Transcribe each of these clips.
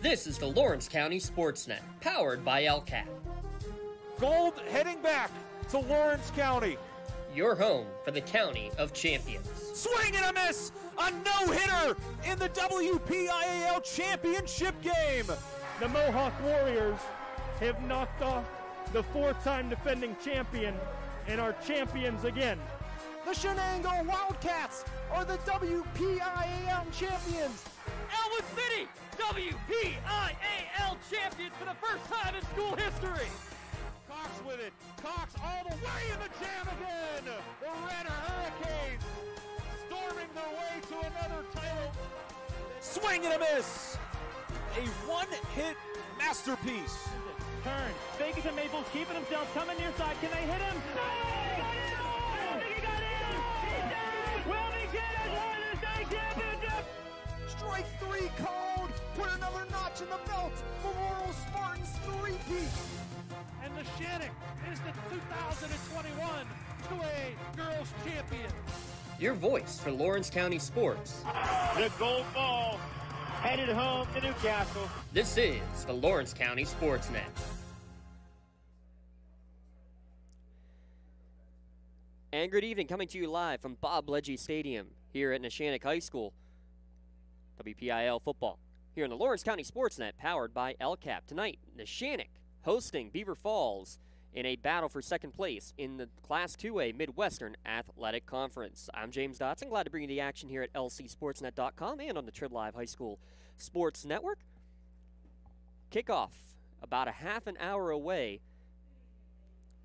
This is the Lawrence County SportsNet, powered by LCAP. Gold heading back to Lawrence County. Your home for the County of Champions. Swing and a miss! A no-hitter in the WPIAL Championship game! The Mohawk Warriors have knocked off the four-time defending champion and are champions again. The Shenango Wildcats are the WPIAL champions. Elwood City, WPIAL champions for the first time in school history. Cox with it. Cox all the way in the jam again. The Red Hurricanes storming their way to another title. Swing and a miss. A one-hit masterpiece. Turn. Fake it to Maple, keeping himself, coming near side. Can they hit him? No! He got in! Will he get it? Won the state championship! Strike three called. Put another notch in the belt. Memorial Spartans three-peat. And Neshannock is the 2021 2A Girls Champion. Your voice for Lawrence County sports. The gold ball headed home to Newcastle. This is the Lawrence County SportsNet. And good evening, coming to you live from Bob Ledgy Stadium here at Neshannock High School. WPIL football here in the Lawrence County SportsNet, powered by LCAP. Tonight, Neshannock hosting Beaver Falls in a battle for second place in the Class 2A Midwestern Athletic Conference. I'm James Dotson, glad to bring you the action here at lcsportsnet.com and on the Trib Live High School Sports Network. Kickoff about a half an hour away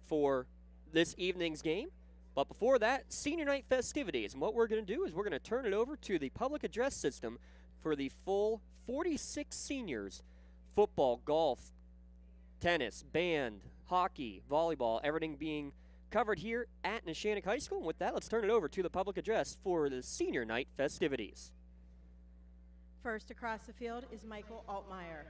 for this evening's game. But before that, senior night festivities. And what we're going to do is we're going to turn it over to the public address system for the full 46 seniors. Football, golf, tennis, band, hockey, volleyball, everything being covered here at Neshannock High School. And with that, let's turn it over to the public address for the senior night festivities. First across the field is Michael Altmeyer.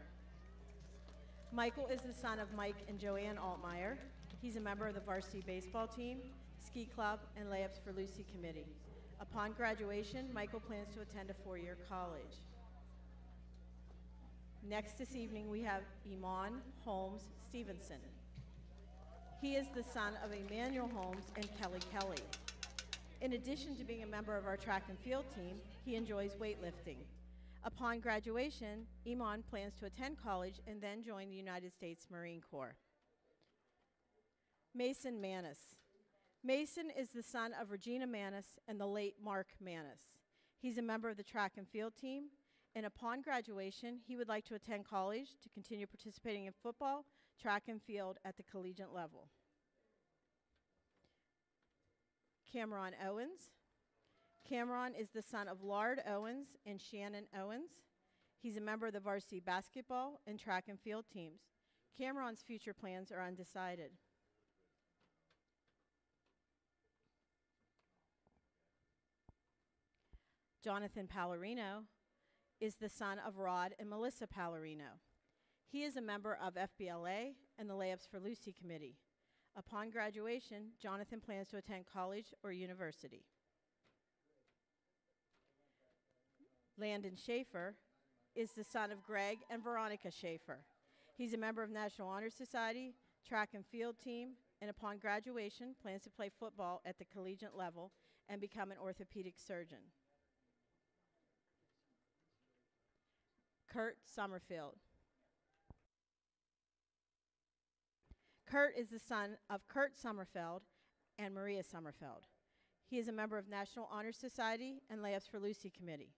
Michael is the son of Mike and Joanne Altmeyer. He's a member of the varsity baseball team, ski club, and Layups for Lucy committee. Upon graduation, Michael plans to attend a four-year college. Next this evening, we have Iman Holmes Stevenson. He is the son of Emmanuel Holmes and Kelly Kelly. In addition to being a member of our track and field team, he enjoys weightlifting. Upon graduation, Iman plans to attend college and then join the United States Marine Corps. Mason Manis. Mason is the son of Regina Manis and the late Mark Manis. He's a member of the track and field team, and upon graduation, he would like to attend college to continue participating in football, track and field at the collegiate level. Cameron Owens. Cameron is the son of Lard Owens and Shannon Owens. He's a member of the varsity basketball and track and field teams. Cameron's future plans are undecided. Jonathan Pallarino is the son of Rod and Melissa Pallarino. He is a member of FBLA and the Layups for Lucy committee. Upon graduation, Jonathan plans to attend college or university. Landon Schaefer is the son of Greg and Veronica Schaefer. He's a member of National Honor Society, track and field team, and upon graduation, plans to play football at the collegiate level and become an orthopedic surgeon. Kurt Summerfield. Kurt is the son of Kurt Summerfeld and Maria Summerfeld. He is a member of National Honor Society and Layups for Lucy committee.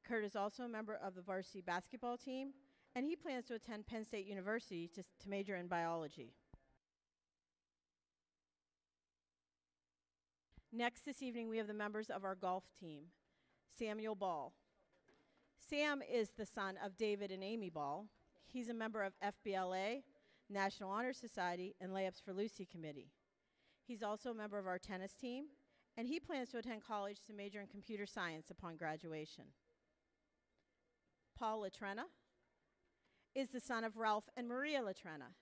Kurt is also a member of the varsity basketball team, and he plans to attend Penn State University to major in biology. Next this evening, we have the members of our golf team. Samuel Ball. Sam is the son of David and Amy Ball. He's a member of FBLA, National Honor Society, and Layups for Lucy committee. He's also a member of our tennis team, and he plans to attend college to major in computer science upon graduation. Paul Latrena is the son of Ralph and Maria Latrena.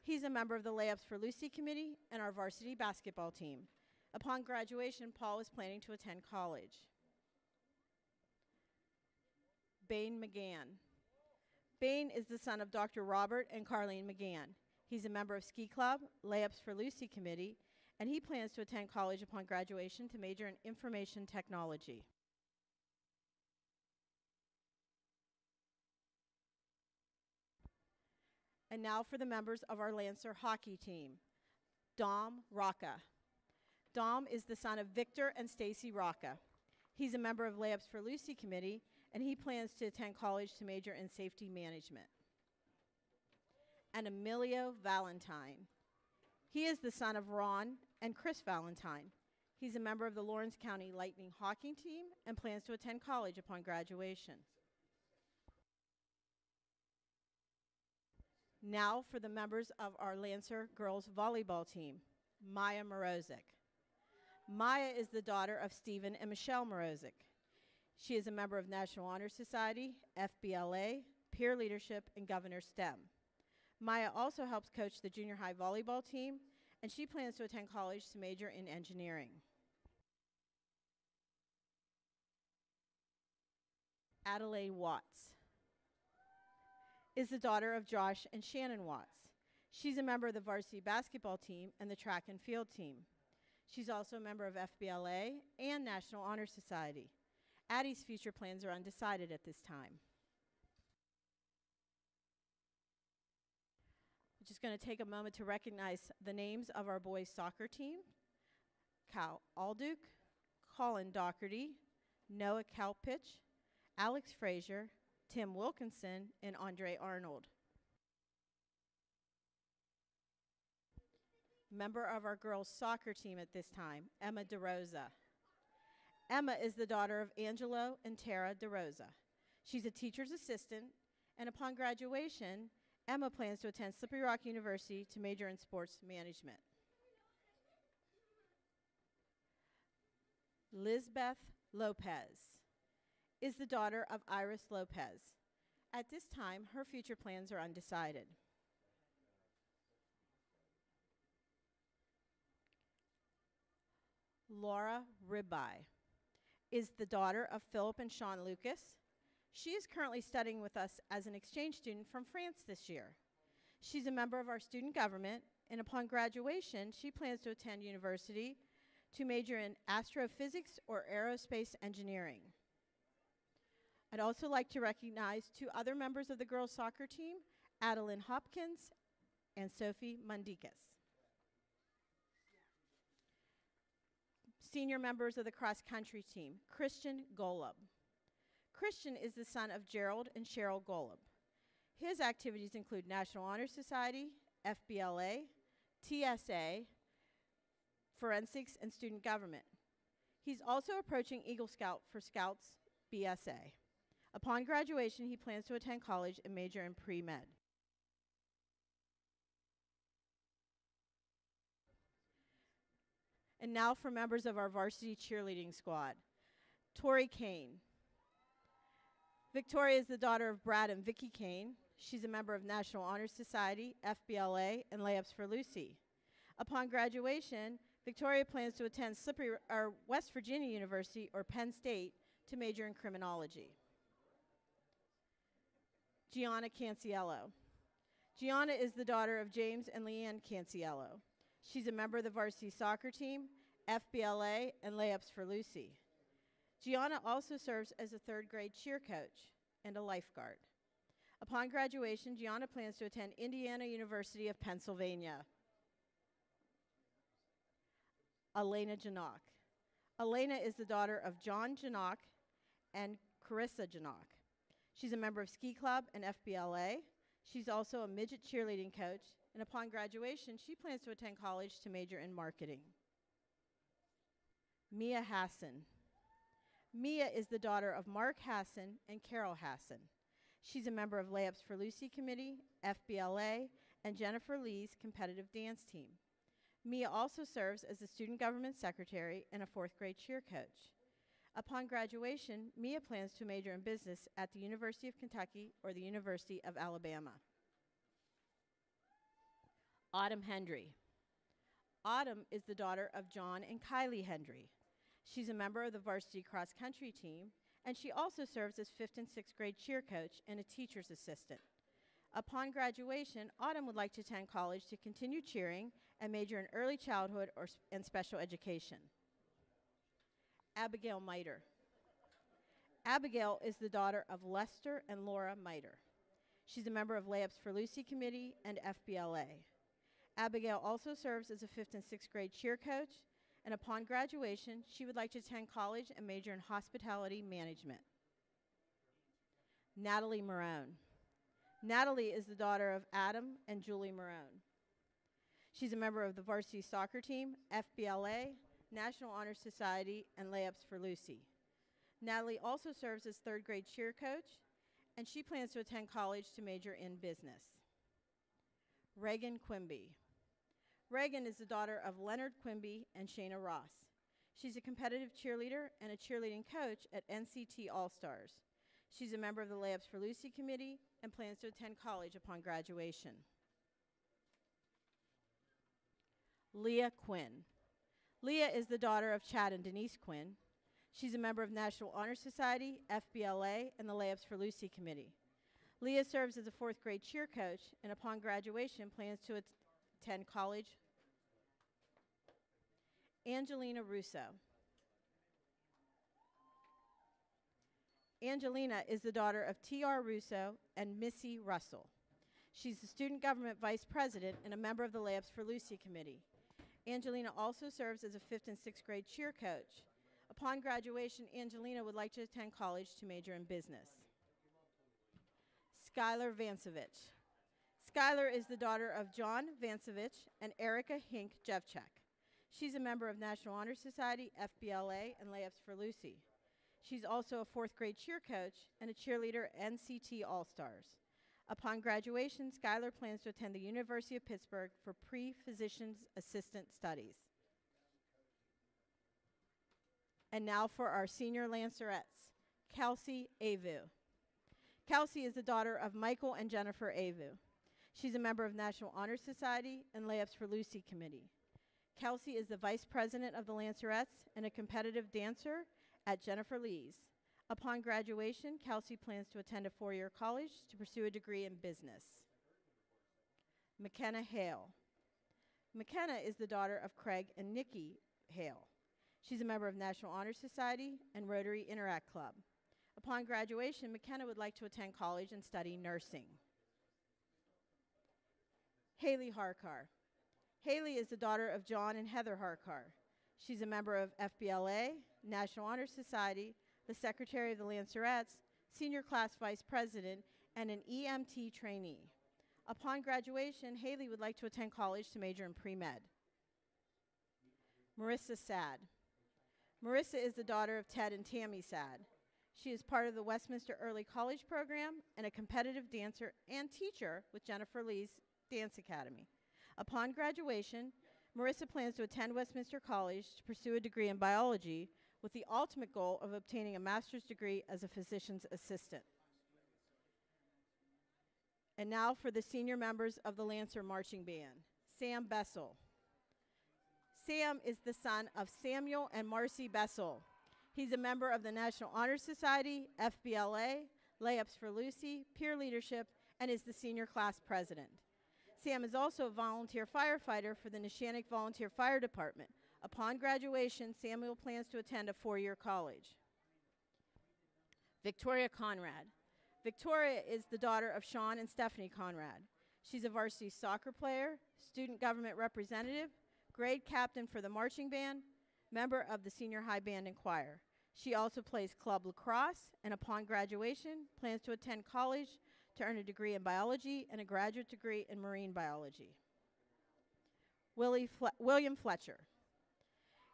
He's a member of the Layups for Lucy committee and our varsity basketball team. Upon graduation, Paul is planning to attend college. Bain McGann. Bain is the son of Dr. Robert and Carlene McGann. He's a member of Ski Club, Layups for Lucy Committee, and he plans to attend college upon graduation to major in information technology. And now for the members of our Lancer hockey team. Dom Rocca. Dom is the son of Victor and Stacy Rocca. He's a member of Layups for Lucy Committee, and he plans to attend college to major in safety management. And Emilio Valentine. He is the son of Ron and Chris Valentine. He's a member of the Lawrence County Lightning hockey team and plans to attend college upon graduation. Now for the members of our Lancer girls volleyball team. Maya Morozic. Maya is the daughter of Stephen and Michelle Morozic. She is a member of National Honor Society, FBLA, Peer Leadership, and Governor STEM. Maya also helps coach the junior high volleyball team, and she plans to attend college to major in engineering. Adelaide Watts is the daughter of Josh and Shannon Watts. She's a member of the varsity basketball team and the track and field team. She's also a member of FBLA and National Honor Society. Addie's future plans are undecided at this time. I'm just going to take a moment to recognize the names of our boys' soccer team. Cal Alduke, Colin Doherty, Noah Kalpich, Alex Frazier, Tim Wilkinson, and Andre Arnold. Member of our girls' soccer team at this time, Emma DeRosa. Emma is the daughter of Angelo and Tara DeRosa. She's a teacher's assistant, and upon graduation, Emma plans to attend Slippery Rock University to major in sports management. Lizbeth Lopez is the daughter of Iris Lopez. At this time, her future plans are undecided. Laura Ribby is the daughter of Philip and Sean Lucas. She is currently studying with us as an exchange student from France this year. She's a member of our student government, and upon graduation, she plans to attend university to major in astrophysics or aerospace engineering. I'd also like to recognize two other members of the girls' soccer team, Adeline Hopkins and Sophie Mundikas. Senior members of the cross-country team, Christian Golub. Christian is the son of Gerald and Cheryl Golub. His activities include National Honor Society, FBLA, TSA, forensics, and student government. He's also approaching Eagle Scout for Scouts BSA. Upon graduation, he plans to attend college and major in pre-med. And now for members of our varsity cheerleading squad. Tori Kane. Victoria is the daughter of Brad and Vicki Kane. She's a member of National Honor Society, FBLA, and Layups for Lucy. Upon graduation, Victoria plans to attend West Virginia University or Penn State to major in criminology. Gianna Canciello. Gianna is the daughter of James and Leanne Canciello. She's a member of the varsity soccer team, FBLA, and Layups for Lucy. Gianna also serves as a third grade cheer coach and a lifeguard. Upon graduation, Gianna plans to attend Indiana University of Pennsylvania. Elena Janock. Elena is the daughter of John Janock and Carissa Janock. She's a member of Ski Club and FBLA. She's also a midget cheerleading coach, and upon graduation, she plans to attend college to major in marketing. Mia Hassan. Mia is the daughter of Mark Hassan and Carol Hassan. She's a member of Layups for Lucy Committee, FBLA, and Jennifer Lee's competitive dance team. Mia also serves as the student government secretary and a fourth grade cheer coach. Upon graduation, Mia plans to major in business at the University of Kentucky or the University of Alabama. Autumn Hendry. Autumn is the daughter of John and Kylie Hendry. She's a member of the varsity cross-country team, and she also serves as 5th and 6th grade cheer coach and a teacher's assistant. Upon graduation, Autumn would like to attend college to continue cheering and major in early childhood and special education. Abigail Miter. Abigail is the daughter of Lester and Laura Miter. She's a member of Layups for Lucy Committee and FBLA. Abigail also serves as a 5th and 6th grade cheer coach, and upon graduation, she would like to attend college and major in hospitality management. Natalie Marone. Natalie is the daughter of Adam and Julie Marone. She's a member of the varsity soccer team, FBLA, National Honor Society, and Layups for Lucy. Natalie also serves as 3rd grade cheer coach, and she plans to attend college to major in business. Reagan Quimby. Reagan is the daughter of Leonard Quimby and Shayna Ross. She's a competitive cheerleader and a cheerleading coach at NCT All-Stars. She's a member of the Layups for Lucy Committee and plans to attend college upon graduation. Leah Quinn. Leah is the daughter of Chad and Denise Quinn. She's a member of National Honor Society, FBLA, and the Layups for Lucy Committee. Leah serves as a 4th grade cheer coach and upon graduation plans to attend college. Angelina Russo. Angelina is the daughter of T.R. Russo and Missy Russell. She's the student government vice president and a member of the Layups for Lucy Committee. Angelina also serves as a 5th and 6th grade cheer coach. Upon graduation, Angelina would like to attend college to major in business. Skylar Vancevich. Skylar is the daughter of John Vancevich and Erica Hink Jevchek. She's a member of National Honor Society, FBLA, and Layups for Lucy. She's also a 4th grade cheer coach and a cheerleader at NCT All-Stars. Upon graduation, Skylar plans to attend the University of Pittsburgh for pre-physician's assistant studies. And now for our senior Lancerettes, Kelsey Avu. Kelsey is the daughter of Michael and Jennifer Avu. She's a member of National Honor Society and Layups for Lucy Committee. Kelsey is the vice president of the Lancerettes and a competitive dancer at Jennifer Lee's. Upon graduation, Kelsey plans to attend a 4-year college to pursue a degree in business. McKenna Hale. McKenna is the daughter of Craig and Nikki Hale. She's a member of National Honor Society and Rotary Interact Club. Upon graduation, McKenna would like to attend college and study nursing. Haley Harkar. Haley is the daughter of John and Heather Harkar. She's a member of FBLA, National Honor Society, the Secretary of the Lancerettes, Senior Class Vice President, and an EMT trainee. Upon graduation, Haley would like to attend college to major in pre-med. Marissa Sad. Marissa is the daughter of Ted and Tammy Sad. She is part of the Westminster Early College Program and a competitive dancer and teacher with Jennifer Lee's Dance Academy. Upon graduation, Marissa plans to attend Westminster College to pursue a degree in biology with the ultimate goal of obtaining a master's degree as a physician's assistant. And now for the senior members of the Lancer Marching Band. Sam Bessel. Sam is the son of Samuel and Marcy Bessel. He's a member of the National Honor Society, FBLA, Layups for Lucy, Peer Leadership, and is the senior class president. Sam is also a volunteer firefighter for the Neshannock Volunteer Fire Department. Upon graduation, Samuel plans to attend a 4-year college. Victoria Conrad. Victoria is the daughter of Sean and Stephanie Conrad. She's a varsity soccer player, student government representative, grade captain for the marching band, member of the senior high band and choir. She also plays club lacrosse, and upon graduation, plans to attend college to earn a degree in biology and a graduate degree in marine biology. William Fletcher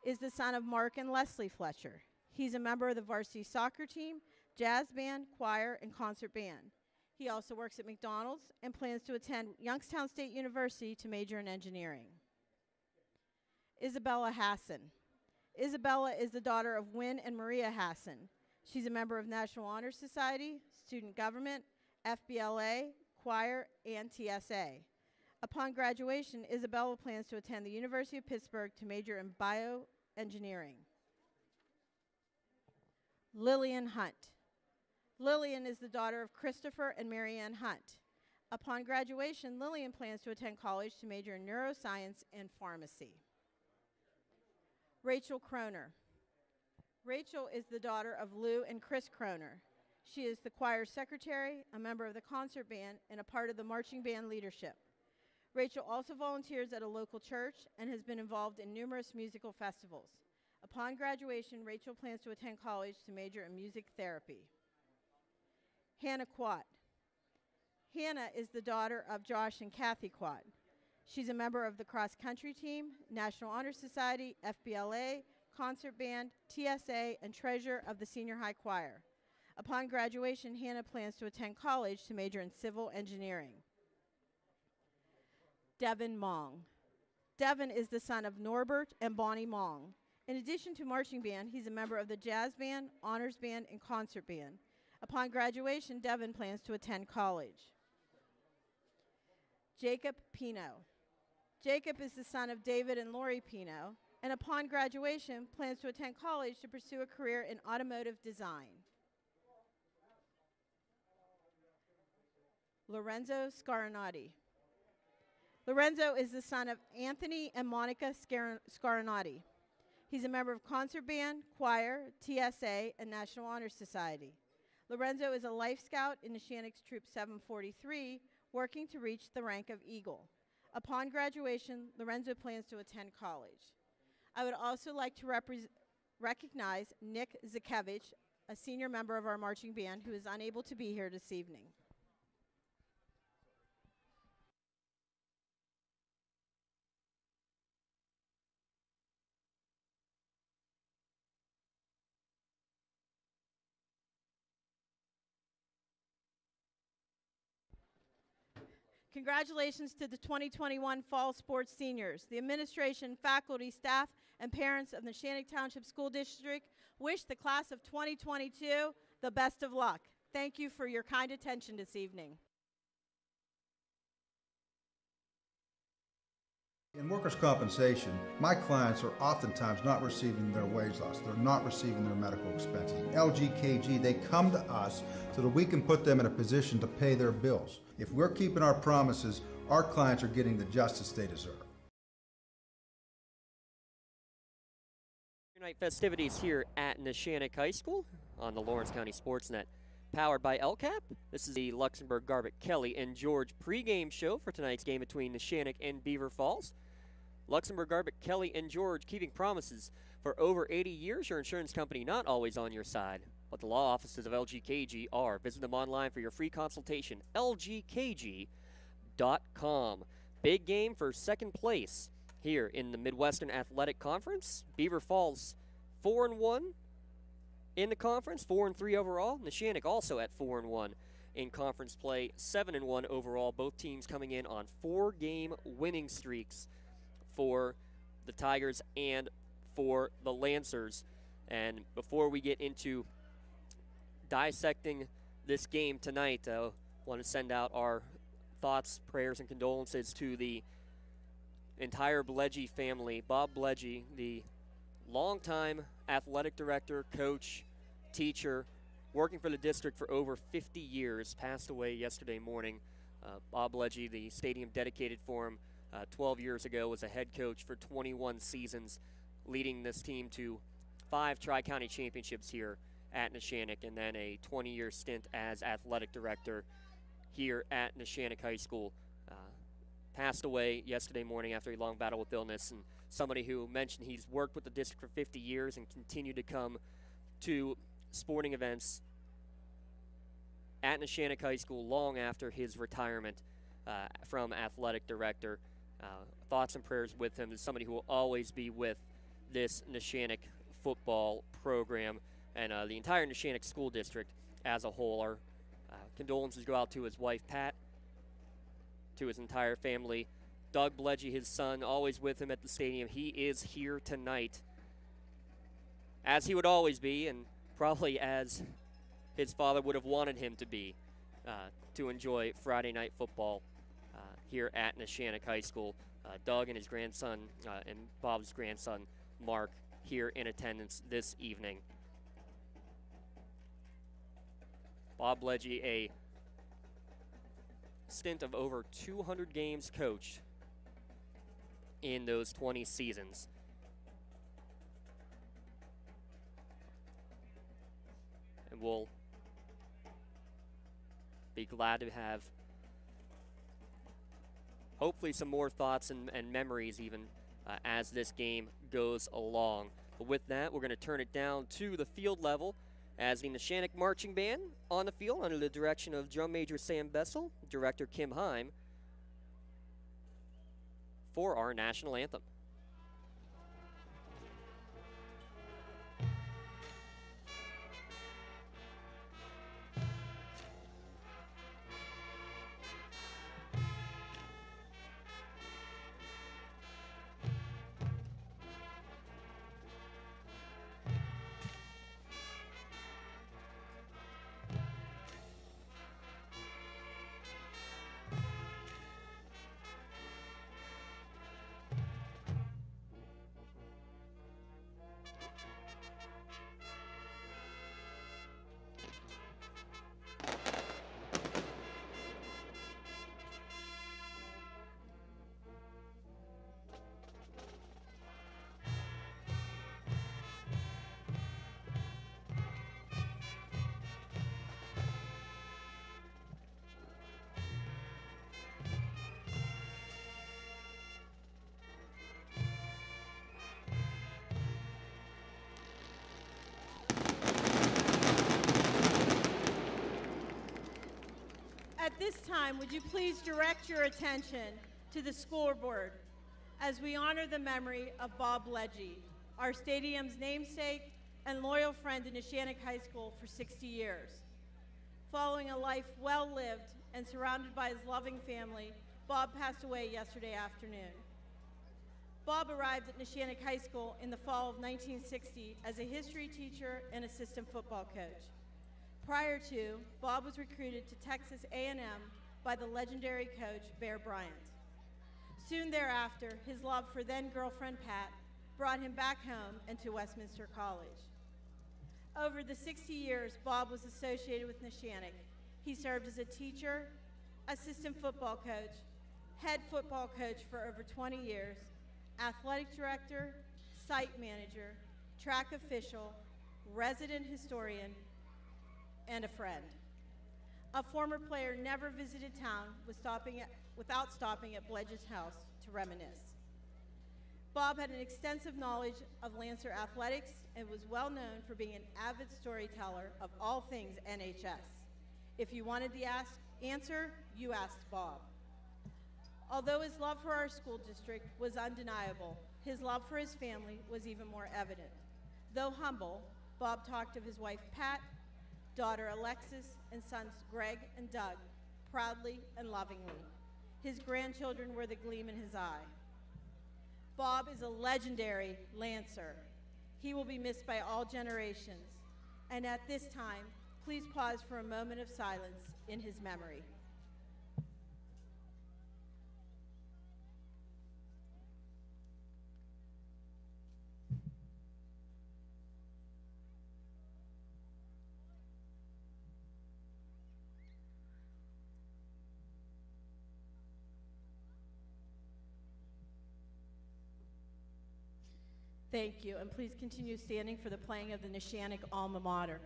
is the son of Mark and Leslie Fletcher. He's a member of the varsity soccer team, jazz band, choir, and concert band. He also works at McDonald's and plans to attend Youngstown State University to major in engineering. Isabella Hassan. Isabella is the daughter of Wynn and Maria Hassan. She's a member of National Honor Society, student government, FBLA, choir, and TSA. Upon graduation, Isabella plans to attend the University of Pittsburgh to major in bioengineering. Lillian Hunt. Lillian is the daughter of Christopher and Marianne Hunt. Upon graduation, Lillian plans to attend college to major in neuroscience and pharmacy. Rachel Croner. Rachel is the daughter of Lou and Chris Croner. She is the choir secretary, a member of the concert band, and a part of the marching band leadership. Rachel also volunteers at a local church and has been involved in numerous musical festivals. Upon graduation, Rachel plans to attend college to major in music therapy. Hannah Quat. Hannah is the daughter of Josh and Kathy Quat. She's a member of the cross-country team, National Honor Society, FBLA, concert band, TSA, and treasurer of the senior high choir. Upon graduation, Hannah plans to attend college to major in civil engineering. Devin Mong. Devin is the son of Norbert and Bonnie Mong. In addition to marching band, he's a member of the jazz band, honors band, and concert band. Upon graduation, Devin plans to attend college. Jacob Pino. Jacob is the son of David and Lori Pino, and upon graduation, plans to attend college to pursue a career in automotive design. Lorenzo Scarinati. Lorenzo is the son of Anthony and Monica Scarinati. He's a member of concert band, choir, TSA, and National Honor Society. Lorenzo is a Life Scout in Neshannock's Troop 743, working to reach the rank of Eagle. Upon graduation, Lorenzo plans to attend college. I would also like to recognize Nick Zakevich, a senior member of our marching band who is unable to be here this evening. Congratulations to the 2021 Fall Sports Seniors. The administration, faculty, staff, and parents of the Neshannock Township School District wish the class of 2022 the best of luck. Thank you for your kind attention this evening. In workers' compensation, my clients are oftentimes not receiving their wage loss. They're not receiving their medical expenses. LGKG, they come to us so that we can put them in a position to pay their bills. If we're keeping our promises, our clients are getting the justice they deserve. Night festivities here at Neshannock High School on the Lawrence County SportsNet. Powered by LCAP. This is the Luxembourg, Garbutt, Kelly, and George pregame show for tonight's game between Neshannock and Beaver Falls. Luxembourg, Garbutt, Kelly, and George keeping promises. For over 80 years, your insurance company not always on your side, but the law offices of LGKG are. Visit them online for your free consultation, lgkg.com. Big game for second place here in the Midwestern Athletic Conference. Beaver Falls 4-1. In the conference, 4-3 overall. Neshannock also at 4-1 in conference play, 7-1 overall. Both teams coming in on 4-game winning streaks for the Tigers and for the Lancers. And before we get into dissecting this game tonight, I want to send out our thoughts, prayers, and condolences to the entire Bledgy family. Bob Bledgy, the longtime athletic director, coach, teacher, working for the district for over 50 years, passed away yesterday morning. Bob Bledgy, the stadium dedicated for him 12 years ago, was a head coach for 21 seasons, leading this team to 5 Tri-County championships here at Neshannock, and then a 20-year stint as athletic director here at Neshannock High School. Passed away yesterday morning after a long battle with illness, and somebody who mentioned he's worked with the district for 50 years and continued to come to sporting events at Neshannock High School long after his retirement from athletic director. Thoughts and prayers with him. As somebody who will always be with this Neshannock football program and the entire Neshannock school district as a whole. Our condolences go out to his wife, Pat, to his entire family. Doug Bledgy, his son, always with him at the stadium. He is here tonight, as he would always be, and probably as his father would have wanted him to be, to enjoy Friday night football here at Neshannock High School. Doug and his grandson, and Bob's grandson, Mark, here in attendance this evening. Bob Bledgy, a stint of over 200 games coached in those 20 seasons. And we'll be glad to have hopefully some more thoughts and memories even as this game goes along. But with that, we're going to turn it down to the field level as the Neshannock Marching Band on the field under the direction of Drum Major Sam Bessel, Director Kim Heim, for our national anthem. At this time, would you please direct your attention to the scoreboard as we honor the memory of Bob Ledgy, our stadium's namesake and loyal friend in Neshannock High School for 60 years. Following a life well lived and surrounded by his loving family, Bob passed away yesterday afternoon. Bob arrived at Neshannock High School in the fall of 1960 as a history teacher and assistant football coach. Prior to, Bob was recruited to Texas A&M by the legendary coach Bear Bryant. Soon thereafter, his love for then-girlfriend Pat brought him back home and to Westminster College. Over the 60 years Bob was associated with Neshannock, he served as a teacher, assistant football coach, head football coach for over 20 years, athletic director, site manager, track official, resident historian, and a friend. A former player never visited town without stopping at Bledge's house to reminisce. Bob had an extensive knowledge of Lancer athletics and was well known for being an avid storyteller of all things NHS. If you wanted the answer, you asked Bob. Although his love for our school district was undeniable, his love for his family was even more evident. Though humble, Bob talked of his wife Pat, daughter Alexis, and sons Greg and Doug proudly and lovingly. His grandchildren were the gleam in his eye. Bob is a legendary Lancer. He will be missed by all generations. And at this time, please pause for a moment of silence in his memory. Thank you, and please continue standing for the playing of the Neshannock Alma Mater.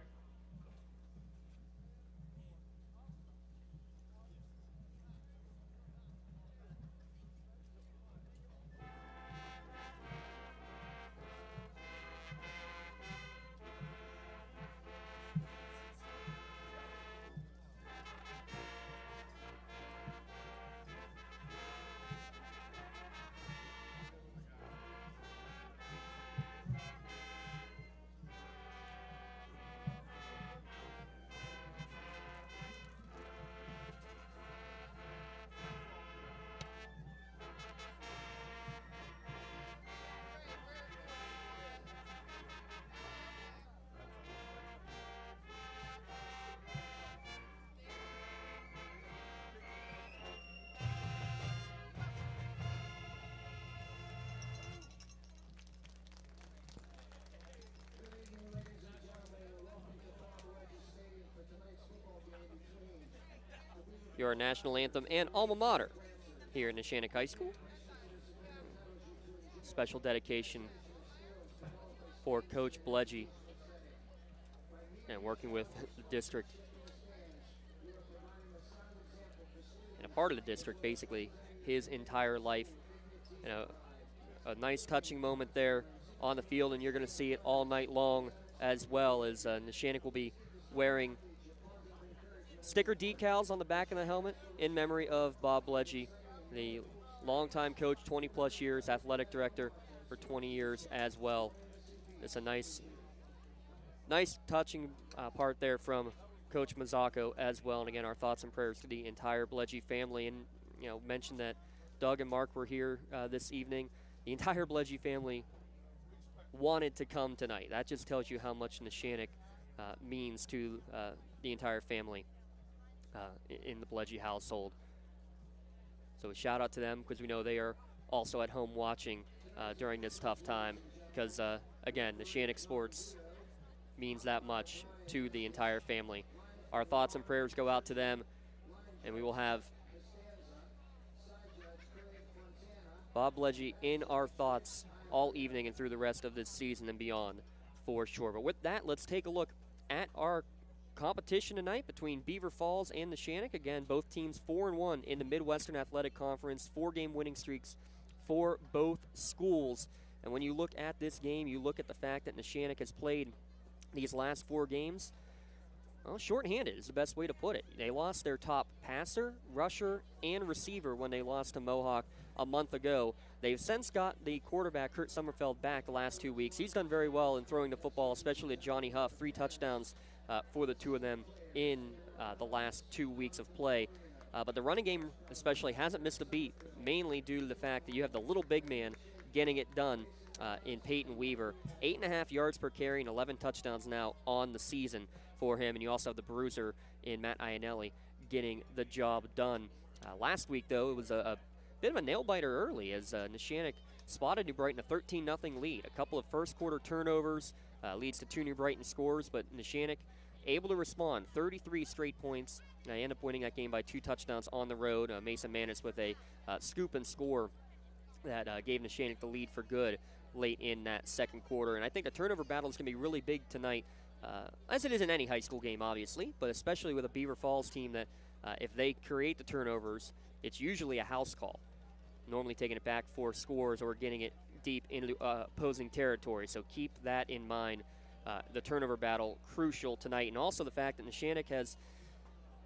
your national anthem and alma mater here at Neshannock High School. Special dedication for Coach Bledgy and working with the district and a part of the district basically his entire life. You know, a nice touching moment there on the field, and you're going to see it all night long as well, as Neshannock will be wearing sticker decals on the back of the helmet in memory of Bob Bledgy, the longtime coach, 20-plus years, athletic director for 20 years as well. It's a nice touching part there from Coach Mazzacco as well. And again, our thoughts and prayers to the entire Bledgy family. And, you know, mentioned that Doug and Mark were here this evening. The entire Bledgy family wanted to come tonight. That just tells you how much Neshannock means to the entire family in the Bledgy household. So a shout out to them, because we know they are also at home watching during this tough time, because again, Neshannock sports means that much to the entire family. Our thoughts and prayers go out to them, and we will have Bob Bledgy in our thoughts all evening and through the rest of this season and beyond for sure. But with that, let's take a look at our competition tonight between Beaver Falls and Neshannock. Again, both teams 4-1 in the Midwestern Athletic Conference, 4-game winning streaks for both schools. And when you look at this game, you look at the fact that Neshannock has played these last 4 games, well, shorthanded is the best way to put it. They lost their top passer, rusher, and receiver when they lost to Mohawk a month ago. They've since got the quarterback, Kurt Sommerfeld, back the last 2 weeks. He's done very well in throwing the football, especially to Johnny Huff, 3 touchdowns for the two of them in the last 2 weeks of play. But the running game especially hasn't missed a beat, mainly due to the fact that you have the little big man getting it done in Peyton Weaver. 8.5 yards per carry and 11 touchdowns now on the season for him. And you also have the bruiser in Matt Iannelli getting the job done. Last week, though, it was a bit of a nail-biter early as Neshannock spotted New Brighton a 13-0 lead. A couple of first-quarter turnovers leads to 2 New Brighton scores, but Neshannock able to respond. 33 straight points. They end up winning that game by 2 touchdowns on the road. Mason Manis with a scoop and score that gave Neshannock the lead for good late in that second quarter. And I think the turnover battle is going to be really big tonight, as it is in any high school game, obviously, but especially with a Beaver Falls team that if they create the turnovers, it's usually a house call, normally taking it back for scores or getting it deep into opposing territory. So keep that in mind. The turnover battle crucial tonight, and also the fact that Neshannock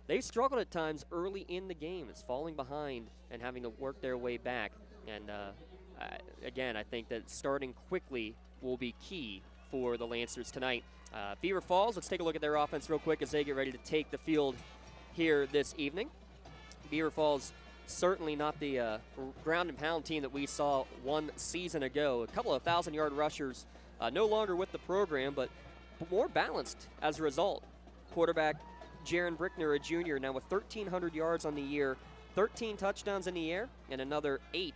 they've struggled at times early in the game. It's falling behind and having to work their way back. And again, I think that starting quickly will be key for the Lancers tonight. Beaver Falls, let's take a look at their offense real quick as they get ready to take the field here this evening. Beaver Falls certainly not the ground and pound team that we saw 1 season ago. A couple of 1,000-yard rushers no longer with the program, but more balanced as a result. Quarterback Jaron Brickner, a junior, now with 1,300 yards on the year, 13 touchdowns in the air, and another 8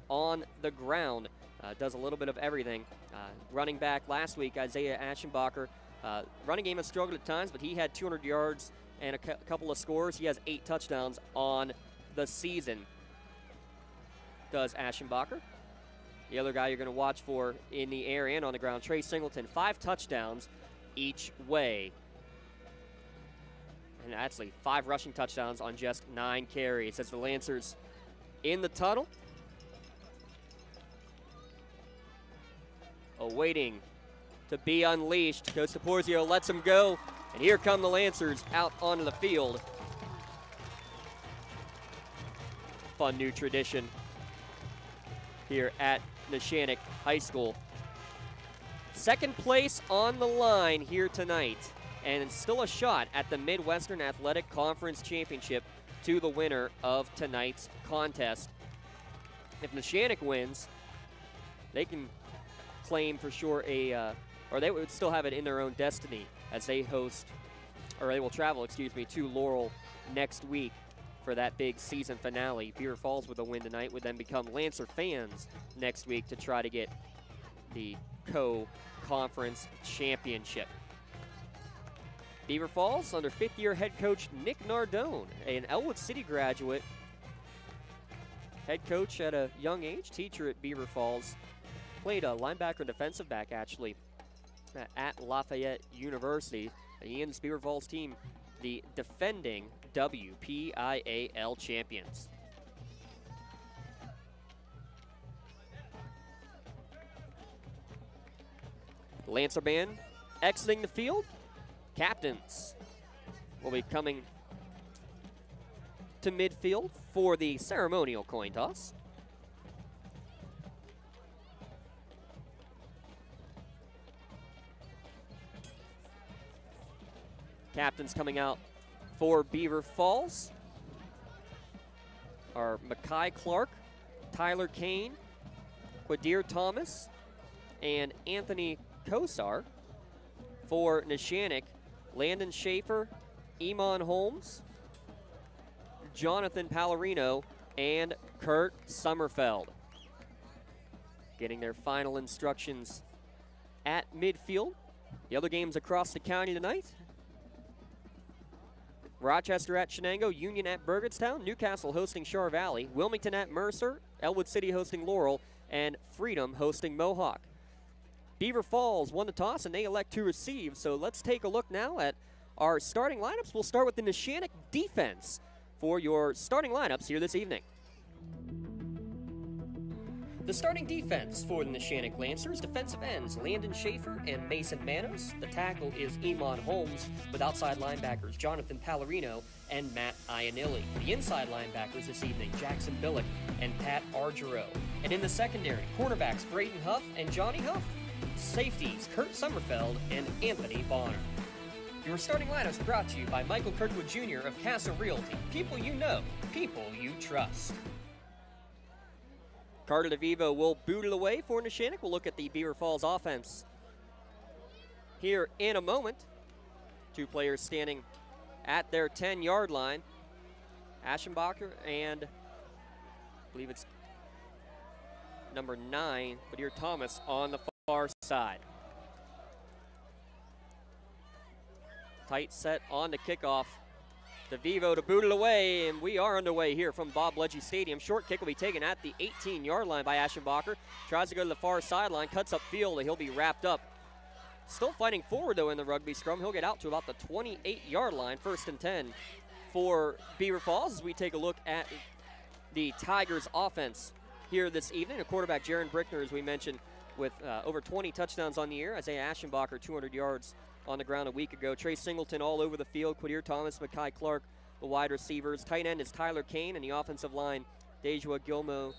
on the ground. Does a little bit of everything. Running back last week, Isaiah Aschenbacher. Running game has struggled at times, but he had 200 yards and a couple of scores. He has 8 touchdowns on the season, does Aschenbacher. The other guy you're going to watch for in the air and on the ground, Trey Singleton, 5 touchdowns each way. And actually 5 rushing touchdowns on just 9 carries as the Lancers in the tunnel, awaiting to be unleashed. Coach DePorzio lets him go, and here come the Lancers out onto the field. Fun new tradition here at Neshannock High School. Second place on the line here tonight, and still a shot at the Midwestern Athletic Conference Championship to the winner of tonight's contest. If Neshannock wins, they can claim for sure or they would still have it in their own destiny as they host, or they will travel, to Laurel next week for that big season finale. Beaver Falls with a win tonight would then become Lancer fans next week to try to get the co-conference championship. Beaver Falls under fifth-year head coach Nick Nardone, an Elwood City graduate. Head coach at a young age, teacher at Beaver Falls. Played a linebacker and defensive back, actually, at Lafayette University. Ian's Beaver Falls team, the defending WPIAL champions. The Lancer band exiting the field. Captains will be coming to midfield for the ceremonial coin toss. Captains coming out for Beaver Falls are Makai Clark, Tyler Kane, Quadir Thomas, and Anthony Kosar. For Neshannock, Landon Schaefer, Iman Holmes, Jonathan Pallarino, and Kurt Sommerfeld. Getting their final instructions at midfield. The other games across the county tonight: Rochester at Shenango, Union at Burgettstown, Newcastle hosting Shar Valley, Wilmington at Mercer, Elwood City hosting Laurel, and Freedom hosting Mohawk. Beaver Falls won the toss and they elect to receive, so let's take a look now at our starting lineups. We'll start with the Neshannock defense for your starting lineups here this evening. The starting defense for the Neshannock Lancers: defensive ends Landon Schaefer and Mason Manos. The tackle is Iman Holmes, with outside linebackers Jonathan Pallarino and Matt Ionilli. The inside linebackers this evening: Jackson Billick and Pat Argero. And in the secondary, cornerbacks Braden Huff and Johnny Huff. Safeties Kurt Sommerfeld and Anthony Bonner. Your starting lineups brought to you by Michael Kirkwood Jr. of Casa Realty. People you know, people you trust. Carter DeVivo will boot it away for Neshannock. We'll look at the Beaver Falls offense here in a moment. Two players standing at their 10-yard line. Aschenbacher and I believe it's number 9, Quadir Thomas on the far side. Tight set on the kickoff. DeVivo to boot it away, and we are underway here from Bob Ledgy Stadium. Short kick will be taken at the 18-yard line by Aschenbacher. Tries to go to the far sideline, cuts up field, and he'll be wrapped up. Still fighting forward, though, in the rugby scrum. He'll get out to about the 28-yard line, 1st and 10 for Beaver Falls, as we take a look at the Tigers offense here this evening. A quarterback, Jaron Brickner, as we mentioned, with over 20 touchdowns on the year. Isaiah Aschenbacher, 200 yards on the ground a week ago. Trey Singleton all over the field. Quadir Thomas, Makai Clark, the wide receivers. Tight end is Tyler Kane, and the offensive line, Dejua Gilmo,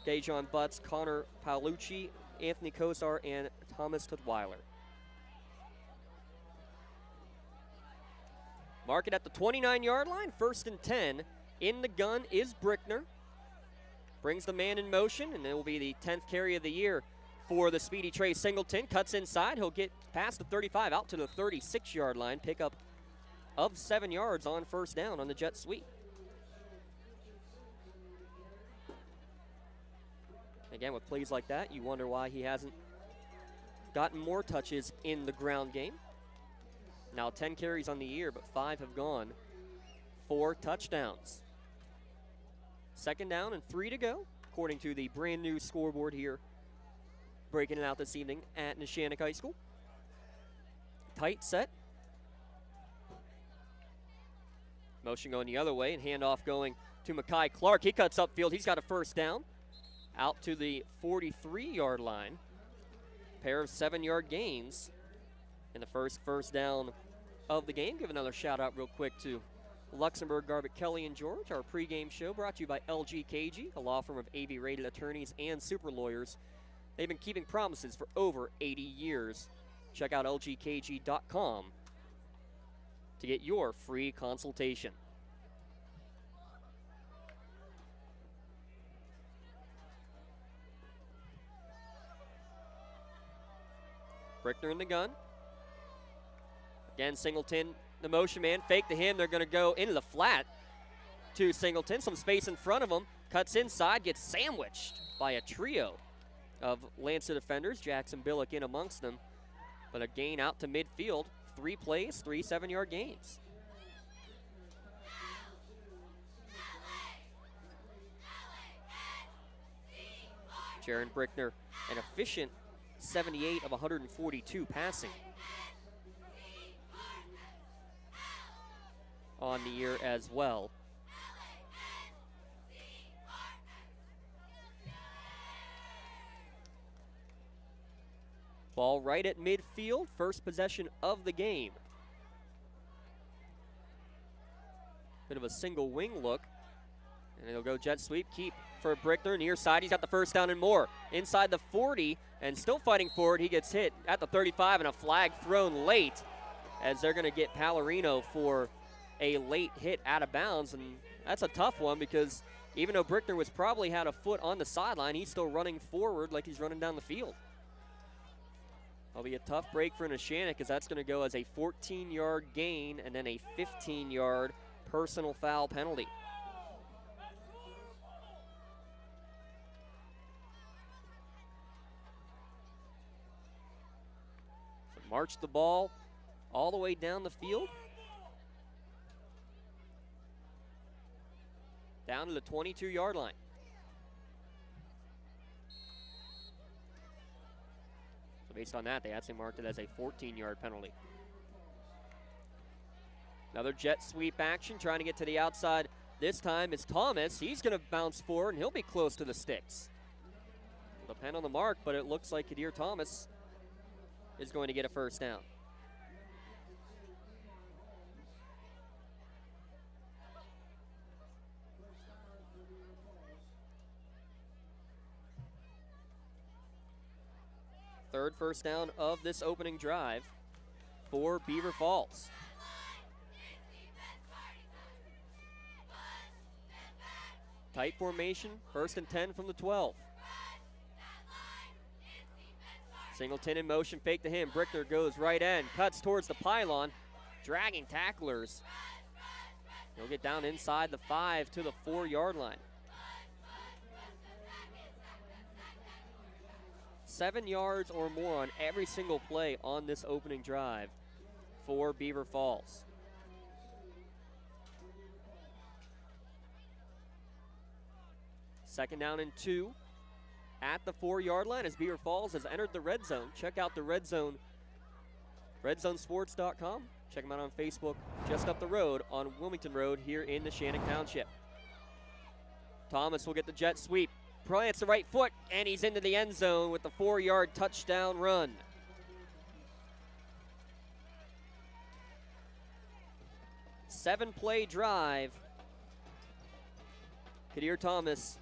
Dejon Butts, Connor Paolucci, Anthony Kosar, and Thomas Tutwiler. Mark it at the 29-yard line, 1st and 10. In the gun is Brickner. Brings the man in motion, and it will be the 10th carry of the year for the speedy Trey Singleton. Cuts inside. He'll get past the 35 out to the 36-yard line. Pickup of 7 yards on 1st down on the jet sweep. Again, with plays like that, you wonder why he hasn't gotten more touches in the ground game. Now 10 carries on the year, but 5 have gone for touchdowns. 2nd down and 3 to go, according to the brand new scoreboard here, breaking it out this evening at Neshannock High School. Tight set. Motion going the other way, and handoff going to Makai Clark. He cuts upfield. He's got a 1st down out to the 43-yard line. Pair of 7-yard gains in the first down of the game. Give another shout out real quick to Luxembourg, Garbutt, Kelly, and George. Our pregame show brought to you by LGKG, a law firm of AV-rated attorneys and super lawyers. They've been keeping promises for over 80 years. Check out lgkg.com to get your free consultation. Brickner in the gun. Again, Singleton, the motion man, fake to him. They're going to go into the flat to Singleton. Some space in front of him. Cuts inside, gets sandwiched by a trio of Lancer defenders. Jackson Billick in amongst them. But a gain out to midfield. 3 plays, 3 7-yard gains. Jaron Brickner, an efficient 78 of 142 passing on the year as well. Ball right at midfield, first possession of the game. Bit of a single wing look. And it'll go jet sweep, keep for Brickner, near side. He's got the first down and more. Inside the 40, and still fighting forward. He gets hit at the 35, and a flag thrown late as they're going to get Pallarino for a late hit out of bounds. And that's a tough one because even though Brickner was probably had a foot on the sideline, he's still running forward like he's running down the field. That'll be a tough break for Neshannock because that's going to go as a 14-yard gain and then a 15-yard personal foul penalty. So march the ball all the way down the field. Down to the 22-yard line. So based on that, they actually marked it as a 14-yard penalty. Another jet sweep action, trying to get to the outside. This time it's Thomas. He's going to bounce forward, and he'll be close to the sticks. It'll depend on the mark, but it looks like Kadir Thomas is going to get a first down. Third first down of this opening drive for Beaver Falls. Tight formation, 1st and 10 from the 12. Singleton in motion, fake to him. Brickner goes right end, cuts towards the pylon, dragging tacklers. He'll get down inside the 5 to the 4-yard line. 7 yards or more on every single play on this opening drive for Beaver Falls. Second down and 2 at the 4-yard line as Beaver Falls has entered the red zone. Check out the red zone, redzonesports.com. Check them out on Facebook just up the road on Wilmington Road here in Neshannock Township. Thomas will get the jet sweep. Plants the right foot, and he's into the end zone with the 4-yard touchdown run. Seven-play drive. Kadir Thomas,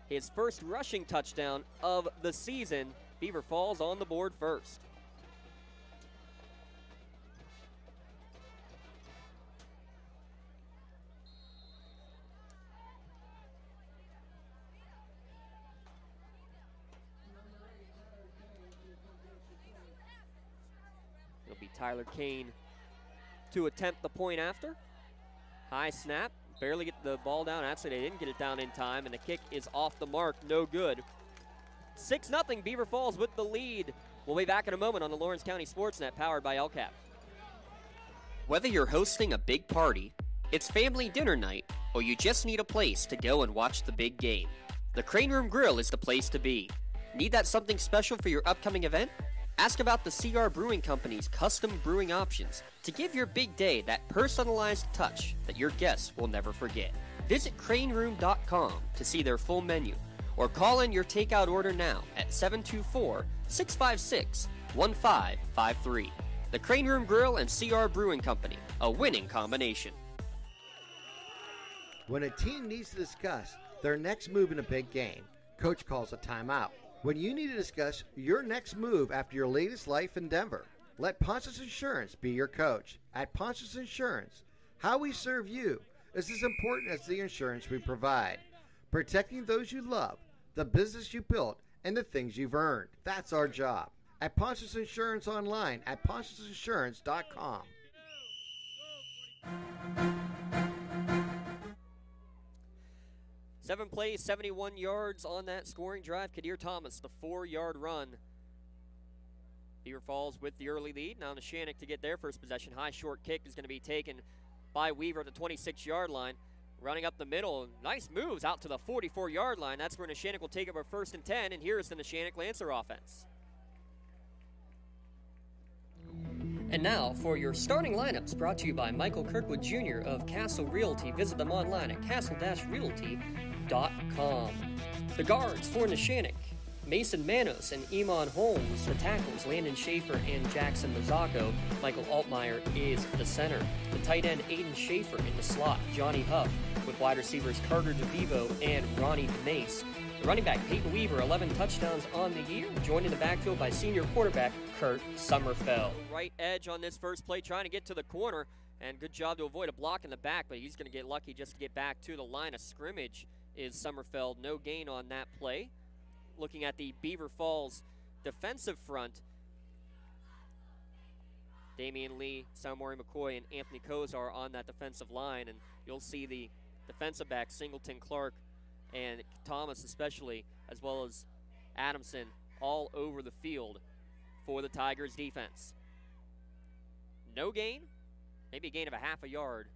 his first rushing touchdown of the season. Beaver Falls on the board first. It'll be Tyler Kane to attempt the point after. High snap, barely get the ball down. Actually, they didn't get it down in time, and the kick is off the mark, no good. 6-0, Beaver Falls with the lead. We'll be back in a moment on the Lawrence County SportsNet, powered by LCAP. Whether you're hosting a big party, it's family dinner night, or you just need a place to go and watch the big game, the Crane Room Grill is the place to be. Need that something special for your upcoming event? Ask about the CR Brewing Company's custom brewing options to give your big day that personalized touch that your guests will never forget. Visit craneroom.com to see their full menu, or call in your takeout order now at 724-656-1553. The Crane Room Grill and CR Brewing Company, a winning combination. When a team needs to discuss their next move in a big game, coach calls a timeout. When you need to discuss your next move after your latest life endeavor, let Ponce's Insurance be your coach. At Ponce's Insurance, how we serve you is as important as the insurance we provide. Protecting those you love, the business you built, and the things you've earned. That's our job. At Ponce's Insurance online at poncesinsurance.com. 7 plays, 71 yards on that scoring drive. Kadir Thomas, the 4-yard run Beaver Falls with the early lead. Now Neshannock to get their first possession. High short kick is going to be taken by Weaver at the 26-yard line. Running up the middle, nice moves out to the 44-yard line. That's where Neshannock will take over 1st and 10, and here's the Neshannock Lancer offense. And now for your starting lineups, brought to you by Michael Kirkwood Jr. of Castle Realty. Visit them online at castle-realty.com. The guards for Neshannock: Mason Manos and Iman Holmes. The tackles: Landon Schaefer and Jackson Mazzacco. Michael Altmaier is the center. The tight end: Aiden Schaefer in the slot. Johnny Huff with wide receivers Carter DeVivo and Ronnie DeMace. The running back, Peyton Weaver, 11 touchdowns on the year, joined in the backfield by senior quarterback Kurt Sommerfeld. Right edge on this first play, trying to get to the corner, and good job to avoid a block in the back, but he's going to get lucky just to get back to the line of scrimmage is Sommerfeld. No gain on that play. Looking at the Beaver Falls defensive front, Damian Lee, Samori McCoy, and Anthony Kozar on that defensive line, and you'll see the defensive backs, Singleton, Clark, and Thomas especially, as well as Adamson, all over the field for the Tigers defense. No gain, maybe a gain of a half a yard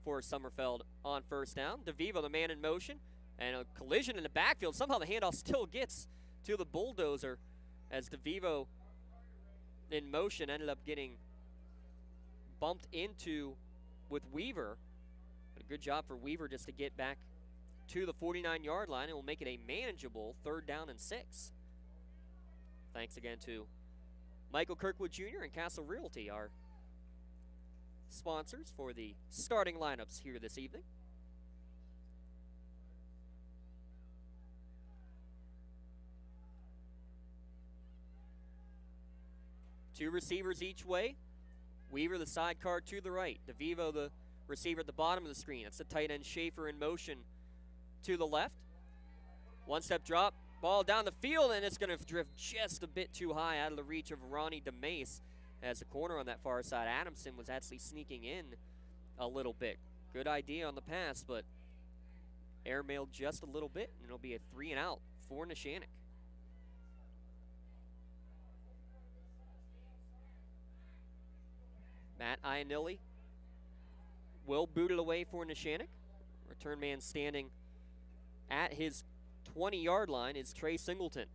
for Sommerfeld on first down. DeVivo, the man in motion, and a collision in the backfield. Somehow the handoff still gets to the bulldozer as DeVivo in motion ended up getting bumped into with Weaver. But a good job for Weaver just to get back to the 49-yard line, and will make it a manageable 3rd down and 6. Thanks again to Michael Kirkwood Jr. and Castle Realty, our sponsors for the starting lineups here this evening. Two receivers each way. Weaver, the sidecar to the right. DeVivo, the receiver at the bottom of the screen. That's the tight end Schaefer in motion to the left. One-step drop, ball down the field, and it's going to drift just a bit too high out of the reach of Ronnie DeMace as the corner on that far side. Adamson was actually sneaking in a little bit. Good idea on the pass, but airmailed just a little bit, and it'll be a 3-and-out for Neshannock. Matt Ionelli will boot it away for Neshannock. Return man standing at his 20-yard line is Trey Singleton.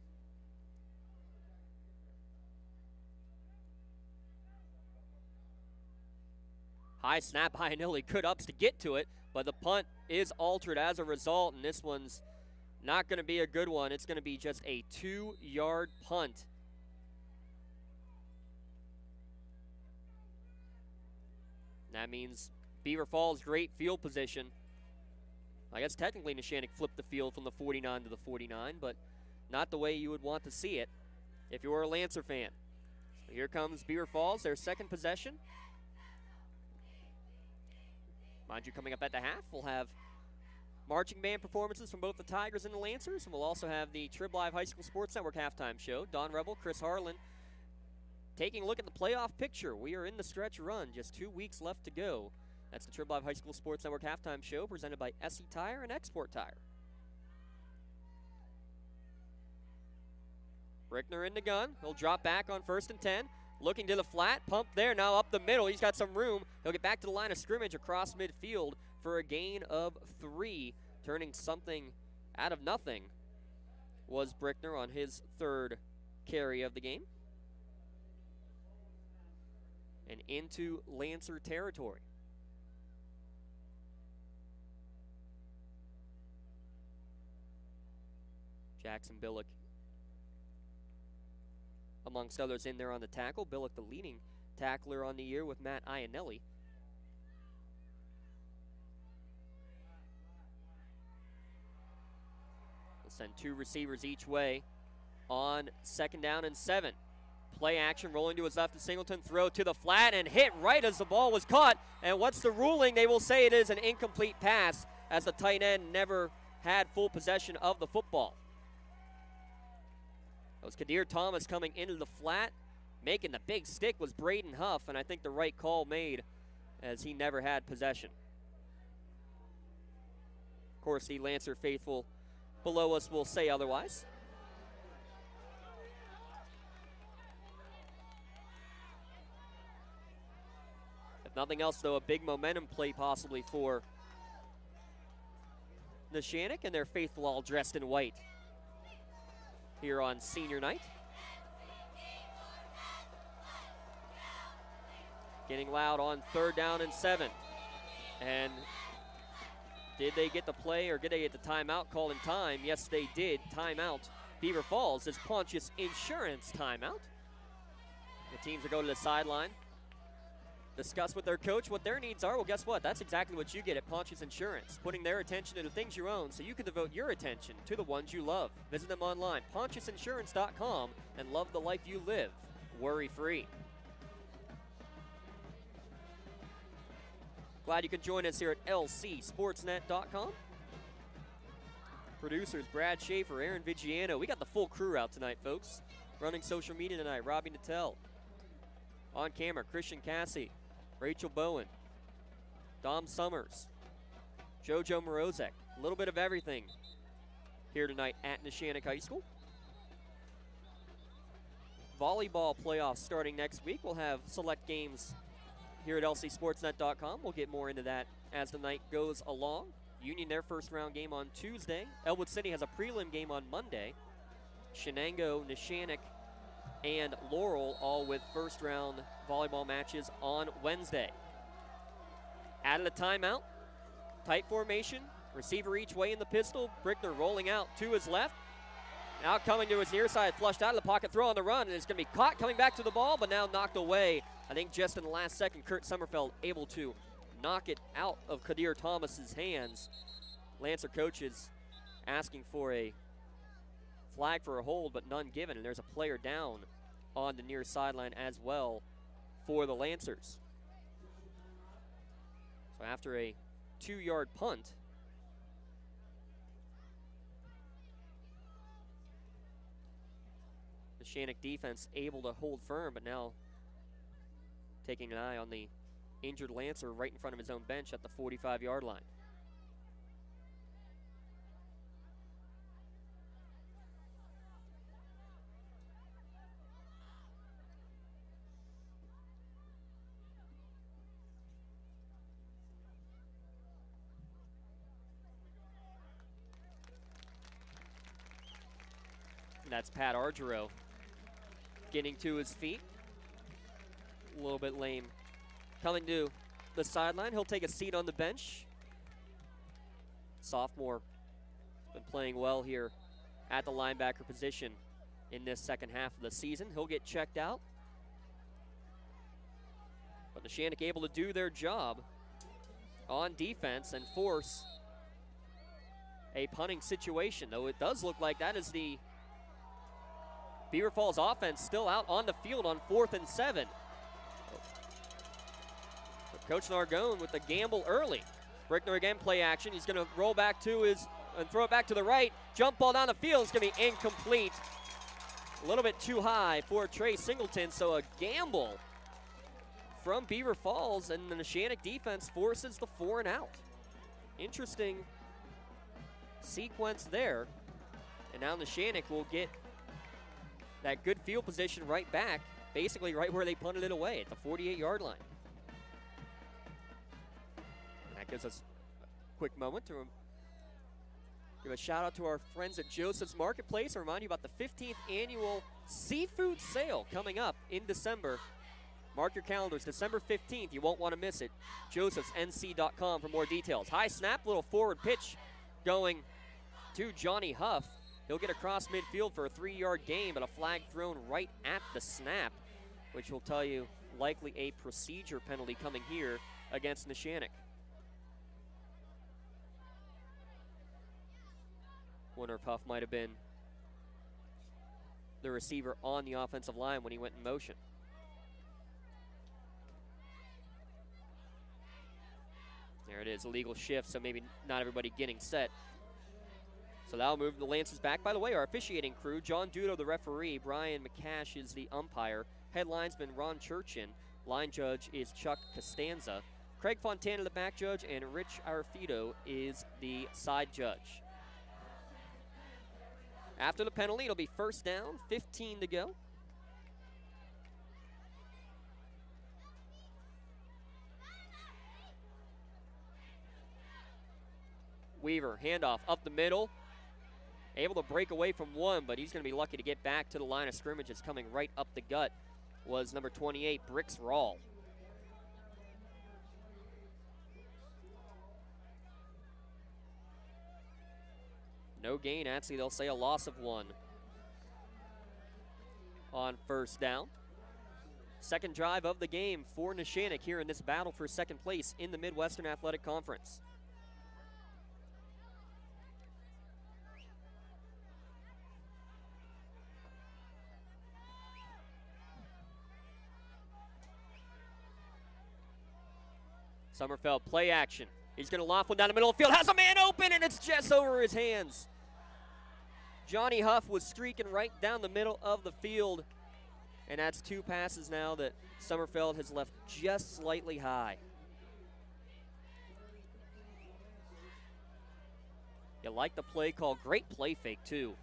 High snap, Ionelli, good ups to get to it, but the punt is altered as a result, and this one's not going to be a good one. It's going to be just a 2-yard punt. That means Beaver Falls, great field position. I guess technically Neshannock flipped the field from the 49 to the 49, but not the way you would want to see it if you were a Lancer fan. So here comes Beaver Falls, their second possession. Mind you, coming up at the half, we'll have marching band performances from both the Tigers and the Lancers, and we'll also have the Trib Live High School Sports Network halftime show. Don Rebel, Chris Harlan, taking a look at the playoff picture. We are in the stretch run, just 2 weeks left to go. That's the Trib Live High School Sports Network halftime show presented by SE Tire and Export Tire. Brickner in the gun. He'll drop back on 1st and 10. Looking to the flat, pump there, now up the middle. He's got some room. He'll get back to the line of scrimmage across midfield for a gain of 3. Turning something out of nothing was Brickner on his 3rd carry of the game. And into Lancer territory. Jackson Billick, amongst others, in there on the tackle. Billick, the leading tackler on the year with Matt Ionelli. We'll send 2 receivers each way on 2nd down and 7. Play action, rolling to his left, and Singleton throw to the flat and hit right as the ball was caught. And what's the ruling? They will say it is an incomplete pass as the tight end never had full possession of the football. It was Kadir Thomas coming into the flat. Making the big stick was Braden Huff, and I think the right call made as he never had possession. Of course, the Lancer faithful below us will say otherwise. If nothing else, though, a big momentum play possibly for Neshannock and their faithful all dressed in white here on senior night. Getting loud on 3rd down and 7. And did they get the play or did they get the timeout called in time? Yes, they did. Timeout. Beaver Falls is Pontius Insurance timeout. The teams will go to the sideline, discuss with their coach what their needs are. Well, guess what? That's exactly what you get at Pontius Insurance, putting their attention to the things you own so you can devote your attention to the ones you love. Visit them online, pontiusinsurance.com, and love the life you live, worry-free. Glad you could join us here at lcsportsnet.com. Producers Brad Schaefer, Aaron Vigiano. We got the full crew out tonight, folks. Running social media tonight, Robbie Natel. On camera, Christian Cassie, Rachel Bowen, Dom Summers, JoJo Morozek. A little bit of everything here tonight at Neshannock High School. Volleyball playoffs starting next week. We'll have select games here at lcsportsnet.com. We'll get more into that as the night goes along. Union, their first round game on Tuesday. Elwood City has a prelim game on Monday. Shenango, Neshannock, and Laurel all with first round volleyball matches on Wednesday. Out of the timeout, tight formation, receiver each way in the pistol. Brickner rolling out to his left. Now coming to his near side, flushed out of the pocket, throw on the run, and it's going to be caught coming back to the ball, but now knocked away. I think just in the last second, Kurt Sommerfeld able to knock it out of Kadir Thomas's hands. Lancer coaches asking for a flag for a hold, but none given, and there's a player down on the near sideline as well for the Lancers. So after a 2-yard punt, the Neshannock defense able to hold firm, but now taking an eye on the injured Lancer right in front of his own bench at the 45-yard line. And that's Pat Argero getting to his feet. A little bit lame. Coming to the sideline, he'll take a seat on the bench. Sophomore, been playing well here at the linebacker position in this second half of the season. He'll get checked out. But Neshannock able to do their job on defense and force a punting situation, though it does look like that is the Beaver Falls offense still out on the field on 4th and 7. Coach Nargone with the gamble early. Brickner again, play action. He's going to roll back to his and throw it back to the right. Jump ball down the field. It's going to be incomplete. A little bit too high for Trey Singleton, so a gamble from Beaver Falls, and the Neshannock defense forces the 4 and out. Interesting sequence there. And now Neshannock will get that good field position right back, basically right where they punted it away at the 48-yard line. That gives us a quick moment to give a shout out to our friends at Joseph's Marketplace. I remind you about the 15th annual seafood sale coming up in December. Mark your calendars, December 15th. You won't want to miss it. josephsnc.com for more details. High snap, little forward pitch going to Johnny Huff. He'll get across midfield for a 3-yard gain, but a flag thrown right at the snap, which will tell you likely a procedure penalty coming here against Neshannock. Wonder if Huff might have been the receiver on the offensive line when he went in motion. There it is, illegal shift, so maybe not everybody getting set. So that'll move the Lancers back. By the way, our officiating crew, John Dudo, the referee, Brian McCash is the umpire, head linesman Ron Churchin, line judge is Chuck Costanza, Craig Fontana, the back judge, and Rich Arafito is the side judge. After the penalty, it'll be first down, 15 to go. Weaver, handoff up the middle. Able to break away from one, but he's going to be lucky to get back to the line of scrimmage. It's coming right up the gut was number 28, Bricks Rawl. No gain, actually, they'll say a loss of one on first down. Second drive of the game for Neshannock here in this battle for second place in the Midwestern Athletic Conference. Summerfeld, play action. He's going to loft one down the middle of the field. Has a man open, and it's just over his hands. Johnny Huff was streaking right down the middle of the field, and that's two passes now that Summerfeld has left just slightly high. You like the play call. Great play fake, too,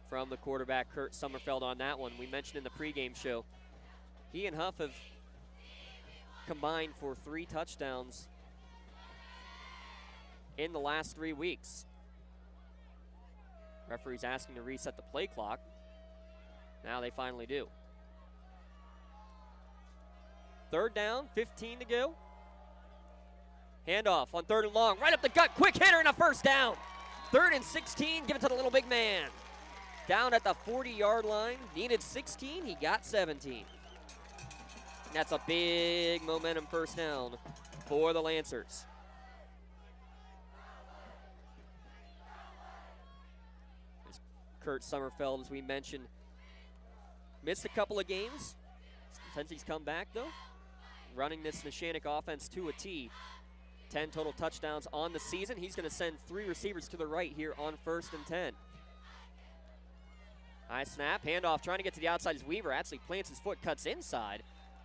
from the quarterback, Kurt Summerfeld, on that one. We mentioned in the pregame show, he and Huff have combined for 3 touchdowns in the last 3 weeks. Referee's asking to reset the play clock. Now they finally do. Third down, 15 to go. Handoff on 3rd and long, right up the gut, quick hitter and a first down. 3rd and 16, give it to the little big man. Down at the 40-yard line, needed 16, he got 17. That's a big momentum first down for the Lancers. There's Kurt Summerfeld, as we mentioned, missed a couple of games. Since he's come back, though, running this Neshannock offense to a T. 10 total touchdowns on the season. He's going to send 3 receivers to the right here on 1st and 10. High snap, handoff, trying to get to the outside as Weaver actually plants his foot, cuts inside.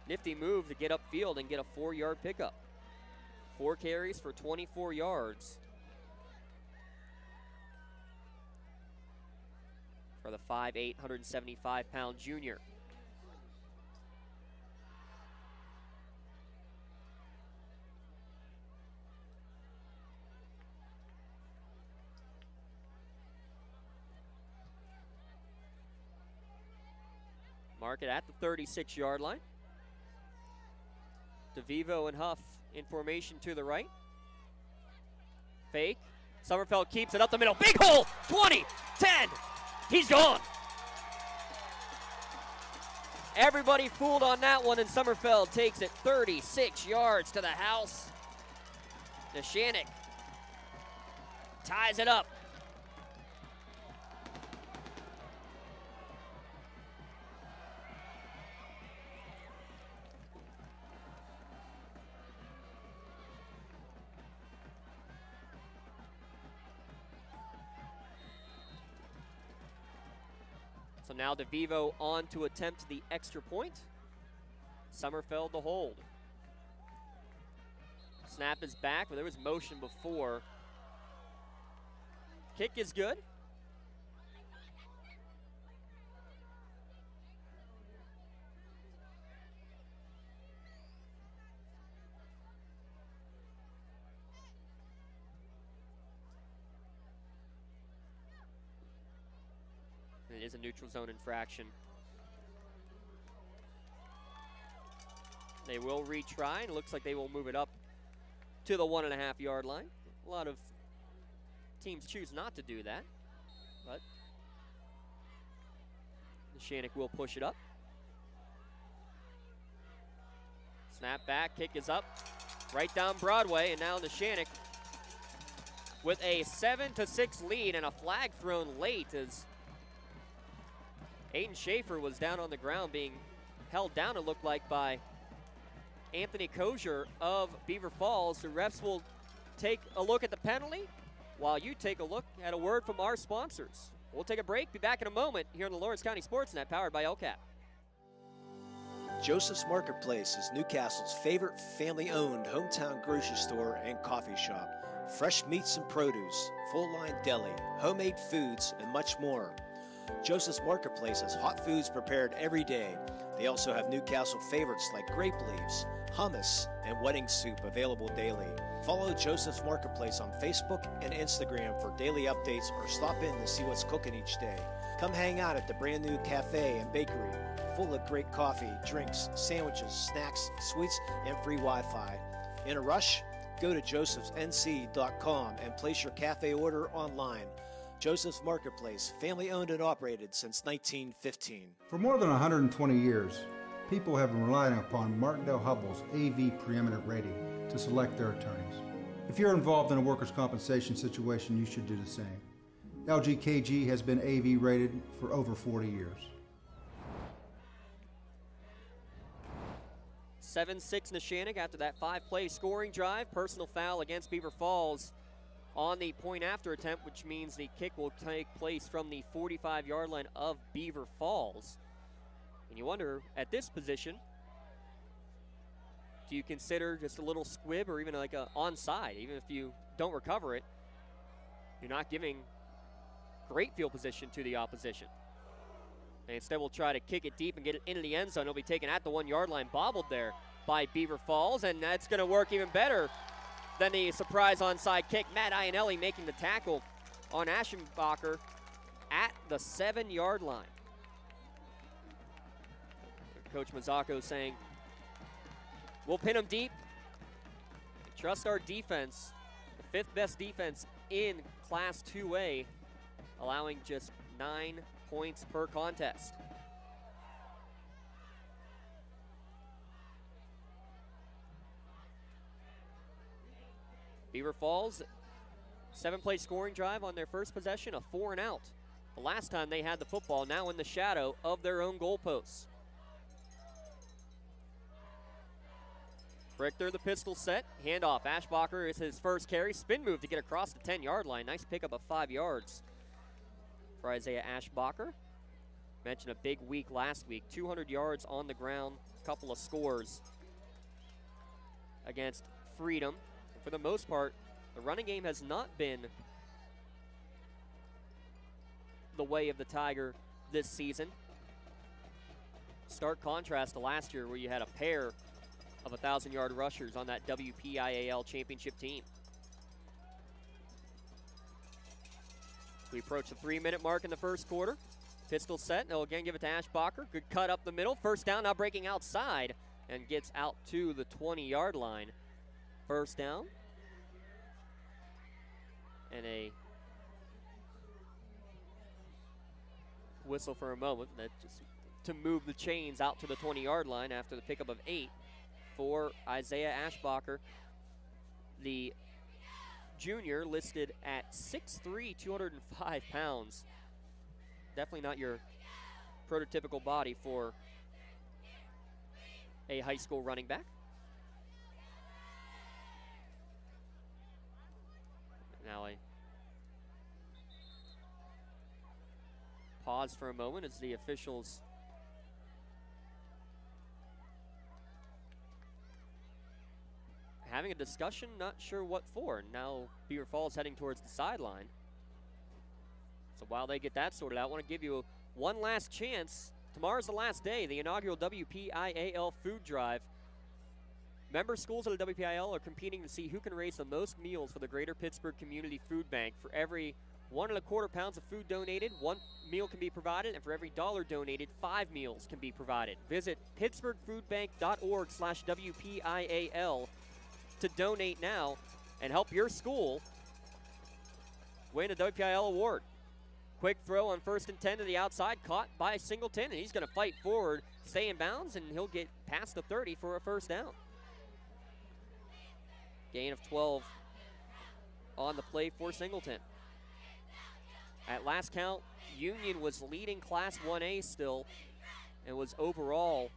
Nifty move to get upfield and get a 4-yard pickup. 4 carries for 24 yards for the 5'8", 175-pound junior. Mark it at the 36-yard line. DeVivo and Huff in formation to the right. Fake. Summerfeld keeps it up the middle. Big hole. 20, 10. He's gone. Everybody fooled on that one, and Summerfeld takes it 36 yards to the house. Neshannock ties it up. So now DeVivo on to attempt the extra point. Summerfeld to hold. Snap is back, but there was motion before. Kick is good. It is a neutral zone infraction. They will retry, and it looks like they will move it up to the 1.5-yard line. A lot of teams choose not to do that, but Neshannock will push it up. Snap back, kick is up, right down Broadway, and now Neshannock with a 7-6 lead and a flag thrown late as Aiden Schaefer was down on the ground being held down, it looked like, by Anthony Kosher of Beaver Falls. The refs will take a look at the penalty while you take a look at a word from our sponsors. We'll take a break, be back in a moment here on the Lawrence County SportsNet, powered by LCAP. Joseph's Marketplace is Newcastle's favorite family-owned hometown grocery store and coffee shop. Fresh meats and produce, full-line deli, homemade foods, and much more. Joseph's Marketplace has hot foods prepared every day. They also have Newcastle favorites like grape leaves, hummus, and wedding soup available daily. Follow Joseph's Marketplace on Facebook and Instagram for daily updates or stop in to see what's cooking each day. Come hang out at the brand new cafe and bakery, full of great coffee, drinks, sandwiches, snacks, sweets, and free Wi-Fi. In a rush? Go to josephsnc.com and place your cafe order online. Joseph's Marketplace, family owned and operated since 1915. For more than 120 years, people have been relying upon Martindale Hubbell's AV preeminent rating to select their attorneys. If you're involved in a workers' compensation situation, you should do the same. LGKG has been AV rated for over 40 years. 7-6 Neshannock after that 5-play scoring drive. Personal foul against Beaver Falls on the point after attempt, which means the kick will take place from the 45-yard line of Beaver Falls. And you wonder, at this position, do you consider just a little squib or even like an onside? Even if you don't recover it, you're not giving great field position to the opposition. And instead we'll try to kick it deep and get it into the end zone. It'll be taken at the 1-yard line, bobbled there by Beaver Falls, and that's going to work even better than the surprise onside kick. Matt Iannelli making the tackle on Aschenbacher at the 7-yard line. Coach Mazzocco saying, we'll pin them deep. Trust our defense, the 5th best defense in Class 2A, allowing just 9 points per contest. Beaver Falls, 7-play scoring drive on their first possession, a 4 and out. The last time they had the football, now in the shadow of their own goalposts. Richter, the pistol set, handoff. Aschenbacher is his first carry, spin move to get across the 10-yard line. Nice pickup of 5 yards for Isaiah Aschenbacher. Mentioned a big week last week, 200 yards on the ground, a couple of scores against Freedom. And for the most part, the running game has not been the way of the Tiger this season. Stark contrast to last year where you had a pair of 1,000-yard rushers on that WPIAL championship team. We approach the 3-minute mark in the first quarter. Pistol set, they'll again give it to Aschenbacher. Good cut up the middle, first down, now breaking outside and gets out to the 20-yard line. First down. And a whistle for a moment. That just to move the chains out to the 20-yard line after the pickup of 8 for Isaiah Aschenbacher. The junior listed at 6'3", 205 pounds. Definitely not your prototypical body for a high school running back. Now I pause for a moment as the officials having a discussion, not sure what for. Now Beaver Falls heading towards the sideline. So while they get that sorted out, I want to give you one last chance. Tomorrow's the last day, the inaugural WPIAL food drive. Member schools of the WPIAL are competing to see who can raise the most meals for the Greater Pittsburgh Community Food Bank. For every 1 1/4 pounds of food donated, 1 meal can be provided, and for every $1 donated, 5 meals can be provided. Visit pittsburghfoodbank.org/WPIAL to donate now and help your school win a WPIAL award. Quick throw on 1st and 10 to the outside, caught by Singleton, and he's going to fight forward, stay in bounds, and he'll get past the 30 for a first down. Gain of 12 on the play for Singleton. At last count, Union was leading Class 1A still and was overall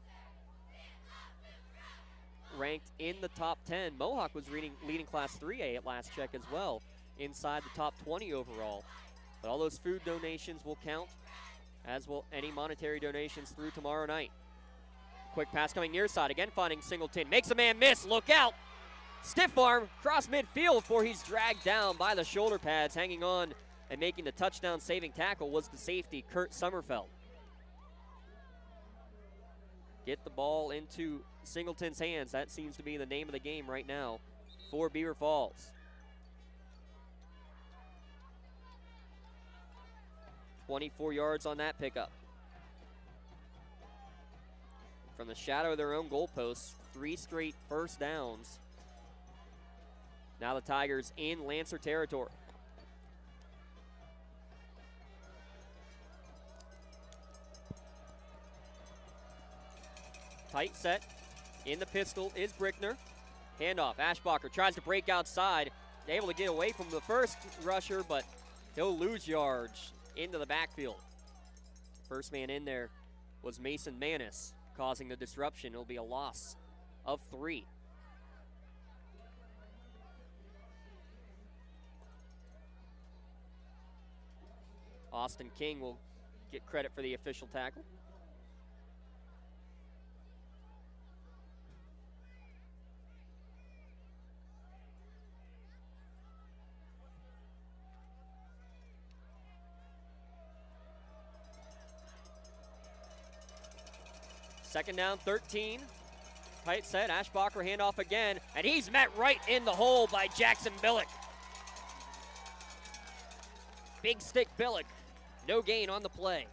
ranked in the top 10. Mohawk was leading Class 3A at last check as well, inside the top 20 overall. But all those food donations will count, as will any monetary donations through tomorrow night. Quick pass coming near side, again finding Singleton. Makes a man miss, look out! Stiff arm, cross midfield before he's dragged down by the shoulder pads, hanging on And making the touchdown saving tackle was the safety, Kurt Sommerfeld. Get the ball into Singleton's hands. That seems to be the name of the game right now for Beaver Falls. 24 yards on that pickup. From the shadow of their own goalposts, 3 straight first downs. Now the Tigers in Lancer territory. Tight set. In the pistol is Brickner. Handoff. Ashbacher tries to break outside. Able to get away from the first rusher, but he'll lose yards into the backfield. First man in there was Mason Manis, causing the disruption. It'll be a loss of 3. Austin King will get credit for the official tackle. Second down, 13. Tight set, Ashbacher handoff again, and he's met right in the hole by Jackson Billick. Big stick Billick, no gain on the play.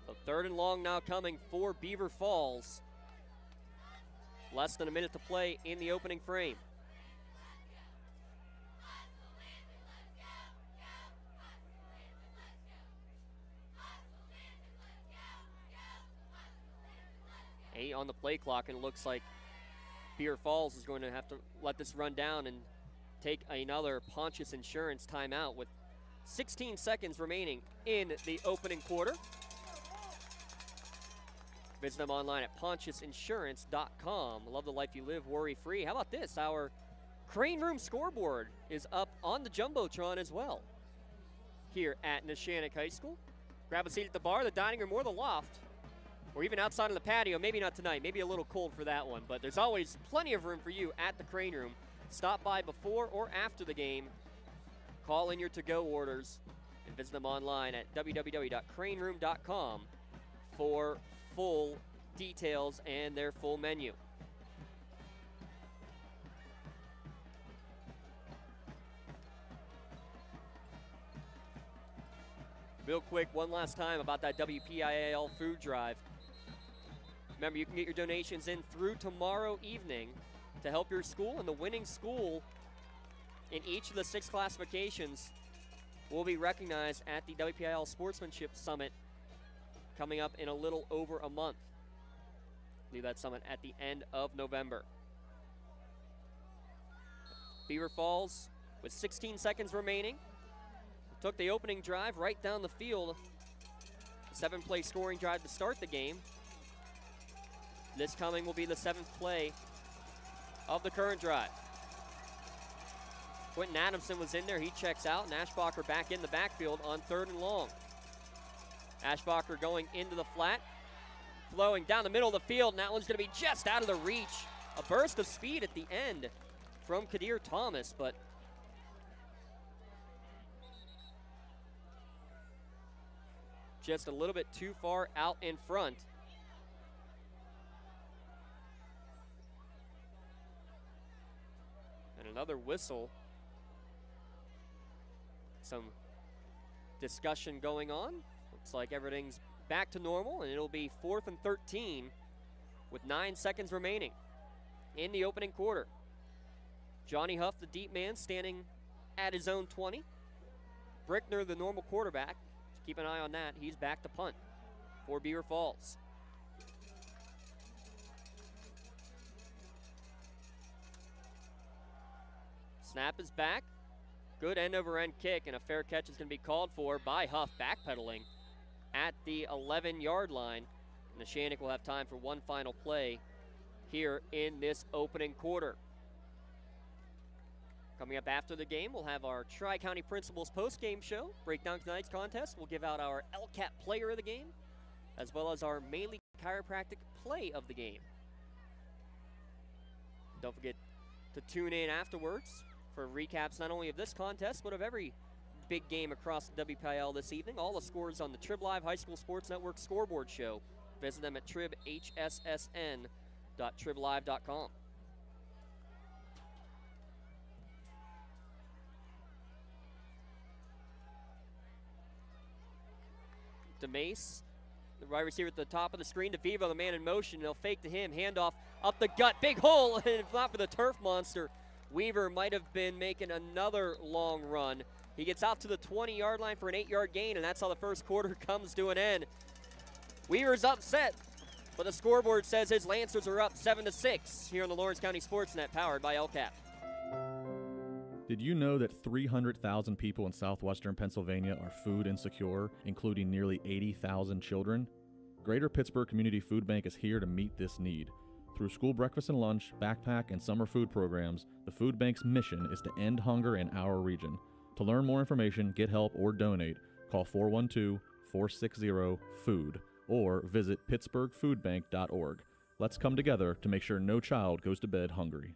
So 3rd and long now coming for Beaver Falls. Less than a minute to play in the opening frame. Eight on the play clock, and it looks like Beaver Falls is going to have to let this run down and take another Pontius Insurance timeout with 16 seconds remaining in the opening quarter. Visit them online at PontiusInsurance.com. Love the life you live, worry-free. How about this? Our Crane Room scoreboard is up on the Jumbotron as well here at Neshannock High School. Grab a seat at the bar, the dining room, or the loft, or even outside on the patio. Maybe not tonight. Maybe a little cold for that one, but there's always plenty of room for you at the Crane Room. Stop by before or after the game. Call in your to-go orders and visit them online at www.craneroom.com for full details and their full menu. Real quick, one last time about that WPIAL food drive. Remember, you can get your donations in through tomorrow evening to help your school, and the winning school in each of the 6 classifications will be recognized at the WPIAL Sportsmanship Summit coming up in a little over a month. Leave that summit at the end of November. Beaver Falls with 16 seconds remaining took the opening drive right down the field. 7-play scoring drive to start the game. This coming will be the 7th play of the current drive. Quentin Adamson was in there. He checks out, and Ashbacher back in the backfield on 3rd and long. Ashbacher going into the flat, flowing down the middle of the field, and that one's going to be just out of the reach. A burst of speed at the end from Kadir Thomas, but just a little bit too far out in front. And another whistle. Some discussion going on. Looks like everything's back to normal, and it'll be 4th and 13 with 9 seconds remaining in the opening quarter. Johnny Huff, the deep man, standing at his own 20. Brickner, the normal quarterback. Keep an eye on that. He's back to punt for Beaver Falls. Snap is back. Good end-over-end kick, and a fair catch is going to be called for by Huff, backpedaling at the 11-yard line. Neshannock will have time for one final play here in this opening quarter. Coming up after the game, we'll have our Tri-County Principals post-game show, break down tonight's contest. We'll give out our LCAP player of the game, as well as our mainly chiropractic play of the game. Don't forget to tune in afterwards for recaps not only of this contest, but of every big game across the WPIL this evening. All the scores on the Trib Live High School Sports Network scoreboard show. Visit them at tribhssn.triblive.com. DeMace, the wide receiver at the top of the screen to Vivo, the man in motion. They'll fake to him, handoff up the gut, big hole, and if not for the turf monster, Weaver might have been making another long run. He gets out to the 20-yard line for an 8-yard gain, and that's how the first quarter comes to an end. Weaver's upset, but the scoreboard says his Lancers are up 7-6 here on the Lawrence County SportsNet, powered by LCAP. Did you know that 300,000 people in southwestern Pennsylvania are food insecure, including nearly 80,000 children? Greater Pittsburgh Community Food Bank is here to meet this need. Through school breakfast and lunch, backpack, and summer food programs, the food bank's mission is to end hunger in our region. To learn more information, get help, or donate, call 412-460-FOOD or visit pittsburghfoodbank.org. Let's come together to make sure no child goes to bed hungry.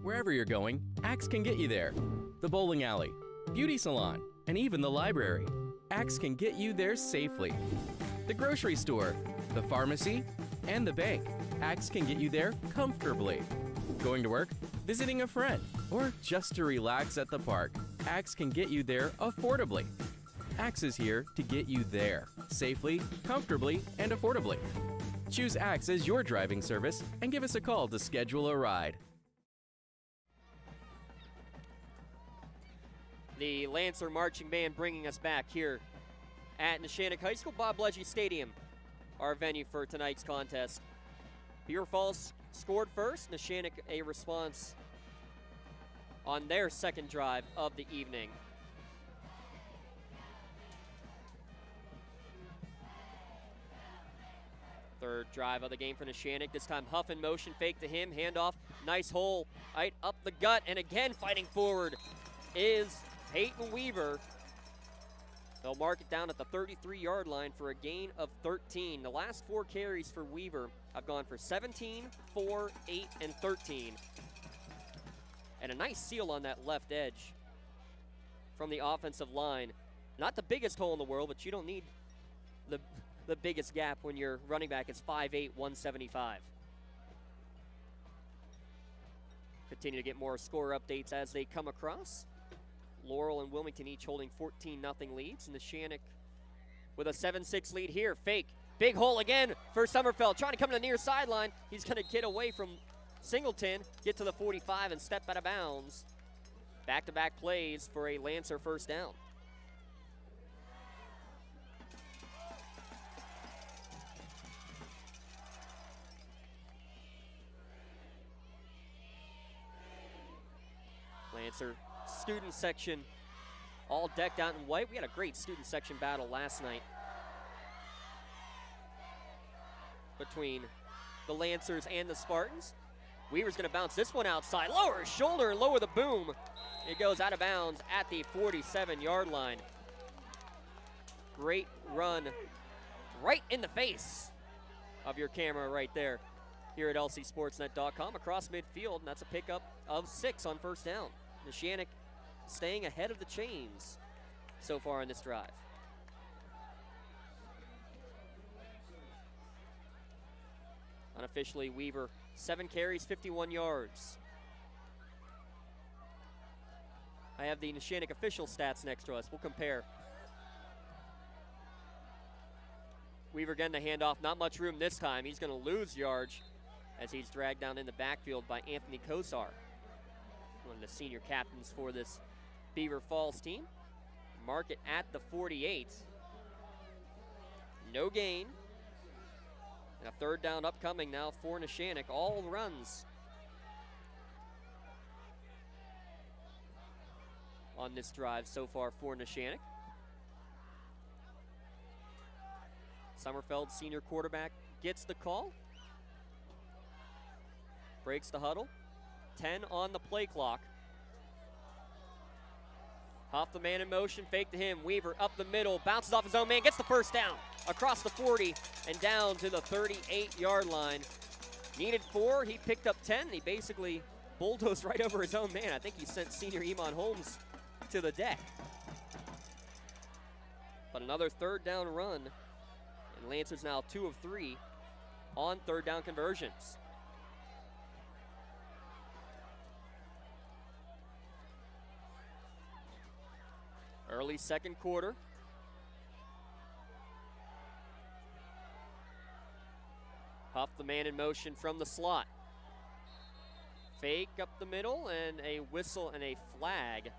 Wherever you're going, Axe can get you there. The bowling alley, beauty salon, and even the library. Axe can get you there safely. The grocery store, the pharmacy, and the bank. Axe can get you there comfortably. Going to work, visiting a friend, or just to relax at the park. Axe can get you there affordably. Axe is here to get you there safely, comfortably, and affordably. Choose Axe as your driving service and give us a call to schedule a ride. The Lancer Marching Band bringing us back here at Neshannock High School, Bob Ledgy Stadium, our venue for tonight's contest. Beaver Falls scored first. Neshannock a response on their second drive of the evening. Third drive of the game for Neshannock. This time Huff in motion, fake to him, handoff, nice hole, right up the gut, and again fighting forward is Peyton Weaver. They'll mark it down at the 33-yard line for a gain of 13. The last 4 carries for Weaver have gone for 17, 4, 8, and 13. And a nice seal on that left edge from the offensive line. Not the biggest hole in the world, but you don't need the biggest gap when your running back is 5'8", 175. Continue to get more score updates as they come across. Laurel and Wilmington each holding 14-0 leads. And Neshannock with a 7-6 lead here. Fake. Big hole again for Summerfeld. Trying to come to the near sideline. He's going to get away from Singleton, get to the 45, and step out of bounds. Back-to-back plays for a Lancer first down. Lancer student section all decked out in white. We had a great student section battle last night between the Lancers and the Spartans. Weaver's going to bounce this one outside. Lower his shoulder and lower the boom. It goes out of bounds at the 47-yard line. Great run right in the face of your camera right there here at lcsportsnet.com across midfield, and that's a pickup of 6 on first down. Neshannock staying ahead of the chains so far in this drive. Unofficially, Weaver, 7 carries, 51 yards. I have the Neshannock official stats next to us. We'll compare. Weaver getting the handoff, not much room this time. He's going to lose yards as he's dragged down in the backfield by Anthony Kosar, one of the senior captains for this Beaver Falls team. Mark it at the 48. No gain. And a third down upcoming now for Neshannock. All runs on this drive so far for Neshannock. Summerfeld, senior quarterback, gets the call. Breaks the huddle. 10 on the play clock. Off the man in motion, fake to him. Weaver up the middle, bounces off his own man, gets the first down. Across the 40 and down to the 38-yard line. Needed 4, he picked up 10. He basically bulldozed right over his own man. I think he sent senior Iman Holmes to the deck. But another third down run, and Lancers now 2 of 3 on third down conversions. Early second quarter. Huff the man in motion from the slot. Fake up the middle and a whistle and a flag.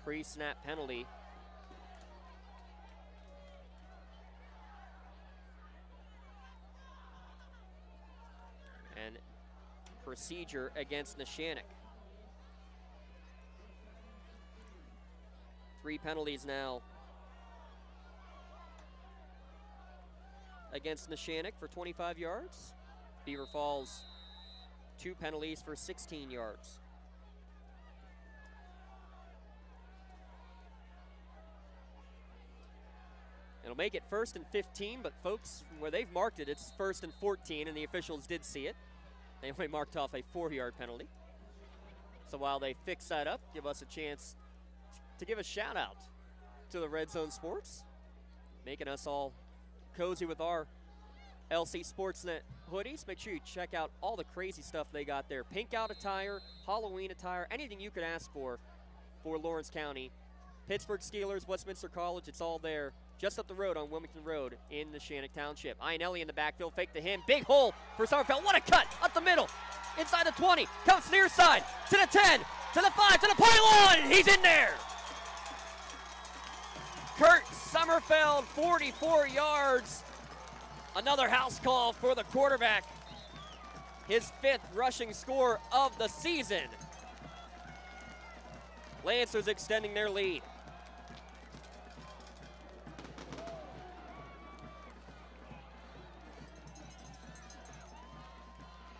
Pre-snap penalty. And procedure against Neshannock. 3 penalties now against Neshannock for 25 yards. Beaver Falls, 2 penalties for 16 yards. It'll make it 1st and 15, but folks, where they've marked it, it's 1st and 14, and the officials did see it. They only marked off a 4-yard penalty. So while they fix that up, give us a chance to give a shout out to the Red Zone Sports, making us all cozy with our LC SportsNet hoodies. Make sure you check out all the crazy stuff they got there. Pink out attire, Halloween attire, anything you could ask for Lawrence County. Pittsburgh Steelers, Westminster College, it's all there just up the road on Wilmington Road in Neshannock Township. Iannelli in the backfield, fake to him. Big hole for Summerfeld. What a cut up the middle. Inside the 20, comes near side, to the 10, to the 5, to the pylon. He's in there. Kurt Summerfeld, 44 yards. Another house call for the quarterback. His 5th rushing score of the season. Lancers extending their lead.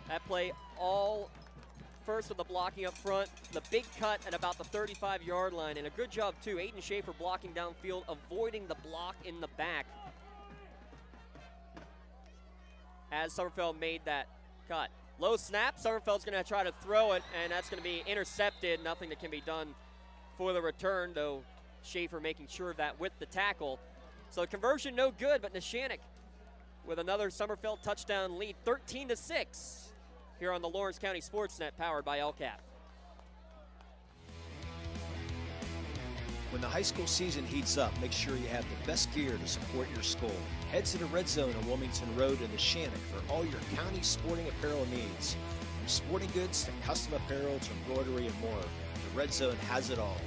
That play all first with the blocking up front, the big cut at about the 35-yard line, and a good job too. Aiden Schaefer blocking downfield, avoiding the block in the back as Summerfeld made that cut. Low snap, Summerfeld's gonna try to throw it, and that's gonna be intercepted. Nothing that can be done for the return, though Schaefer making sure of that with the tackle. So conversion no good, but Neshannock with another Summerfeld touchdown lead, 13-6. Here on the Lawrence County SportsNet, powered by LCAP. When the high school season heats up, make sure you have the best gear to support your school. Head to the Red Zone on Wilmington Road in Neshannock for all your county sporting apparel needs. From sporting goods to custom apparel to embroidery and more, the Red Zone has it all.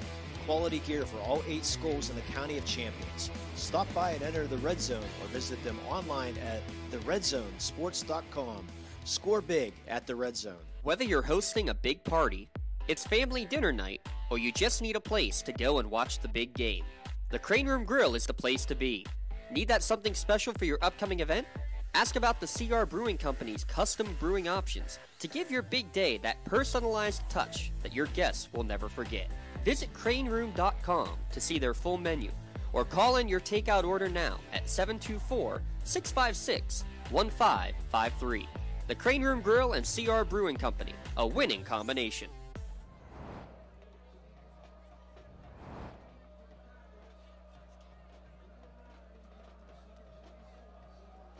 Quality gear for all 8 schools in the County of Champions. Stop by and enter the Red Zone or visit them online at theredzonesports.com. Score big at the Red Zone. Whether you're hosting a big party, it's family dinner night, or you just need a place to go and watch the big game, the Crane Room Grill is the place to be. Need that something special for your upcoming event? Ask about the CR Brewing Company's custom brewing options to give your big day that personalized touch that your guests will never forget. Visit craneroom.com to see their full menu, or call in your takeout order now at 724-656-1553. The Crane Room Grill and CR Brewing Company, a winning combination.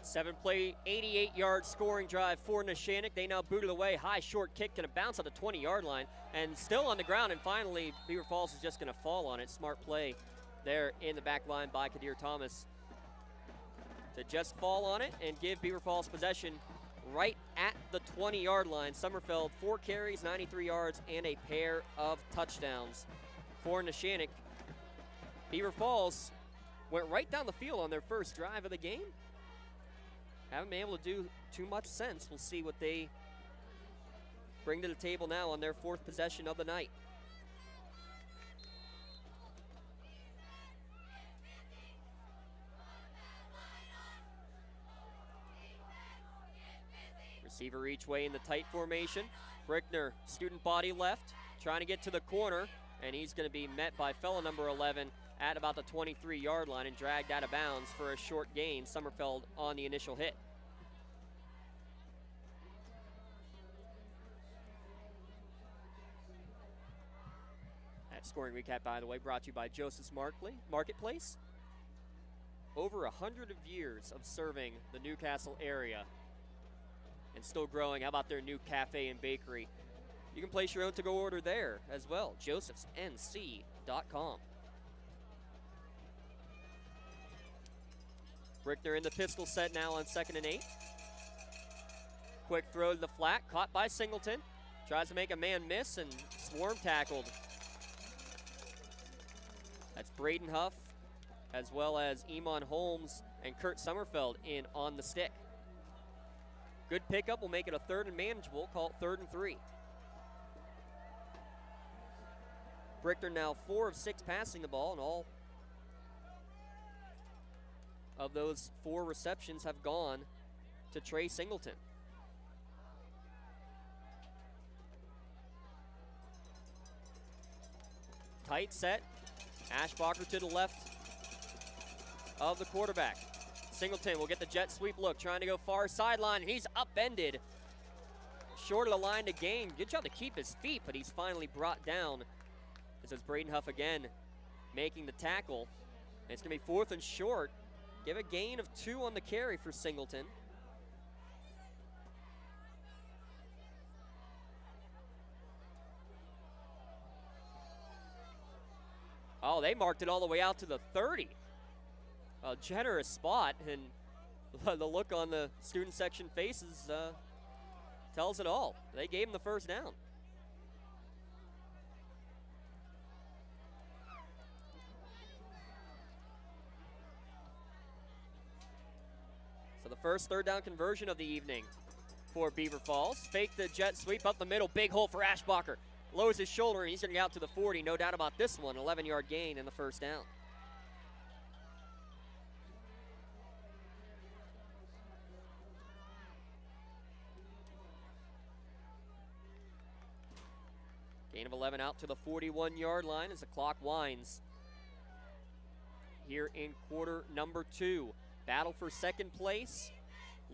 7-play, 88-yard scoring drive for Neshannock. They now boot it away. High, short kick, going to bounce on the 20-yard line, and still on the ground, and finally, Beaver Falls is just going to fall on it. Smart play there in the back line by Kadir Thomas to just fall on it and give Beaver Falls possession right at the 20-yard line. Summerfeld, 4 carries, 93 yards, and a pair of touchdowns for Neshannock. Beaver Falls went right down the field on their first drive of the game. Haven't been able to do too much since. We'll see what they bring to the table now on their 4th possession of the night. Receiver each way in the tight formation. Brickner, student body left, trying to get to the corner, and he's going to be met by fellow number 11 at about the 23-yard line and dragged out of bounds for a short gain. Summerfeld on the initial hit. That scoring recap, by the way, brought to you by Joseph's Marketplace. Over 100 years of serving the Newcastle area and still growing. How about their new cafe and bakery? You can place your own to-go order there as well, josephsnc.com. Brickner in the pistol set now on 2nd and 8. Quick throw to the flat, caught by Singleton. Tries to make a man miss and swarm tackled. That's Braden Huff, as well as Eamon Holmes and Kurt Summerfeld in on the stick. Good pickup will make it a 3rd and manageable. Call it 3rd and 3. Brickner now 4 of 6 passing the ball, and all of those 4 receptions have gone to Trey Singleton. Tight set. Ashbacher to the left of the quarterback. Singleton will get the jet sweep look, trying to go far sideline. He's upended. Short of the line to gain. Good job to keep his feet, but he's finally brought down. This is Braden Huff again making the tackle. And it's going to be 4th and short. Give a gain of 2 on the carry for Singleton. Oh, they marked it all the way out to the 30. A generous spot, and the look on the student section faces tells it all. They gave him the first down. So the first 3rd down conversion of the evening for Beaver Falls. Fake the jet sweep up the middle, big hole for Ashbacher. Lowers his shoulder, and he's going to get out to the 40. No doubt about this one, 11-yard gain and the first down. Gain of 11 out to the 41-yard line as the clock winds here in quarter number 2. Battle for 2nd place.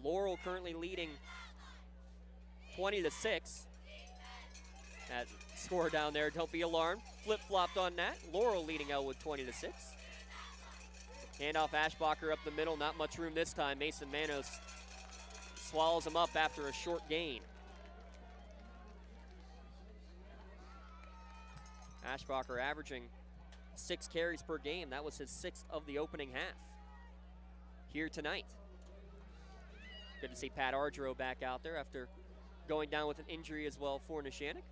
Laurel currently leading 20-6. That score down there, don't be alarmed. Flip-flopped on that. Laurel leading Elwood 20-6. Handoff Ashbacher up the middle, not much room this time. Mason Manos swallows him up after a short gain. Ashbacher averaging 6 carries per game. That was his 6th of the opening half here tonight. Good to see Pat Ardro back out there after going down with an injury as well for Neshannock.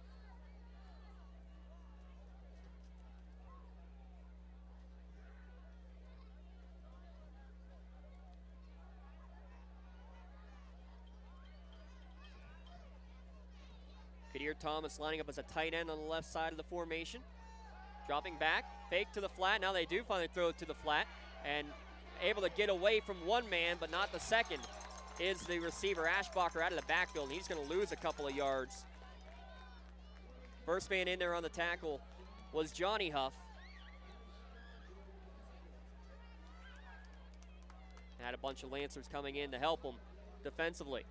Kadir Thomas lining up as a tight end on the left side of the formation. Dropping back, fake to the flat. Now they do finally throw it to the flat, and able to get away from one man, but not the second, is the receiver Ashbacher out of the backfield, and he's going to lose a couple of yards. First man in there on the tackle was Johnny Huff. Had a bunch of Lancers coming in to help him defensively.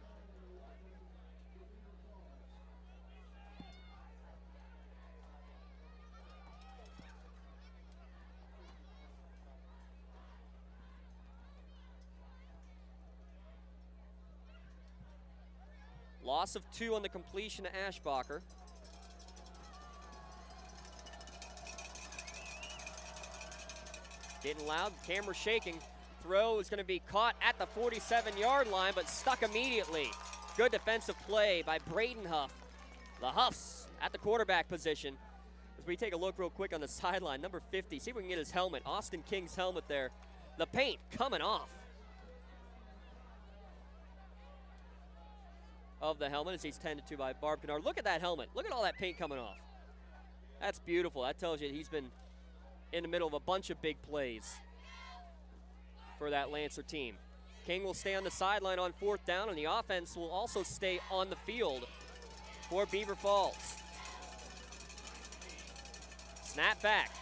Loss of 2 on the completion to Ashbacher. Getting loud, camera shaking. Throw is going to be caught at the 47-yard line, but stuck immediately. Good defensive play by Braden Huff. The Huffs at the quarterback position. As we take a look real quick on the sideline, number 50, see if we can get his helmet. Austin King's helmet there. The paint coming off of the helmet as he's tended to by Barb Kennard. Look at that helmet. Look at all that paint coming off. That's beautiful. That tells you he's been in the middle of a bunch of big plays for that Lancer team. King will stay on the sideline on 4th down, and the offense will also stay on the field for Beaver Falls. Snap back.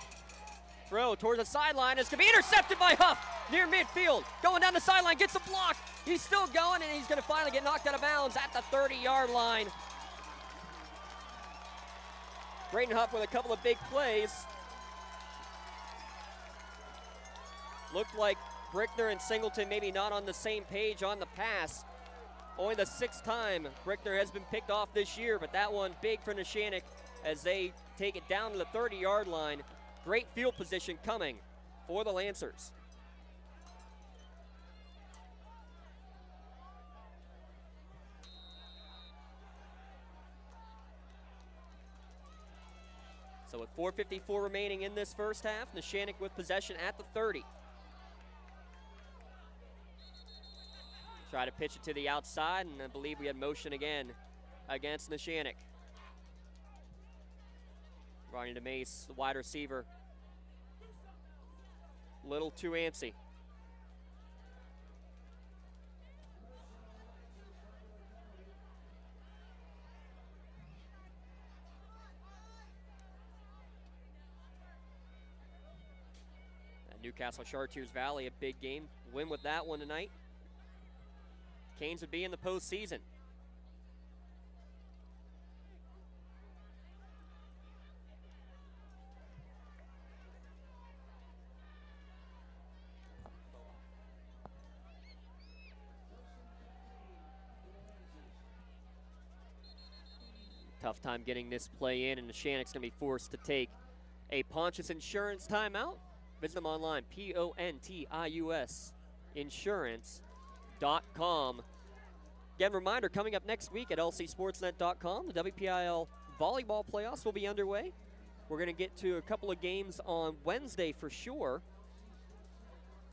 Throw towards the sideline. It's going to be intercepted by Huff near midfield. Going down the sideline, gets a block. He's still going, and he's going to finally get knocked out of bounds at the 30-yard line. Braden Huff with a couple of big plays. Looked like Brickner and Singleton maybe not on the same page on the pass. Only the 6th time Brickner has been picked off this year, but that one big for Neshannock as they take it down to the 30-yard line. Great field position coming for the Lancers. So with 4:54 remaining in this first half, Neshannock with possession at the 30. Try to pitch it to the outside, and I believe we had motion again against Neshannock. Ronnie DeMace, the wide receiver. Little too antsy. Newcastle Chartiers Valley, a big game. Win with that one tonight. Canes would be in the postseason. Tough time getting this play in, and Neshannock's going to be forced to take a Pontius Insurance timeout. Visit them online, Pontius insurance.com. Again, reminder, coming up next week at lcsportsnet.com, the WPIL volleyball playoffs will be underway. We're going to get to a couple of games on Wednesday for sure.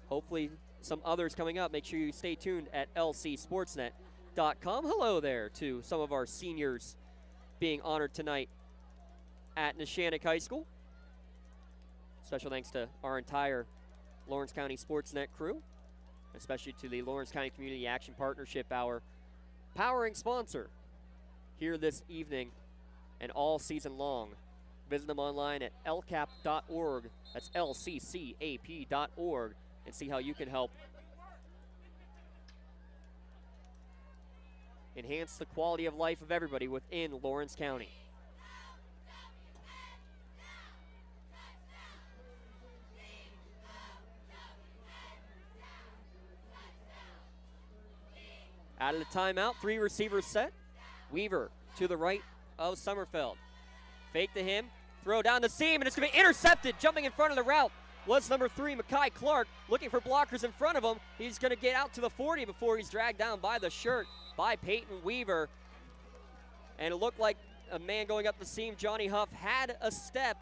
Hopefully some others coming up. Make sure you stay tuned at lcsportsnet.com. Hello there to some of our seniors being honored tonight at Neshannock High School. Special thanks to our entire Lawrence County SportsNet crew, especially to the Lawrence County Community Action Partnership, our powering sponsor here this evening and all season long. Visit them online at lcap.org. That's lccap.org, and see how you can help enhance the quality of life of everybody within Lawrence County. Out of the timeout, 3 receivers set. Weaver to the right of Summerfeld. Fake to him, throw down the seam, and it's going to be intercepted. Jumping in front of the route was number 3, Makai Clark, looking for blockers in front of him. He's going to get out to the 40 before he's dragged down by the shirt by Peyton Weaver. And it looked like a man going up the seam, Johnny Huff, had a step,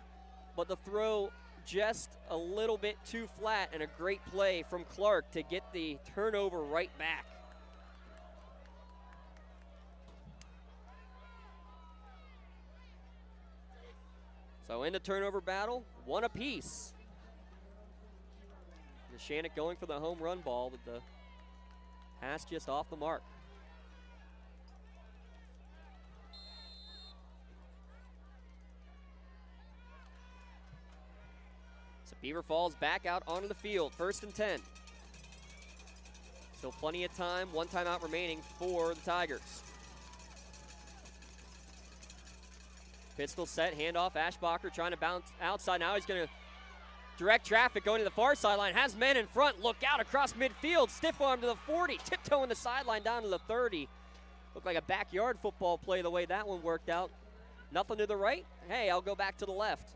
but the throw just a little bit too flat, and a great play from Clark to get the turnover right back. So in the turnover battle, 1 apiece. Neshannock going for the home run ball with the pass just off the mark. So Beaver Falls back out onto the field, 1st and 10. Still plenty of time, 1 timeout remaining for the Tigers. Pistol set, handoff, Ashbacher trying to bounce outside. Now he's going to direct traffic going to the far sideline. Has men in front, look out across midfield. Stiff arm to the 40, tiptoeing the sideline down to the 30. Looked like a backyard football play the way that one worked out. Nothing to the right. Hey, I'll go back to the left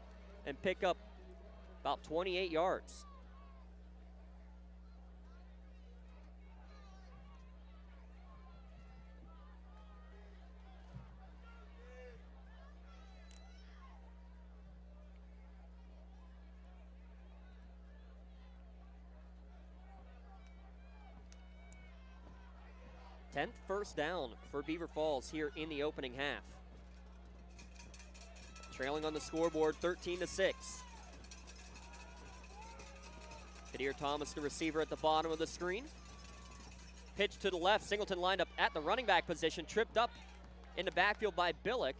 and pick up about 28 yards. Tenth first down for Beaver Falls here in the opening half. Trailing on the scoreboard 13-6. Kadir Thomas, the receiver at the bottom of the screen. Pitch to the left. Singleton lined up at the running back position, tripped up in the backfield by Billick,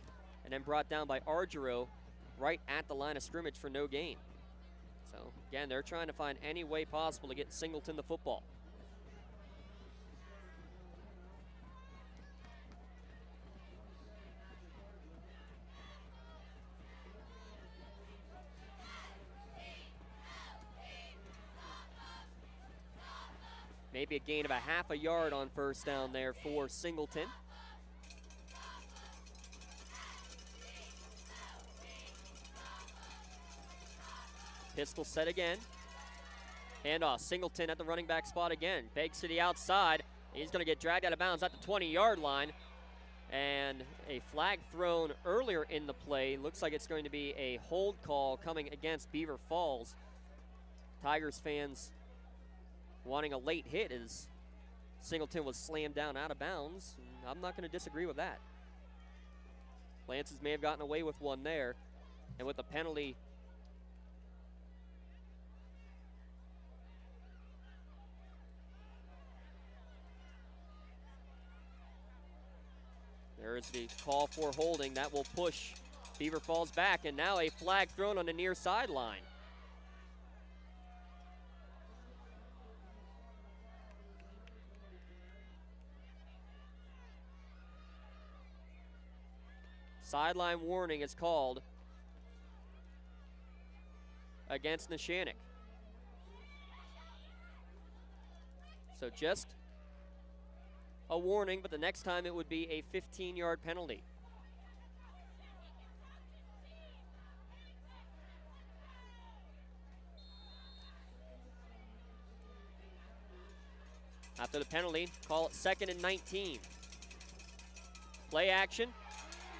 and then brought down by Argero right at the line of scrimmage for no gain. So, again, they're trying to find any way possible to get Singleton the football. Maybe a gain of a half a yard on first down there for Singleton. Pistol set again. Handoff, Singleton at the running back spot again. Bakes to the outside. He's going to get dragged out of bounds at the 20-yard line. And a flag thrown earlier in the play. Looks like it's going to be a hold call coming against Beaver Falls. Tigers fans wanting a late hit as Singleton was slammed down out of bounds. I'm not going to disagree with that. Lancers may have gotten away with one there. And with the penalty, there is the call for holding. That will push Beaver Falls back. And now a flag thrown on the near sideline. Sideline warning is called against Neshannock. So just a warning, but the next time it would be a 15-yard penalty. After the penalty, call it 2nd and 19. Play action.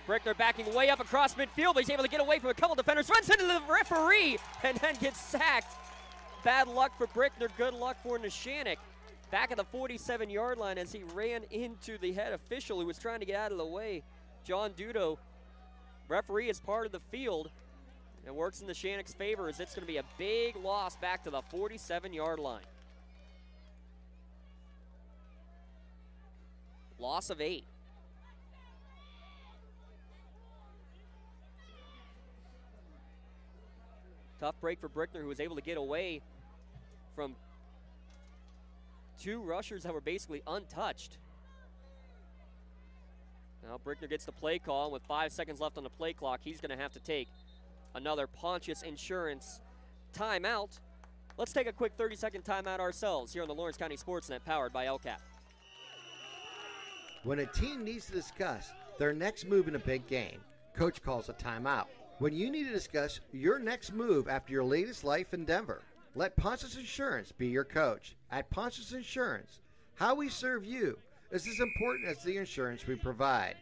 Brickner backing way up across midfield, but he's able to get away from a couple defenders. Runs into the referee and then gets sacked. Bad luck for Brickner, good luck for Neshannock. Back at the 47-yard line as he ran into the head official who was trying to get out of the way. John Dudo, referee, is part of the field and works in Neshannock's favor as it's going to be a big loss back to the 47-yard line. Loss of 8. Tough break for Brickner, who was able to get away from 2 rushers that were basically untouched. Now Brickner gets the play call, and with 5 seconds left on the play clock, he's going to have to take another Pontius Insurance timeout. Let's take a quick 30-second timeout ourselves here on the Lawrence County SportsNet, powered by LCAP. When a team needs to discuss their next move in a big game, coach calls a timeout. When you need to discuss your next move after your latest life endeavor, let Pontius Insurance be your coach. At Pontius Insurance, how we serve you is as important as the insurance we provide.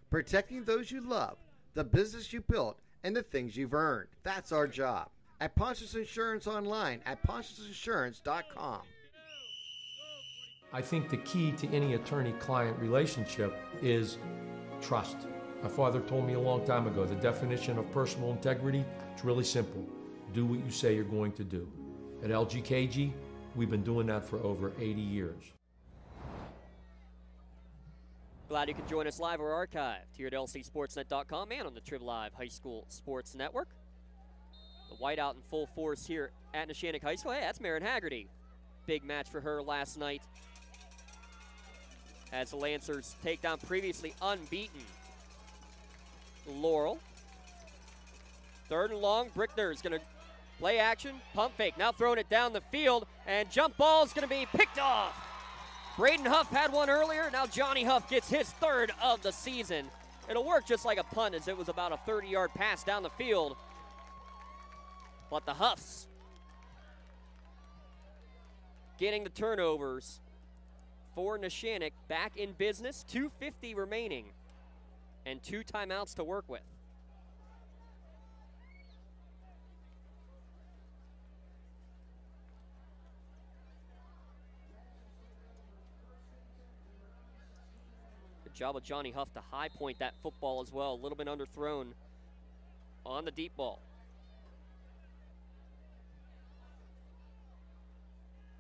Protecting those you love, the business you built, and the things you've earned. That's our job. At Pontius Insurance online at pontiusinsurance.com. I think the key to any attorney-client relationship is trust. My father told me a long time ago, the definition of personal integrity, it's really simple. Do what you say you're going to do. At LGKG, we've been doing that for over 80 years. Glad you can join us live or archived here at lcsportsnet.com and on the Trib Live High School Sports Network. The whiteout in full force here at Neshannock High School. Hey, that's Marin Haggerty. Big match for her last night as the Lancers take down previously unbeaten Laurel. 3rd and long. Brickner is going to play action, pump fake, now throwing it down the field, and jump ball is going to be picked off. Braden Huff had one earlier. Now Johnny Huff gets his 3rd of the season. It'll work just like a punt as it was about a 30-yard pass down the field. But the Huffs getting the turnovers for Neshannock, back in business. 2:50 remaining and 2 timeouts to work with. Good job of Johnny Huff to high point that football as well. A little bit underthrown on the deep ball.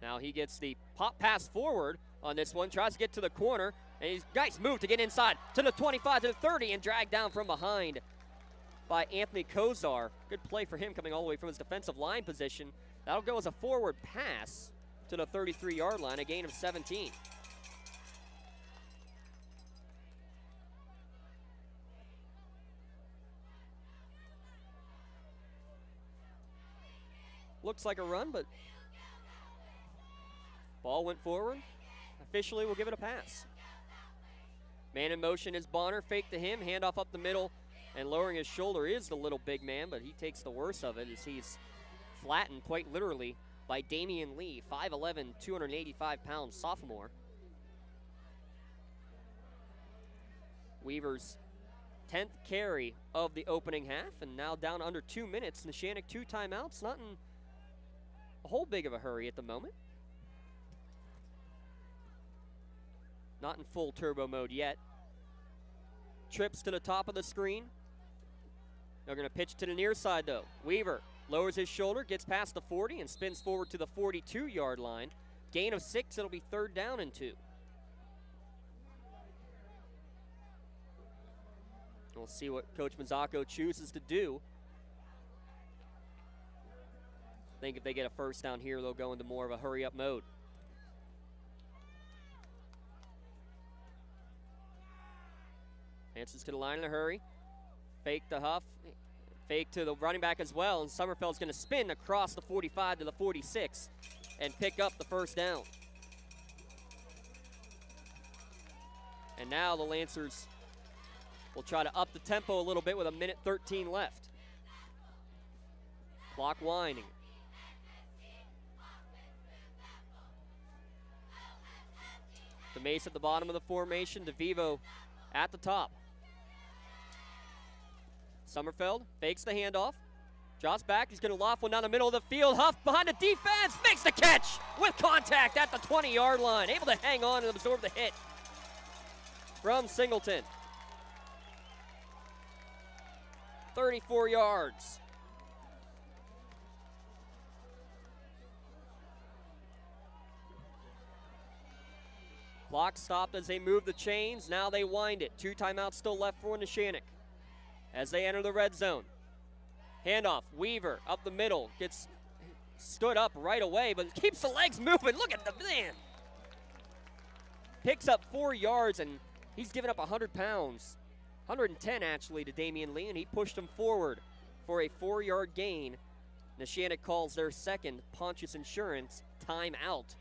Now he gets the pop pass forward on this one, tries to get to the corner, and he's nice move to get inside to the 25 to the 30 and dragged down from behind by Anthony Kozar. Good play for him coming all the way from his defensive line position. That'll go as a forward pass to the 33-yard line, a gain of 17. Looks like a run, but ball went forward. Officially, we'll give it a pass. Man in motion is Bonner. Fake to him, handoff up the middle, and lowering his shoulder is the little big man, but he takes the worst of it as he's flattened quite literally by Damian Lee, 5'11", 285-pound sophomore. Weaver's 10th carry of the opening half, and now down under 2 minutes. Neshannock 2 timeouts, not in a whole big of a hurry at the moment. Not in full turbo mode yet. Trips to the top of the screen. They're going to pitch to the near side, though. Weaver lowers his shoulder, gets past the 40, and spins forward to the 42-yard line. Gain of 6, it'll be 3rd down and 2. We'll see what Coach Mazzocco chooses to do. I think if they get a first down here, they'll go into more of a hurry-up mode. Answers to the line in a hurry. Fake to Huff. Fake to the running back as well. And Summerfeld's going to spin across the 45 to the 46 and pick up the first down. And now the Lancers will try to up the tempo a little bit with 1:13 left. Clock winding. The Mace at the bottom of the formation. DeVivo at the top. Summerfeld fakes the handoff. Drops back. He's going to loft one down the middle of the field. Huff behind the defense. Makes the catch with contact at the 20-yard line. Able to hang on and absorb the hit from Singleton. 34 yards. Clock stopped as they move the chains. Now they wind it. 2 timeouts still left for Neshannock as they enter the red zone. Handoff, Weaver up the middle. Gets stood up right away, but keeps the legs moving. Look at the man. Picks up 4 yards, and he's given up 100 pounds. 110 actually to Damian Lee, and he pushed him forward for a 4-yard gain. Neshannock calls their second Pontius Insurance timeout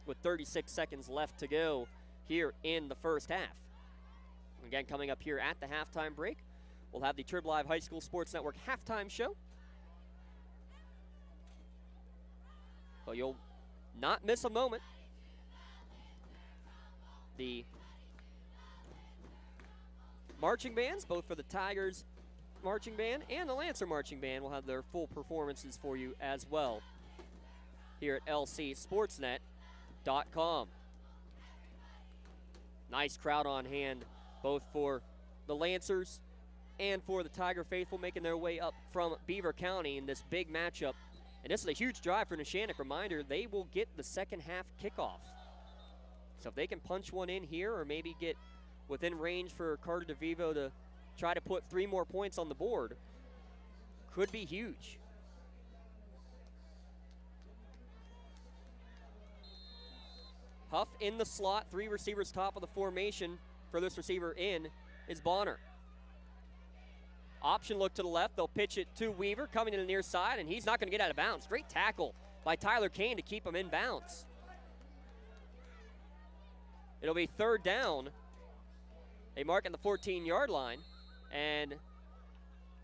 with 36 seconds left to go here in the first half. Again, coming up here at the halftime break, we'll have the Trib Live High School Sports Network halftime show. But you'll not miss a moment. The marching bands, both for the Tigers marching band and the Lancer marching band, will have their full performances for you as well here at lcsportsnet.com. Nice crowd on hand, both for the Lancers and for the Tiger faithful, making their way up from Beaver County in this big matchup. And this is a huge drive for Neshannock. Reminder, they will get the second half kickoff. So if they can punch one in here or maybe get within range for Carter DeVivo to try to put 3 more points on the board, could be huge. Huff in the slot, 3 receivers top of the formation. Furthest receiver in is Bonner. Option look to the left. They'll pitch it to Weaver, coming to the near side, and he's not going to get out of bounds. Great tackle by Tyler Kane to keep him in bounds. It'll be 3rd down. They mark at the 14-yard line, and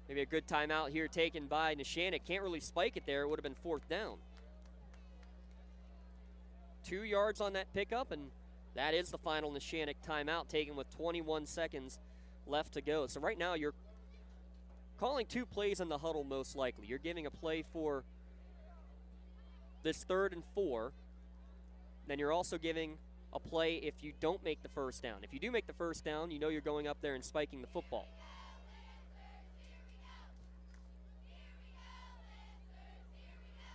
maybe a good timeout here taken by Neshannock. Can't really spike it there. It would have been 4th down. 2 yards on that pickup, and that is the final Neshannock timeout taken with 21 seconds left to go. So right now you're calling 2 plays in the huddle most likely. You're giving a play for this 3rd and 4. Then you're also giving a play if you don't make the first down. If you do make the first down, you know you're going up there and spiking the football.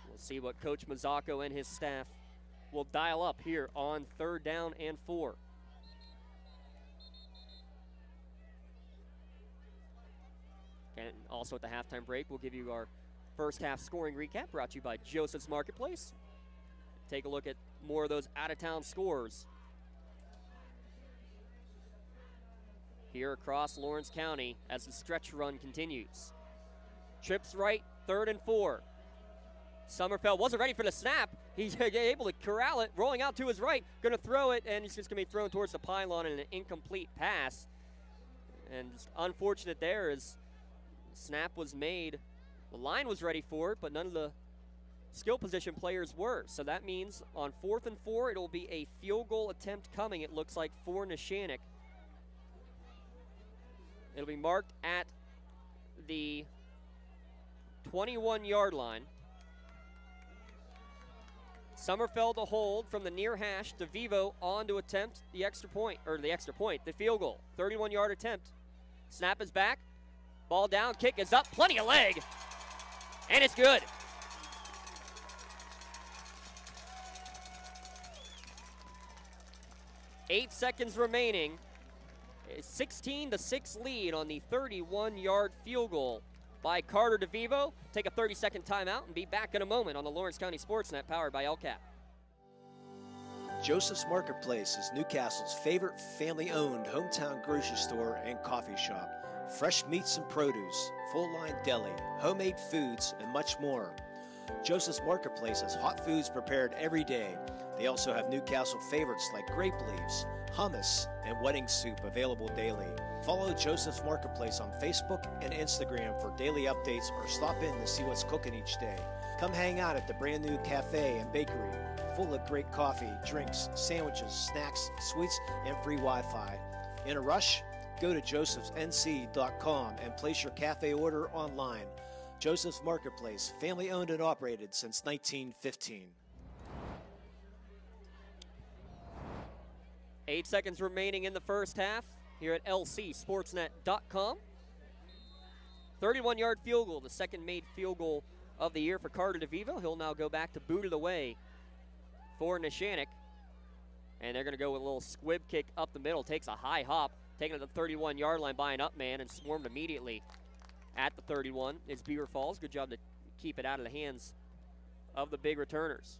We'll see what Coach Mazzocco and his staff will dial up here on 3rd down and 4. And also Also at the halftime break, we'll give you our first half scoring recap brought to you by Joseph's Marketplace. Take a look at more of those out-of-town scores here across Lawrence County as the stretch run continues. Trips right, 3rd and 4. Sommerfeld wasn't ready for the snap. He's able to corral it, rolling out to his right, going to throw it, and he's just going to be thrown towards the pylon in an incomplete pass. And unfortunate there is snap was made. The line was ready for it, but none of the skill position players were. So that means on 4th and 4, it'll be a field goal attempt coming, it looks like, for Neshannock. It'll be marked at the 21-yard line. Sommerfeld to hold from the near hash. DeVivo on to attempt the extra point, the field goal. 31-yard attempt. Snap is back. Ball down, kick is up, plenty of leg. And it's good. Eight seconds remaining. A 16-6 lead on the 31-yard field goal by Carter DeVivo. Take a 30-second timeout and be back in a moment on the Lawrence County SportsNet powered by LCAP. Joseph's Marketplace is Newcastle's favorite family-owned hometown grocery store and coffee shop. Fresh meats and produce, full-line deli, homemade foods, and much more. Joseph's Marketplace has hot foods prepared every day. They also have Newcastle favorites like grape leaves, hummus, and wedding soup available daily. Follow Joseph's Marketplace on Facebook and Instagram for daily updates or stop in to see what's cooking each day. Come hang out at the brand new cafe and bakery, full of great coffee, drinks, sandwiches, snacks, sweets, and free Wi-Fi. In a rush? Go to josephsnc.com and place your cafe order online. Joseph's Marketplace, family owned and operated since 1915. 8 seconds remaining in the first half here at lcsportsnet.com. 31-yard field goal, the second made field goal of the year for Carter DeVivo. He'll now go back to boot it away for Neshannock. And they're going to go with a little squib kick up the middle. Takes a high hop, taking it to the 31-yard line by an up man and swarmed immediately at the 31. It's Beaver Falls. Good job to keep it out of the hands of the big returners.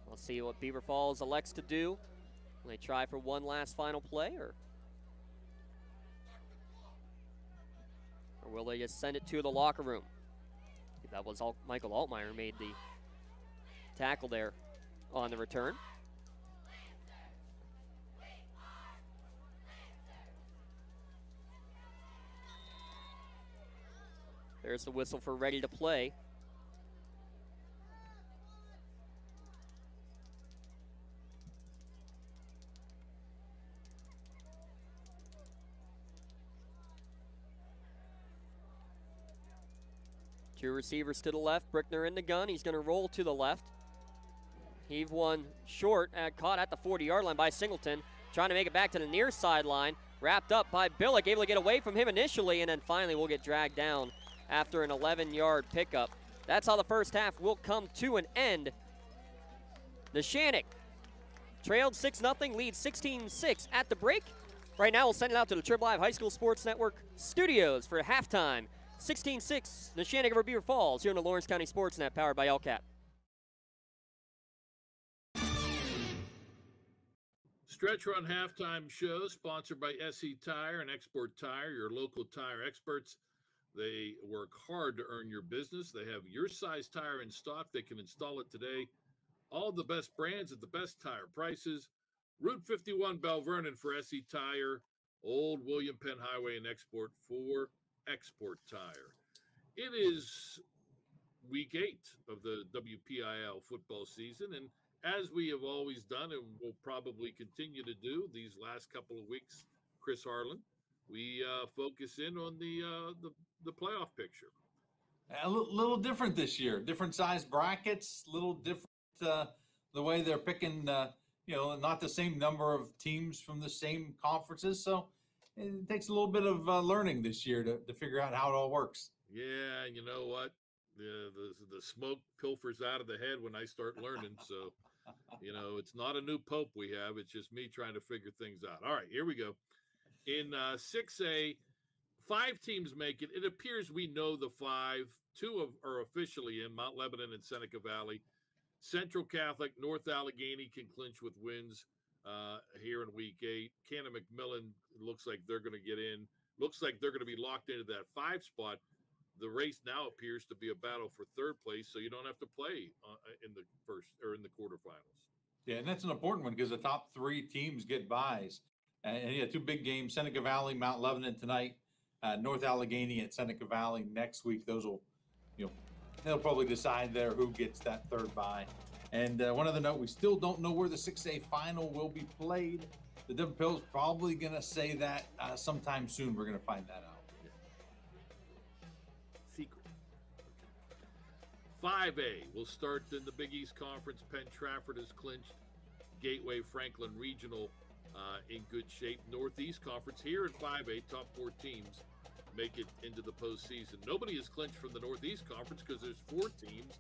We'll see what Beaver Falls elects to do. Will they try for one last final play, or will they just send it to the locker room? That was all Michael Altmaier made the tackle there on the return. There's the whistle for ready to play. Two receivers to the left. Brickner in the gun. He's going to roll to the left. Heave one short, caught at the 40-yard line by Singleton. Trying to make it back to the near sideline. Wrapped up by Billick, able to get away from him initially, and then finally will get dragged down after an 11-yard pickup. That's how the first half will come to an end. Neshannock trailed 6-0, leads 16-6 at the break. Right now we'll send it out to the Trib Live High School Sports Network studios for halftime. 16-6, Neshannock over Beaver Falls here on the Lawrence County SportsNet powered by LCAP. Stretch Run Halftime Show sponsored by SE Tire and Export Tire, your local tire experts. They work hard to earn your business. They have your size tire in stock. They can install it today. All the best brands at the best tire prices. Route 51 Bell Vernon for SE Tire. Old William Penn Highway and Export for Export Tire. It is week 8 of the WPIL football season, and as we have always done and will probably continue to do these last couple of weeks, Chris Harlan, we focus in on the playoff picture. A little different this year. Different size brackets, little different the way they're picking, not the same number of teams from the same conferences. So it takes a little bit of learning this year to figure out how it all works. Yeah, you know what? The smoke pilfers out of the head when I start learning. So, it's not a new pope we have. It's just me trying to figure things out. All right, here we go. In 6A, 5 teams make it. It appears we know the 5. 2 are officially in, Mount Lebanon and Seneca Valley. Central Catholic, North Allegheny can clinch with wins here in week 8. Cannon McMillan looks like they're going to get in. Looks like they're going to be locked into that 5 spot. The race now appears to be a battle for 3rd place, so you don't have to play in the first or in the quarterfinals. Yeah, and that's an important one because the top 3 teams get buys. And yeah, 2 big games: Seneca Valley, Mount Lebanon tonight, North Allegheny at Seneca Valley next week. Those will, they'll probably decide there who gets that 3rd bye. And one other note: we still don't know where the 6A final will be played. The Denver Pill's probably going to say that sometime soon. We're going to find that out. 5A will start in the Big East Conference. Penn Trafford has clinched. Gateway Franklin Regional in good shape. Northeast Conference here in 5A, top 4 teams make it into the postseason. Nobody has clinched from the Northeast Conference because there's 4 teams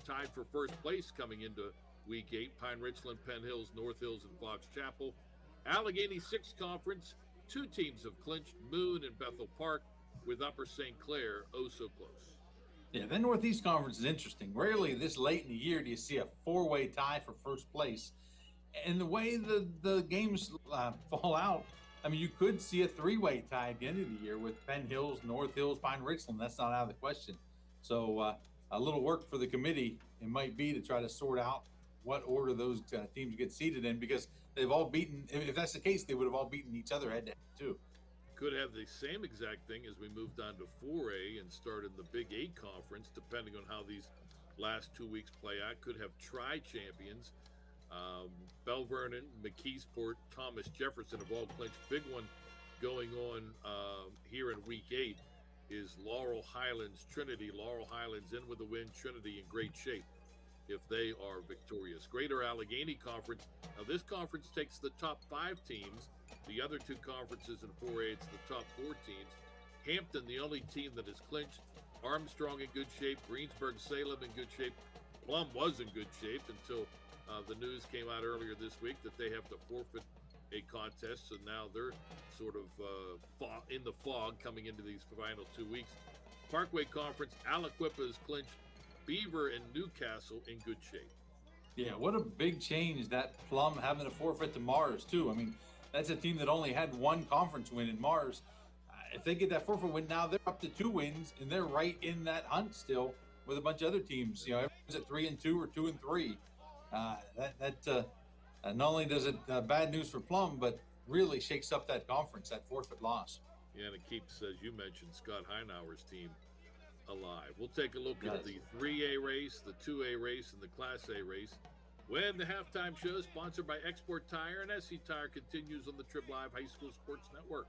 tied for first place coming into week 8. Pine Richland, Penn Hills, North Hills, and Fox Chapel. Allegheny 6th Conference, 2 teams have clinched, Moon and Bethel Park, with Upper St. Clair oh so close. Yeah, the Northeast Conference is interesting. Rarely this late in the year do you see a 4-way tie for first place. And the way the games fall out, I mean, you could see a 3-way tie at the end of the year with Penn Hills, North Hills, Pine Richland. That's not out of the question. So a little work for the committee it might be to try to sort out what order those teams get seated in, because they've all beaten, if that's the case, they would have all beaten each other head to head too. Could have the same exact thing as we moved on to 4A and started the Big 8 Conference, depending on how these last 2 weeks play out. Could have tri-champions. Bell Vernon, McKeesport, Thomas Jefferson have all clinched. Big one going on here in week 8 is Laurel Highlands Trinity. Laurel Highlands in with a win, Trinity in great shape if they are victorious. Greater Allegheny Conference. Now this conference takes the top 5 teams. The other 2 conferences in 4A, it's the top 4 teams. Hampton, the only team that has clinched. Armstrong in good shape. Greensburg-Salem in good shape. Plum was in good shape until the news came out earlier this week that they have to forfeit a contest. So now they're sort of in the fog coming into these final 2 weeks. Parkway Conference, Aliquippa has clinched. Beaver and Newcastle in good shape. Yeah, what a big change that Plum having to forfeit to Mars, too. I mean, that's a team that only had 1 conference win in Mars. If they get that forfeit win now, they're up to 2 wins, and they're right in that hunt still with a bunch of other teams. Everyone's at 3-2 or 2-3. Not only does it bad news for Plum, but really shakes up that conference, that forfeit loss. Yeah, and it keeps, as you mentioned, Scott Heinauer's team alive. We'll take a look at the 3A race, the 2A race, and the Class A race when the halftime show, sponsored by Export Tire and SC Tire, continues on the Trib Live High School Sports Network.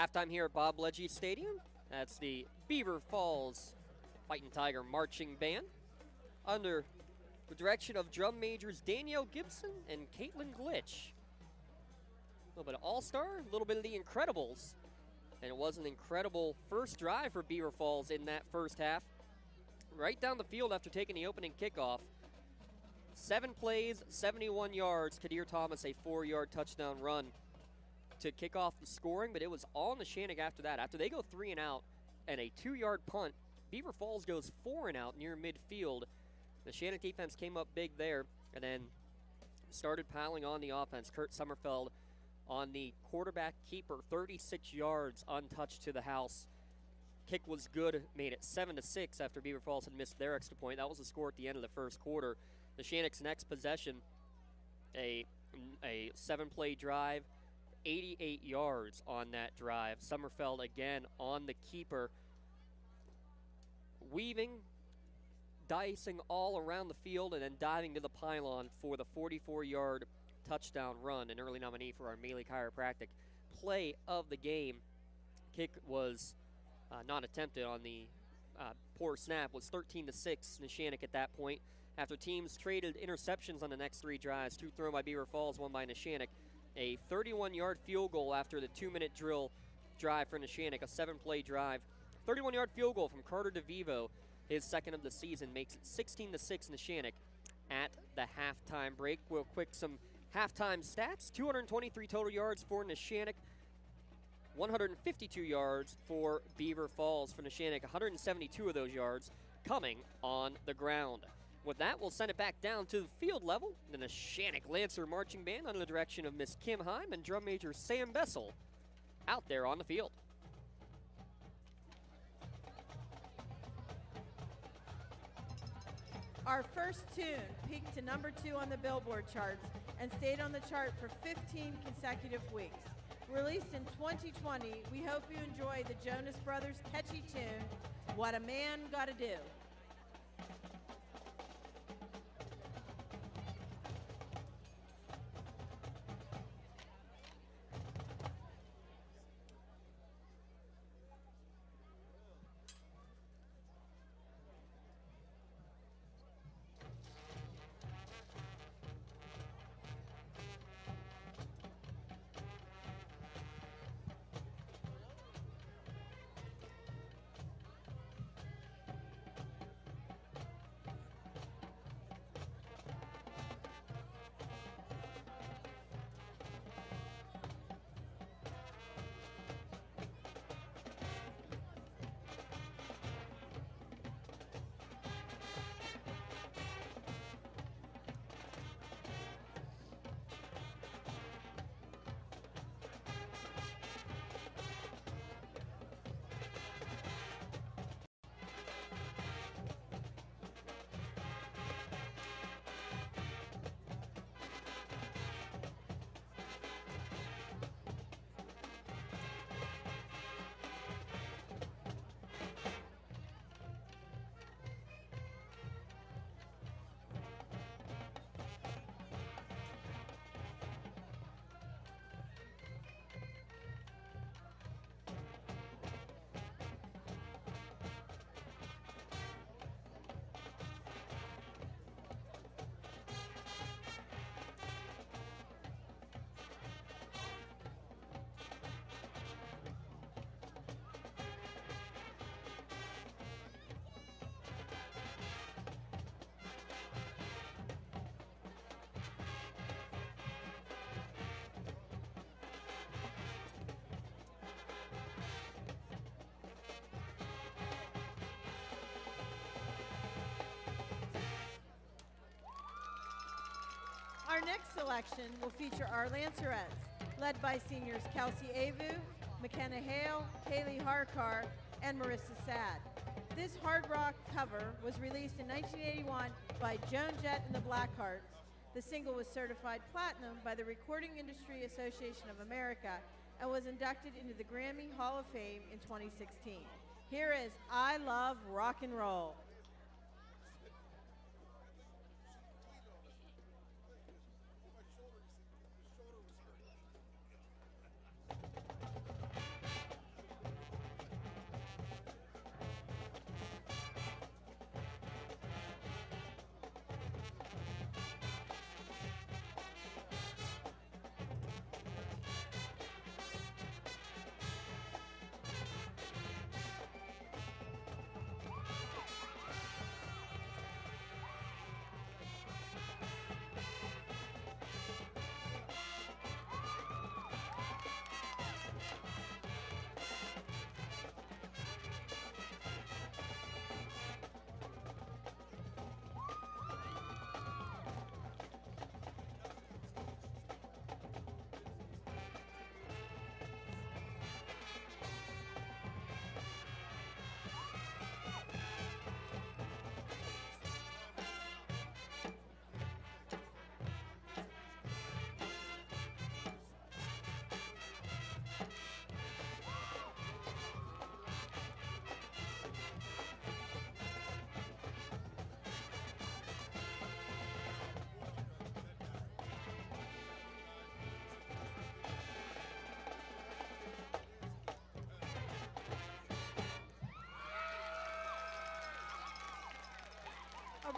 Halftime here at Bob Legge Stadium. That's the Beaver Falls Fighting Tiger Marching Band under the direction of drum majors Danielle Gibson and Caitlin Glitch. A little bit of All-Star, a little bit of the Incredibles. And it was an incredible first drive for Beaver Falls in that first half. Right down the field after taking the opening kickoff. 7 plays, 71 yards. Kadir Thomas, a 4-yard touchdown run to kick off the scoring, but it was all Neshannock after that. After they go 3 and out and a 2-yard punt, Beaver Falls goes 4 and out near midfield. The Neshannock defense came up big there and then started piling on the offense. Kurt Sommerfeld on the quarterback keeper, 36 yards untouched to the house. Kick was good, made it 7-6 after Beaver Falls had missed their extra point. That was the score at the end of the first quarter. Neshannock's next possession, a 7-play drive, 88 yards on that drive. Sommerfeld again on the keeper, weaving, dicing all around the field, and then diving to the pylon for the 44-yard touchdown run, an early nominee for our Melee Chiropractic play of the game. Kick was not attempted on the poor snap, was 13-6 Neshannock at that point. After teams traded interceptions on the next 3 drives, 2 thrown by Beaver Falls, 1 by Neshannock. A 31-yard field goal after the 2-minute drill drive for Neshannock, a 7-play drive. 31-yard field goal from Carter DeVivo, his second of the season, makes it 16-6 Neshannock at the halftime break. Real quick, some halftime stats. 223 total yards for Neshannock, 152 yards for Beaver Falls. For Neshannock, 172 of those yards coming on the ground. With that, we'll send it back down to the field level. The Neshannock Lancer Marching Band under the direction of Miss Kim Heim and drum major Sam Bessel out there on the field. Our first tune peaked to number 2 on the Billboard charts and stayed on the chart for 15 consecutive weeks. Released in 2020, we hope you enjoy the Jonas Brothers' catchy tune, What a Man Gotta Do. Our next selection will feature our Lancerettes, led by seniors Kelsey Avu, McKenna Hale, Haley Harkar, and Marissa Sad. This hard rock cover was released in 1981 by Joan Jett and the Blackhearts. The single was certified platinum by the Recording Industry Association of America and was inducted into the Grammy Hall of Fame in 2016. Here is I Love Rock and Roll.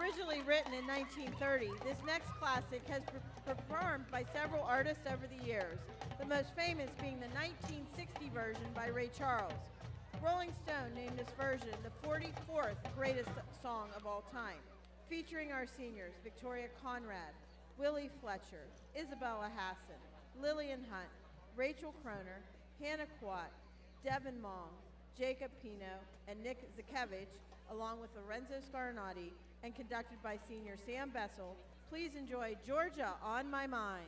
Originally written in 1930, this next classic has performed by several artists over the years, the most famous being the 1960 version by Ray Charles. Rolling Stone named this version the 44th greatest song of all time, featuring our seniors Victoria Conrad, Willie Fletcher, Isabella Hassan, Lillian Hunt, Rachel Kroner, Hannah Quat, Devin Mong, Jacob Pino, and Nick Zakevich, along with Lorenzo Scarnati, and conducted by senior Sam Bessel. Please enjoy Georgia on My Mind.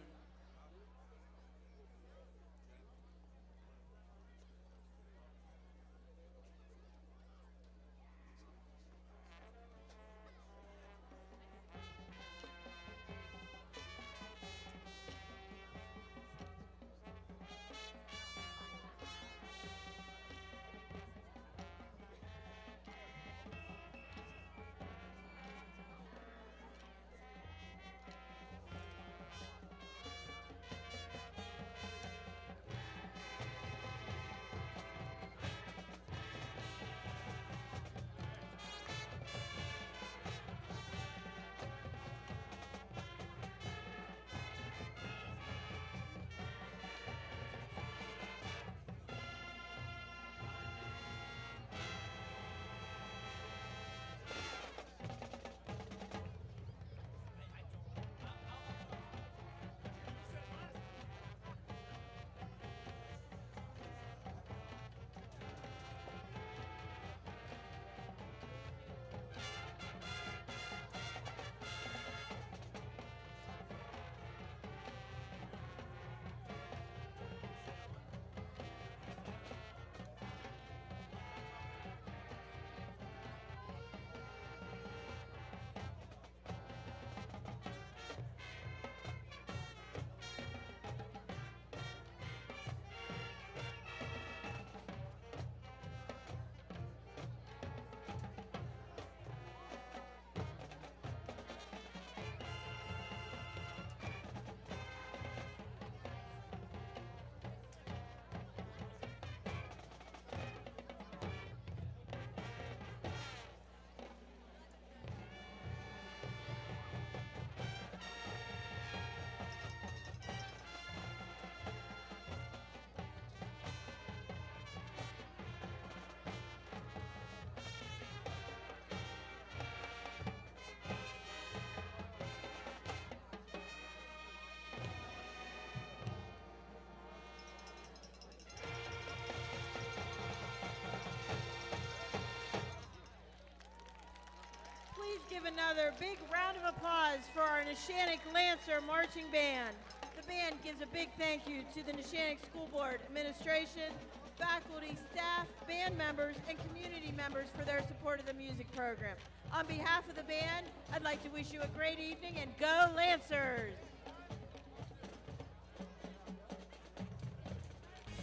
Please give another big round of applause for our Neshannock Lancer Marching Band. The band gives a big thank you to the Neshannock School Board administration, faculty, staff, band members, and community members for their support of the music program. On behalf of the band, I'd like to wish you a great evening and go Lancers!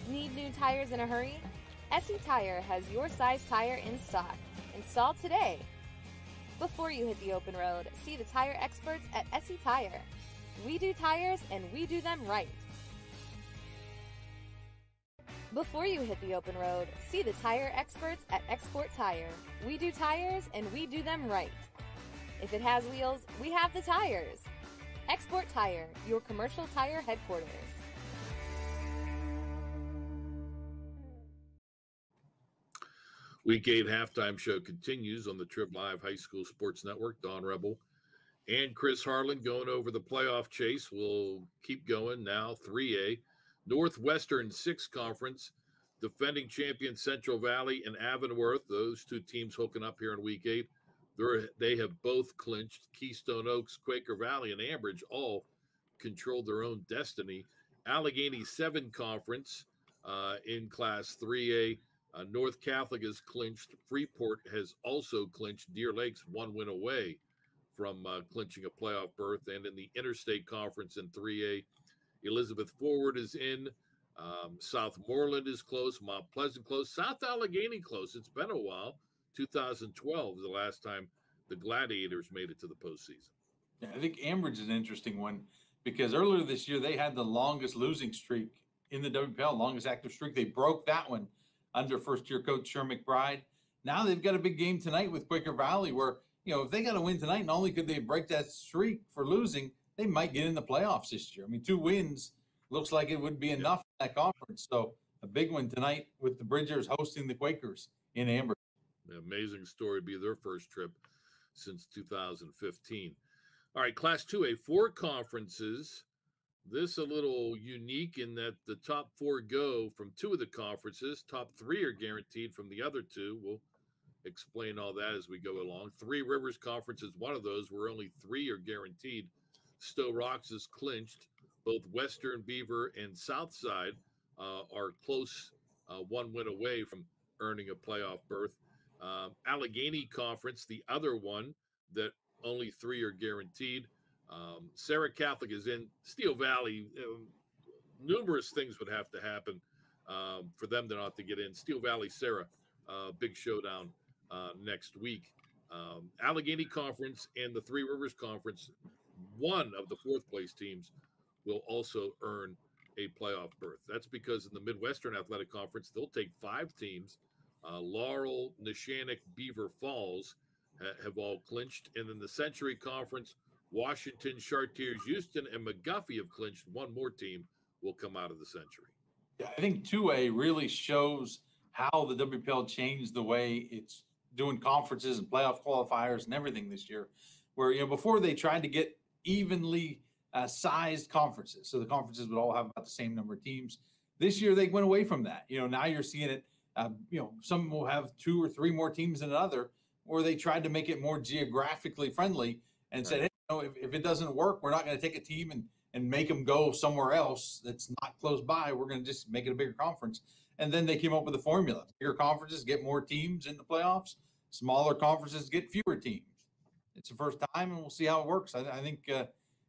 Need new tires in a hurry? SE Tire has your size tire in stock. Install today. Before you hit the open road, see the tire experts at SE Tire. We do tires and we do them right. Before you hit the open road, see the tire experts at Export Tire. We do tires and we do them right. If it has wheels, we have the tires. Export Tire, your commercial tire headquarters. Week 8 halftime show continues on the Trib Live High School Sports Network. Don Rebel and Chris Harlan going over the playoff chase. We'll keep going now. 3A, Northwestern 6 Conference, defending champion Central Valley and Avonworth. Those two teams hooking up here in Week 8. They have both clinched. Keystone Oaks, Quaker Valley, and Ambridge all control their own destiny. Allegheny 7 Conference in Class 3A. North Catholic has clinched. Freeport has also clinched. Deer Lake's 1 win away from clinching a playoff berth. And in the Interstate Conference in 3A, Elizabeth Forward is in. Southmoreland is close. Mount Pleasant close. South Allegheny close. It's been a while. 2012 was the last time the Gladiators made it to the postseason. Yeah, I think Ambridge is an interesting one because earlier this year they had the longest losing streak in the WPL, longest active streak. They broke that one under first-year coach Sher McBride. Now they've got a big game tonight with Quaker Valley where if they got to win tonight, not only could they break that streak for losing, they might get in the playoffs this year. I mean, 2 wins looks like it would be enough in that conference. So a big one tonight with the Bridgers hosting the Quakers in Amber. Amazing story to be their first trip since 2015. All right, Class 2A, 4 conferences. This a little unique in that the top 4 go from 2 of the conferences. Top 3 are guaranteed from the other 2. We'll explain all that as we go along. 3 Rivers Conference is one of those where only 3 are guaranteed. Stowe Rocks is clinched. Both Western, Beaver, and Southside are close, 1 win away from earning a playoff berth. Allegheny Conference, the other one that only 3 are guaranteed. Sarah Catholic is in. Steel Valley, numerous things would have to happen for them to not to get in. Steel Valley, Sarah, big showdown next week. Allegheny Conference and the 3 Rivers Conference, one of the 4th place teams will also earn a playoff berth. That's because in the Midwestern Athletic Conference, they'll take 5 teams. Laurel, Neshannock, Beaver Falls have all clinched. And in the Century Conference, Washington, Chartiers, Houston, and McGuffey have clinched. One more team will come out of the Century. Yeah, I think 2A really shows how the WPL changed the way it's doing conferences and playoff qualifiers and everything this year, where, before they tried to get evenly sized conferences. So the conferences would all have about the same number of teams. This year, they went away from that. Now you're seeing it, some will have 2 or 3 more teams than another, or they tried to make it more geographically friendly and said, hey, if it doesn't work, we're not going to take a team and make them go somewhere else that's not close by. We're going to just make it a bigger conference. And then they came up with a formula. Bigger conferences get more teams in the playoffs. Smaller conferences get fewer teams. It's the first time, and we'll see how it works. I think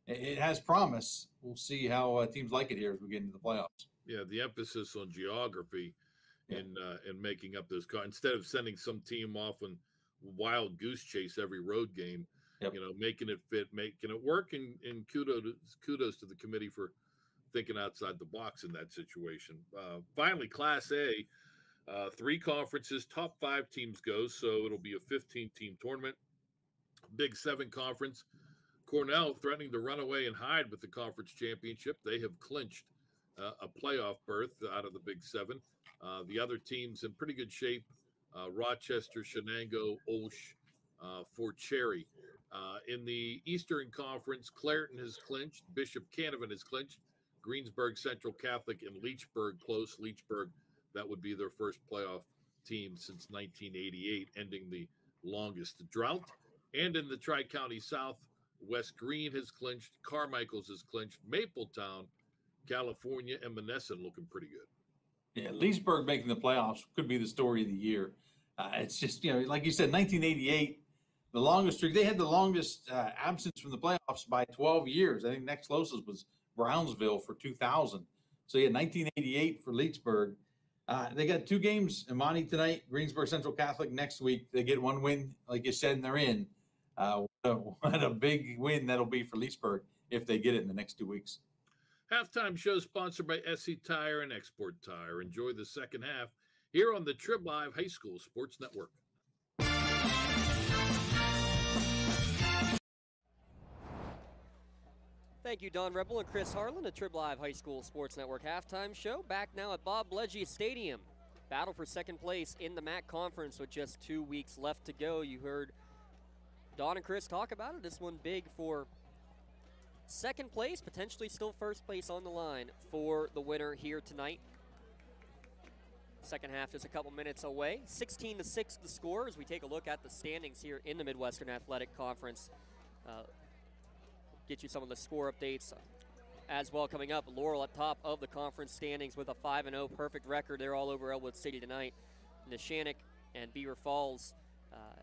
it has promise. We'll see how teams like it here as we get into the playoffs. Yeah, the emphasis on geography in making up those instead of sending some team off and wild goose chase every road game. Making it fit, making it work, and kudos to the committee for thinking outside the box in that situation. Finally, Class A, 3 conferences, top 5 teams go, so it'll be a 15-team tournament. Big 7 conference. Cornell threatening to run away and hide with the conference championship. They have clinched a playoff berth out of the Big 7. The other teams in pretty good shape, Rochester, Shenango, Olsh, Fort Cherry. In the Eastern Conference, Clareton has clinched. Bishop Canevin has clinched. Greensburg, Central Catholic, and Leechburg close. Leechburg, that would be their first playoff team since 1988, ending the longest drought. And in the Tri-County South, West Green has clinched. Carmichael's has clinched. Mapletown, California, and Monessen looking pretty good. Yeah, Leesburg making the playoffs could be the story of the year. It's just, like you said, 1988, the longest streak. They had the longest absence from the playoffs by 12 years. I think next closest was Brownsville for 2000. So yeah, 1988 for Leesburg. They got 2 games, Imani tonight, Greensburg Central Catholic next week. They get 1 win, like you said, and they're in. What a big win that'll be for Leesburg if they get it in the next 2 weeks. Halftime show sponsored by SC Tire and Export Tire. Enjoy the second half here on the Trib Live High School Sports Network. Thank you, Don Rebel and Chris Harlan, the Trib Live High School Sports Network halftime show. Back now at Bob Bledgy Stadium. Battle for second place in the MAC Conference with just 2 weeks left to go. You heard Don and Chris talk about it. This one big for second place, potentially still first place on the line for the winner here tonight. Second half just a couple minutes away. 16-6 the score as we take a look at the standings here in the Midwestern Athletic Conference. Get you some of the score updates as well coming up. Laurel at top of the conference standings with a 5-0 perfect record. They're all over Elwood City tonight. Neshannock and Beaver Falls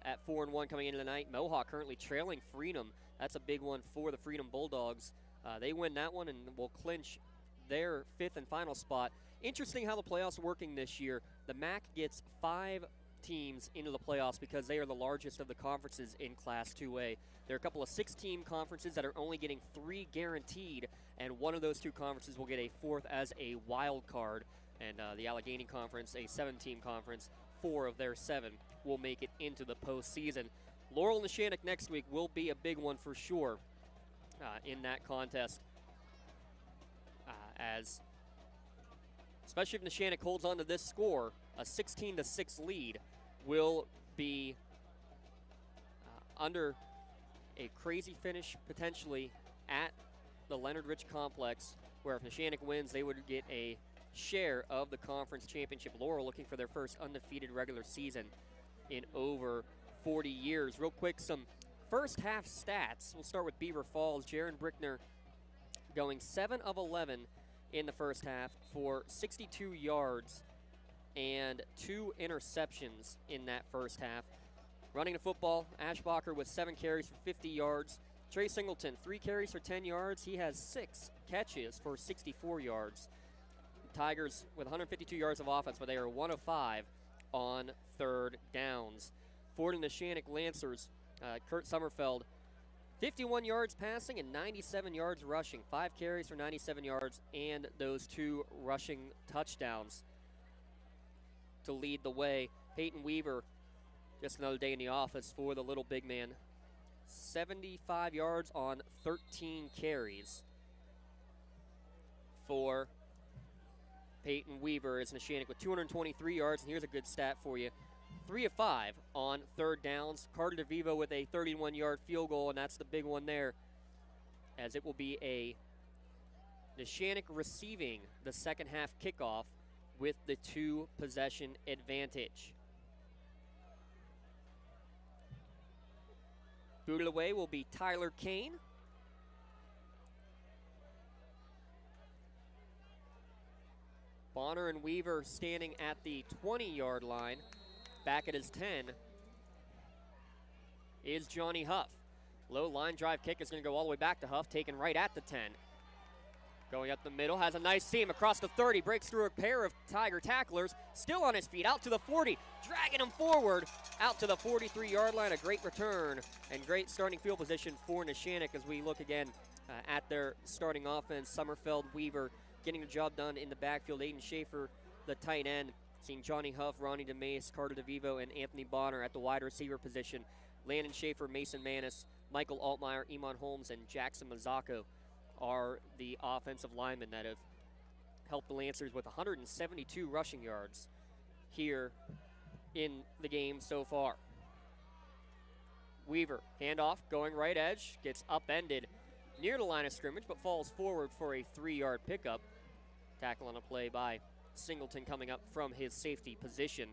at 4-1 coming into tonight. Mohawk currently trailing Freedom. That's a big one for the Freedom Bulldogs. They win that one and will clinch their 5th and final spot. Interesting how the playoffs are working this year. The MAC gets 5 teams into the playoffs because they are the largest of the conferences in Class 2A. There are a couple of 6-team conferences that are only getting 3 guaranteed, and one of those 2 conferences will get a 4th as a wild card. And the Allegheny Conference, a 7-team conference, 4 of their 7 will make it into the postseason. Laurel and Neshannock next week will be a big one for sure in that contest. As especially if Neshannock holds on to this score, a 16-6 lead will be under a crazy finish potentially at the Leonard Rich Complex, where if Neshannock wins, they would get a share of the conference championship. Laurel looking for their first undefeated regular season in over 40 years. Real quick, some first half stats. We'll start with Beaver Falls. Jaron Brickner going 7 of 11 in the first half for 62 yards and 2 interceptions in that first half. Running the football, Ashbacher with 7 carries for 50 yards. Trey Singleton, 3 carries for 10 yards. He has 6 catches for 64 yards. The Tigers with 152 yards of offense, but they are 1 of 5 on third downs. For the Neshannock Lancers, Kurt Sommerfeld, 51 yards passing and 97 yards rushing. 5 carries for 97 yards and those 2 rushing touchdowns to lead the way. Peyton Weaver, just another day in the office for the little big man. 75 yards on 13 carries for Peyton Weaver. Is Neshannock with 223 yards, and here's a good stat for you. 3 of 5 on third downs. Carter DeVivo with a 31-yard field goal, and that's the big one there, as it will be a Neshannock receiving the second half kickoff with the 2-possession advantage. Booted away will be Tyler Kane. Bonner and Weaver standing at the 20-yard line. Back at his 10 is Johnny Huff. Low line drive kick is going to go all the way back to Huff, taken right at the 10. Going up the middle, has a nice seam across the 30, breaks through a pair of Tiger tacklers, still on his feet, out to the 40, dragging him forward, out to the 43-yard line. A great return and great starting field position for Neshannock as we look again at their starting offense. Sommerfeld, Weaver getting the job done in the backfield. Aiden Schaefer, the tight end, seeing Johnny Huff, Ronnie DeMace, Carter DeVivo, and Anthony Bonner at the wide receiver position. Landon Schaefer, Mason Manis, Michael Altmeyer, Iman Holmes, and Jackson Mazzocco are the offensive linemen that have helped the Lancers with 172 rushing yards here in the game so far. Weaver, handoff, going right edge, gets upended near the line of scrimmage, but falls forward for a 3-yard pickup. Tackle on a play by Singleton coming up from his safety position.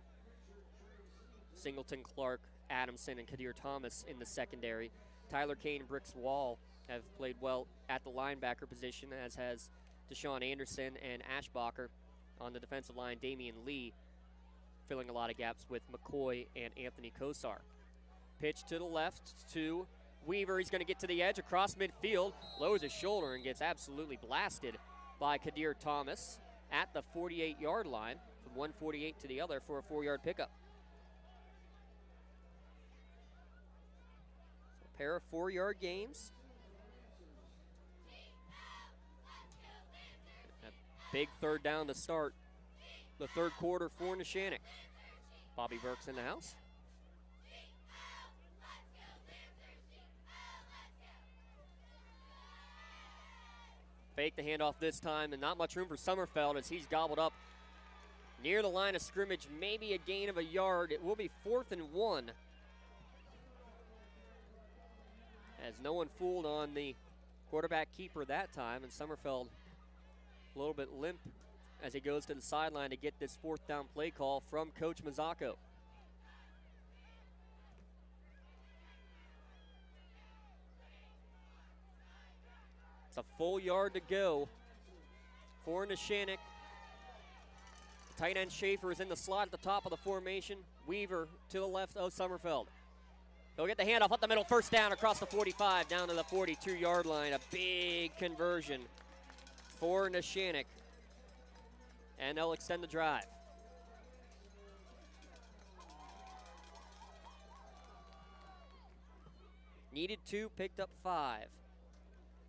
Singleton, Clark, Adamson, and Kadir Thomas in the secondary. Tyler Kane and Brooks Wall have played well at the linebacker position, as has Deshaun Anderson and Ashbacher on the defensive line. Damian Lee filling a lot of gaps with McCoy and Anthony Kosar. Pitch to the left to Weaver. He's going to get to the edge across midfield, lowers his shoulder and gets absolutely blasted by Kadir Thomas at the 48-yard line, from 148 to the other for a 4-yard pickup. So a pair of 4-yard gains. A big third down to start the third quarter for Neshannock. Bobby Burks in the house. Fake the handoff this time, and not much room for Sommerfeld as he's gobbled up near the line of scrimmage. Maybe a gain of a yard. It will be 4th and 1. As no one fooled on the quarterback keeper that time, and Sommerfeld a little bit limp as he goes to the sideline to get this 4th down play call from Coach Mazzocco. It's a full yard to go for Neshannock. Tight end Schaefer is in the slot at the top of the formation. Weaver to the left of Sommerfeld. He'll get the handoff up the middle, first down across the 45, down to the 42-yard line. A big conversion for Neshannock, and they'll extend the drive. Needed 2, picked up 5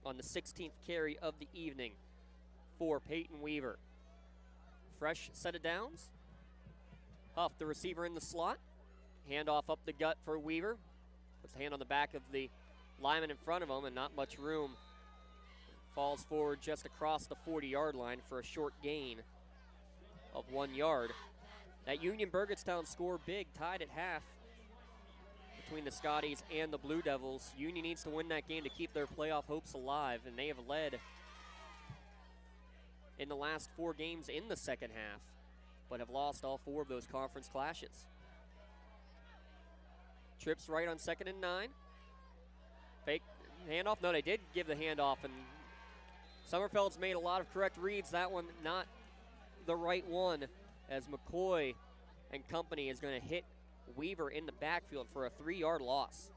on the 16th carry of the evening for Peyton Weaver. Fresh set of downs. Huff, the receiver in the slot. Handoff up the gut for Weaver. Puts the hand on the back of the lineman in front of him, and not much room. Falls forward just across the 40-yard line for a short gain of 1 yard. That Union Burgettstown score big, tied at half between the Scotties and the Blue Devils. Union needs to win that game to keep their playoff hopes alive, and they have led in the last 4 games in the second half, but have lost all 4 of those conference clashes. Trips right on 2nd and 9. Fake handoff. No, they did give the handoff, and Summerfeld's made a lot of correct reads. That one not the right one, as McCoy and company is going to hit Weaver in the backfield for a 3-yard loss.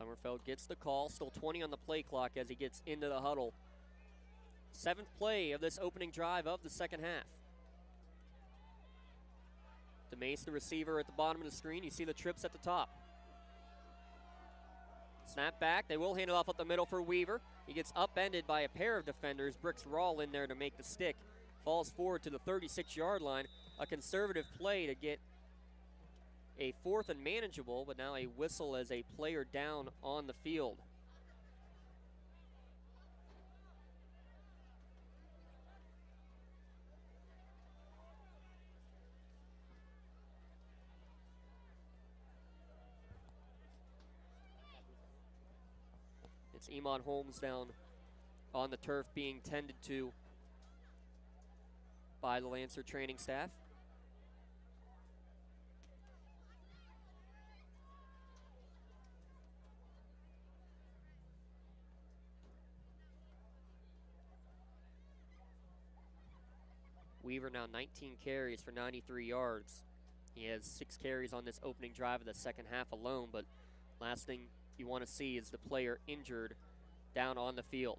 Summerfeld gets the call, still 20 on the play clock as he gets into the huddle. 7th play of this opening drive of the second half. DeMace, the receiver, at the bottom of the screen. You see the trips at the top. Snap back. They will hand it off up the middle for Weaver. He gets upended by a pair of defenders. Bricks Rawl in there to make the stick. Falls forward to the 36-yard line. A conservative play to get a 4th and manageable, but now a whistle as a player down on the field. It's Iman Holmes down on the turf being tended to by the Lancer training staff. Weaver now 19 carries for 93 yards. He has 6 carries on this opening drive of the second half alone, but last thing you want to see is the player injured down on the field.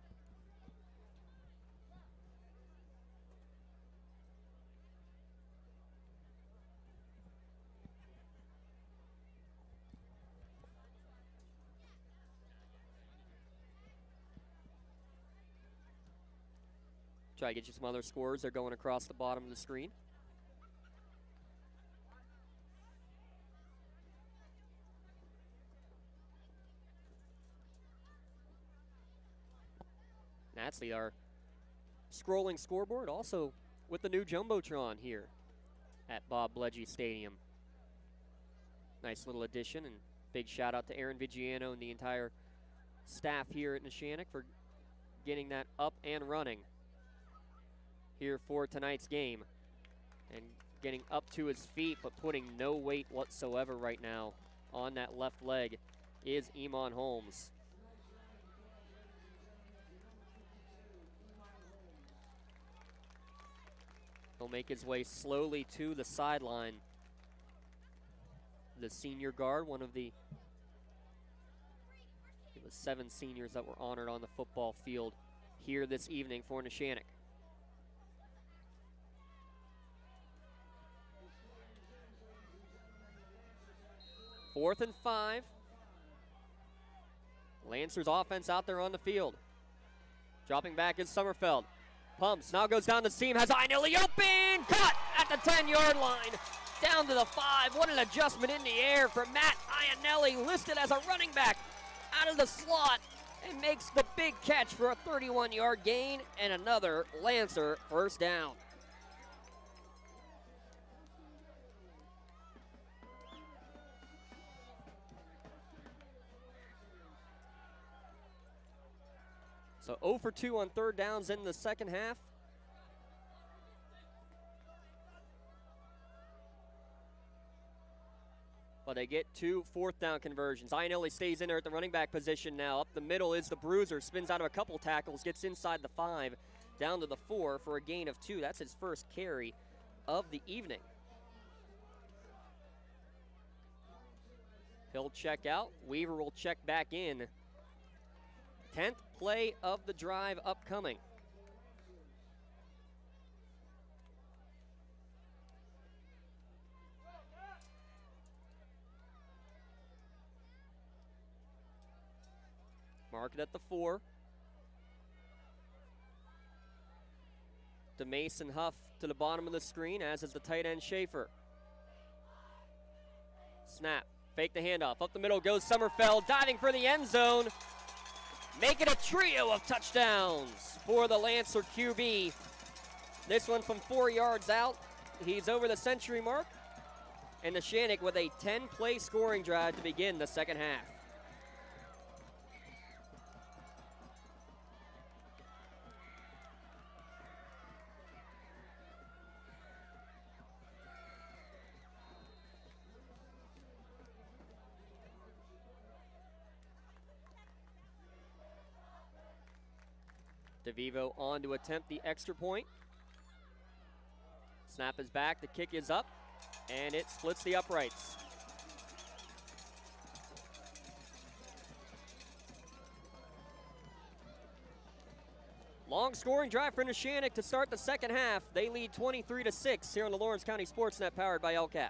Try to get you some other scores. They're going across the bottom of the screen. That's our scrolling scoreboard, also with the new Jumbotron here at Bob Bledgy Stadium. Nice little addition, and big shout out to Aaron Vigiano and the entire staff here at Neshannock for getting that up and running here for tonight's game. And getting up to his feet, but putting no weight whatsoever right now on that left leg is Iman Holmes. He'll make his way slowly to the sideline. The senior guard, one of the 7 seniors that were honored on the football field here this evening for Neshannock. Fourth and 5. Lancers offense out there on the field. Dropping back is Summerfeld. Pumps, now goes down the seam, has Iannelli open, cut at the 10-yard line, down to the 5. What an adjustment in the air for Matt Iannelli, listed as a running back out of the slot, and makes the big catch for a 31-yard gain and another Lancer first down. So 0 for 2 on third downs in the second half. But they get 2 fourth down conversions. Iannelli stays in there at the running back position now. Up the middle is the Bruiser. Spins out of a couple tackles. Gets inside the 5. Down to the 4 for a gain of 2. That's his first carry of the evening. He'll check out. Weaver will check back in. 10th play of the drive upcoming. Mark it at the 4. To Mason Huff to the bottom of the screen, as is the tight end Schaefer. Snap, fake the handoff, up the middle goes Sommerfeld, diving for the end zone. Make it a trio of touchdowns for the Lancer QB. This one from 4 yards out. He's over the century mark. And Neshannock with a 10-play scoring drive to begin the second half. DeVivo on to attempt the extra point. Snap is back, the kick is up, and it splits the uprights. Long scoring drive for Neshannock to start the second half. They lead 23-6 here on the Lawrence County SportsNet, powered by LCAP.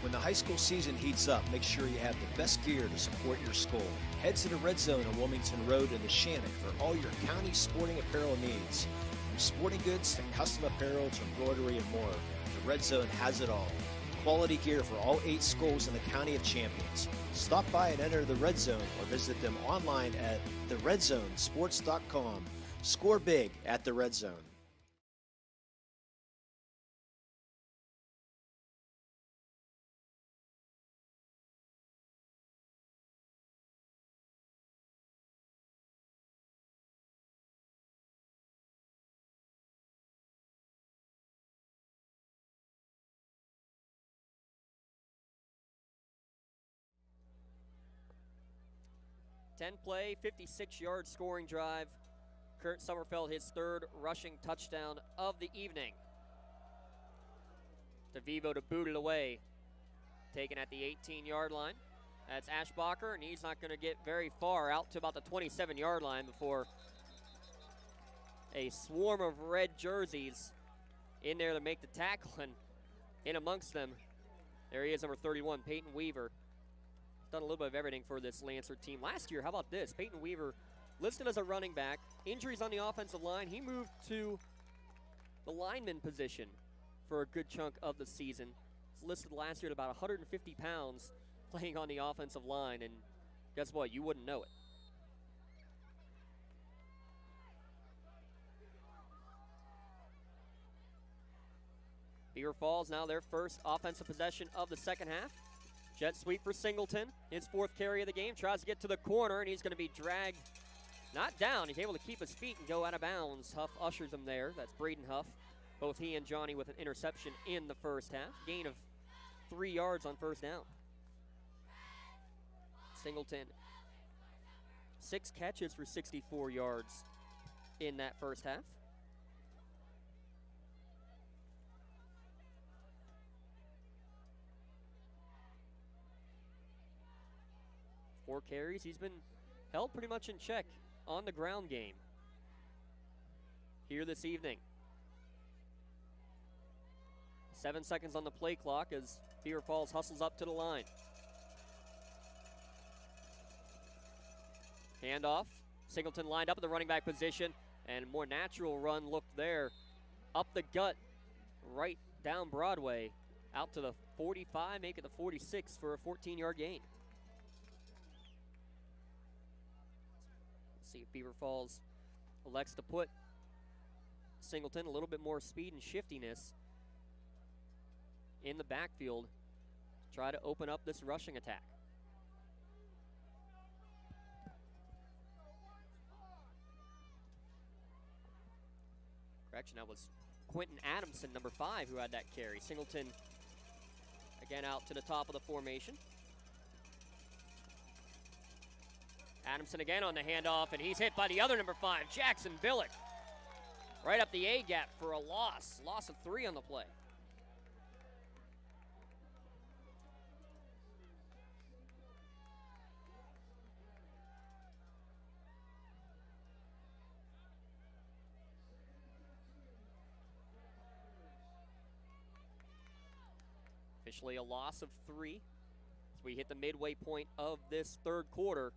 When the high school season heats up, make sure you have the best gear to support your school. Head to the Red Zone on Wilmington Road in Neshannock for all your county sporting apparel needs. From sporting goods to custom apparel to embroidery and more, the Red Zone has it all. Quality gear for all 8 schools in the County of Champions. Stop by and enter the Red Zone or visit them online at theredzonesports.com. Score big at the Red Zone. Play, 56-yard scoring drive. Kurt Sommerfeld, his 3rd rushing touchdown of the evening. DeVivo to boot it away. Taken at the 18-yard line. That's Ashbacher, and he's not going to get very far, out to about the 27-yard line before a swarm of red jerseys in there to make the tackle, and in amongst them, there he is, number 31, Peyton Weaver. Done a little bit of everything for this Lancer team. Last year, how about this? Peyton Weaver listed as a running back. Injuries on the offensive line. He moved to the lineman position for a good chunk of the season. He's listed last year at about 150 pounds playing on the offensive line, and guess what? You wouldn't know it. Beaver Falls now their first offensive possession of the second half. Jet sweep for Singleton, his 4th carry of the game. Tries to get to the corner, and he's going to be dragged, not down. He's able to keep his feet and go out of bounds. Huff ushers him there. That's Braden Huff. Both he and Johnny with an interception in the first half. Gain of 3 yards on first down. Singleton, 6 catches for 64 yards in that first half. Four carries. He's been held pretty much in check on the ground game here this evening. 7 seconds on the play clock as Beaver Falls hustles up to the line. Handoff. Singleton lined up at the running back position, and a more natural run looked there. Up the gut, right down Broadway, out to the 45, make it the 46 for a 14-yard gain. See if Beaver Falls elects to put Singleton a little bit more speed and shiftiness in the backfield to try to open up this rushing attack. Correction, that was Quentin Adamson, number 5, who had that carry. Singleton again out to the top of the formation. Adamson again on the handoff, and he's hit by the other number 5, Jackson Billick. Right up the A-gap for a loss. Loss of 3 on the play. Officially a loss of 3. as we hit the midway point of this third quarter.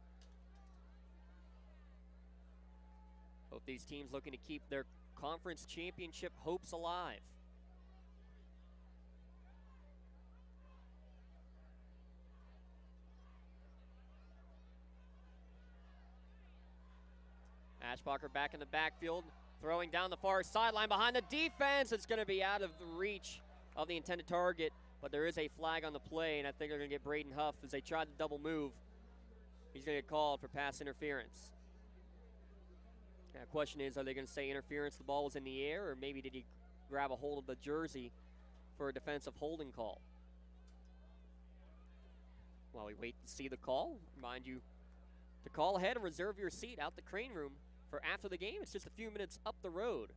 Both these teams looking to keep their conference championship hopes alive. Ashbacher back in the backfield, throwing down the far sideline behind the defense. It's going to be out of the reach of the intended target, but there is a flag on the play, and I think they're going to get Braden Huff as they try to double move. He's going to get called for pass interference. Now, the question is, are they going to say interference, the ball was in the air, or maybe did he grab a hold of the jersey for a defensive holding call? While we wait to see the call, remind you to call ahead and reserve your seat out the crane room for after the game. It's just a few minutes up the road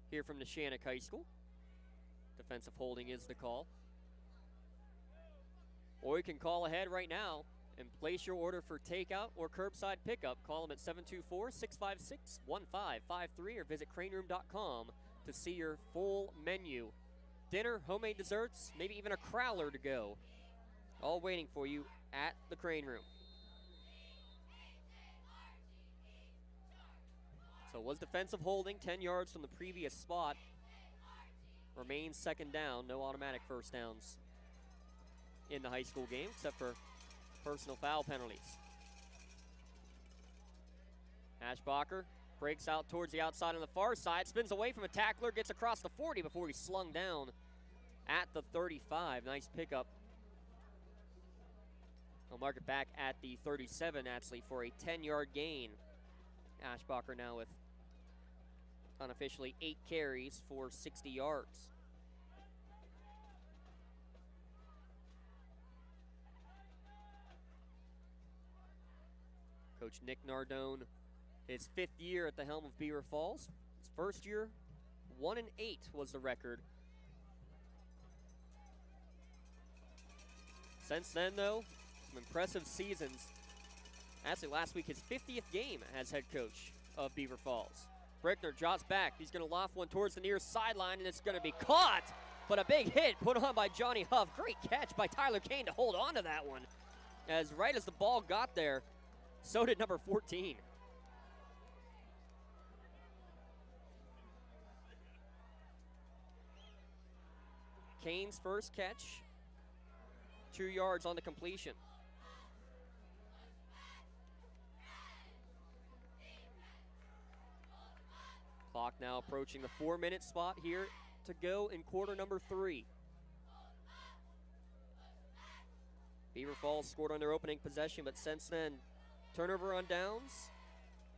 here from Neshannock High School. Defensive holding is the call. Or you can call ahead right now and place your order for takeout or curbside pickup. Call them at 724-656-1553 or visit craneroom.com to see your full menu. Dinner, homemade desserts, maybe even a crowler to go. All waiting for you at the crane room. So it was defensive holding, 10 yards from the previous spot. Remains second down, no automatic first downs in the high school game except for personal foul penalties. Ashbacher breaks out towards the outside on the far side, spins away from a tackler, gets across the 40 before he's slung down at the 35. Nice pickup. They'll mark it back at the 37, actually, for a 10-yard gain. Ashbacher now with unofficially 8 carries for 60 yards. Coach Nick Nardone, his 5th year at the helm of Beaver Falls. His first year, 1-8 was the record. Since then, though, some impressive seasons. Actually, last week, his 50th game as head coach of Beaver Falls. Brickner drops back. He's going to loft one towards the near sideline, and it's going to be caught. But a big hit put on by Johnny Huff. Great catch by Tyler Kane to hold on to that one. As right as the ball got there, so did number 14. Kane's first catch, 2 yards on the completion. Clock now approaching the 4-minute spot here to go in quarter number 3. Beaver Falls scored on their opening possession, but since then, turnover on downs,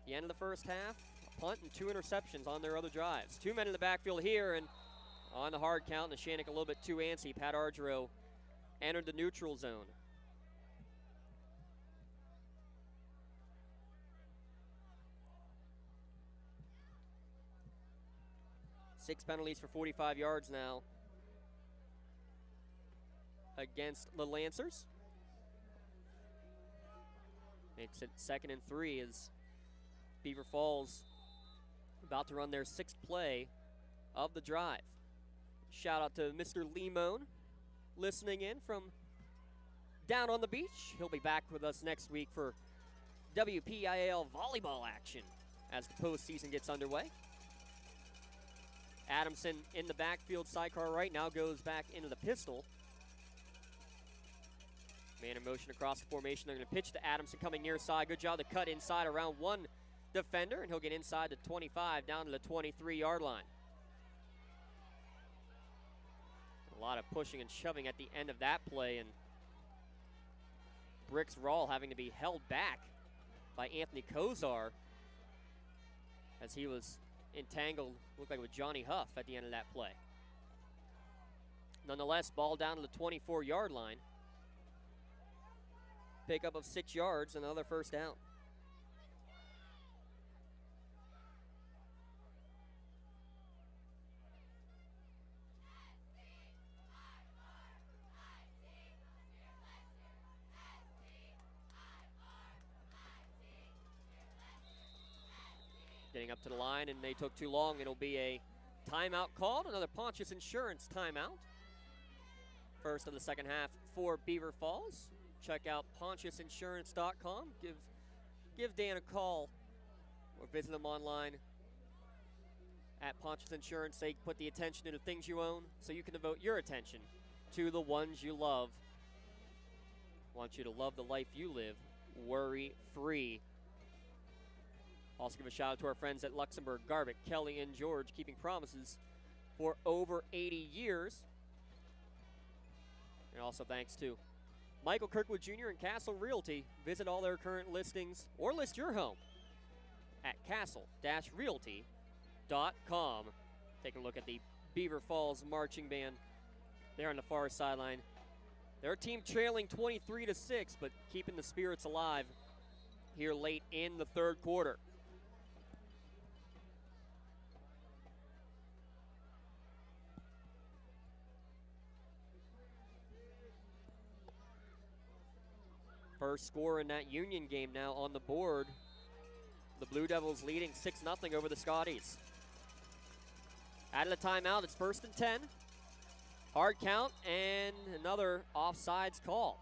the end of the first half, a punt and 2 interceptions on their other drives. 2 men in the backfield here, and on the hard count, Neshannock a little bit too antsy. Pat Argero entered the neutral zone. Six penalties for 45 yards now against the Lancers. Makes it 2nd and 3 as Beaver Falls about to run their 6th play of the drive. Shout out to Mr. Limone listening in from down on the beach. He'll be back with us next week for WPIAL volleyball action as the postseason gets underway. Adamson in the backfield sidecar right now goes back into the pistol. Man in motion across the formation. They're going to pitch to Adamson coming near side. Good job to cut inside around one defender, and he'll get inside the 25 down to the 23-yard line. A lot of pushing and shoving at the end of that play, and Bricks Rawl having to be held back by Anthony Kozar as he was entangled, looked like with Johnny Huff at the end of that play. Nonetheless, ball down to the 24-yard line. Pickup of 6 yards, another first down. Getting up to the line, and they took too long. It'll be a timeout called, another Pontius Insurance timeout. First of the second half for Beaver Falls. check out pontiusinsurance.com. Give Dan a call or visit them online at Pontius Insurance. They put the attention into things you own so you can devote your attention to the ones you love. Want you to love the life you live worry-free. Also give a shout out to our friends at Luxembourg, Garbutt, Kelly, and George, keeping promises for over 80 years. And also thanks to Michael Kirkwood Jr. and Castle Realty. Visit all their current listings or list your home at castle-realty.com. Take a look at the Beaver Falls Marching Band there on the far sideline. Their team trailing 23-6, but keeping the spirits alive here late in the third quarter. First score in that Union game now on the board. The Blue Devils leading 6-0 over the Scotties. Out of the timeout, it's 1st and 10. Hard count and another offsides call.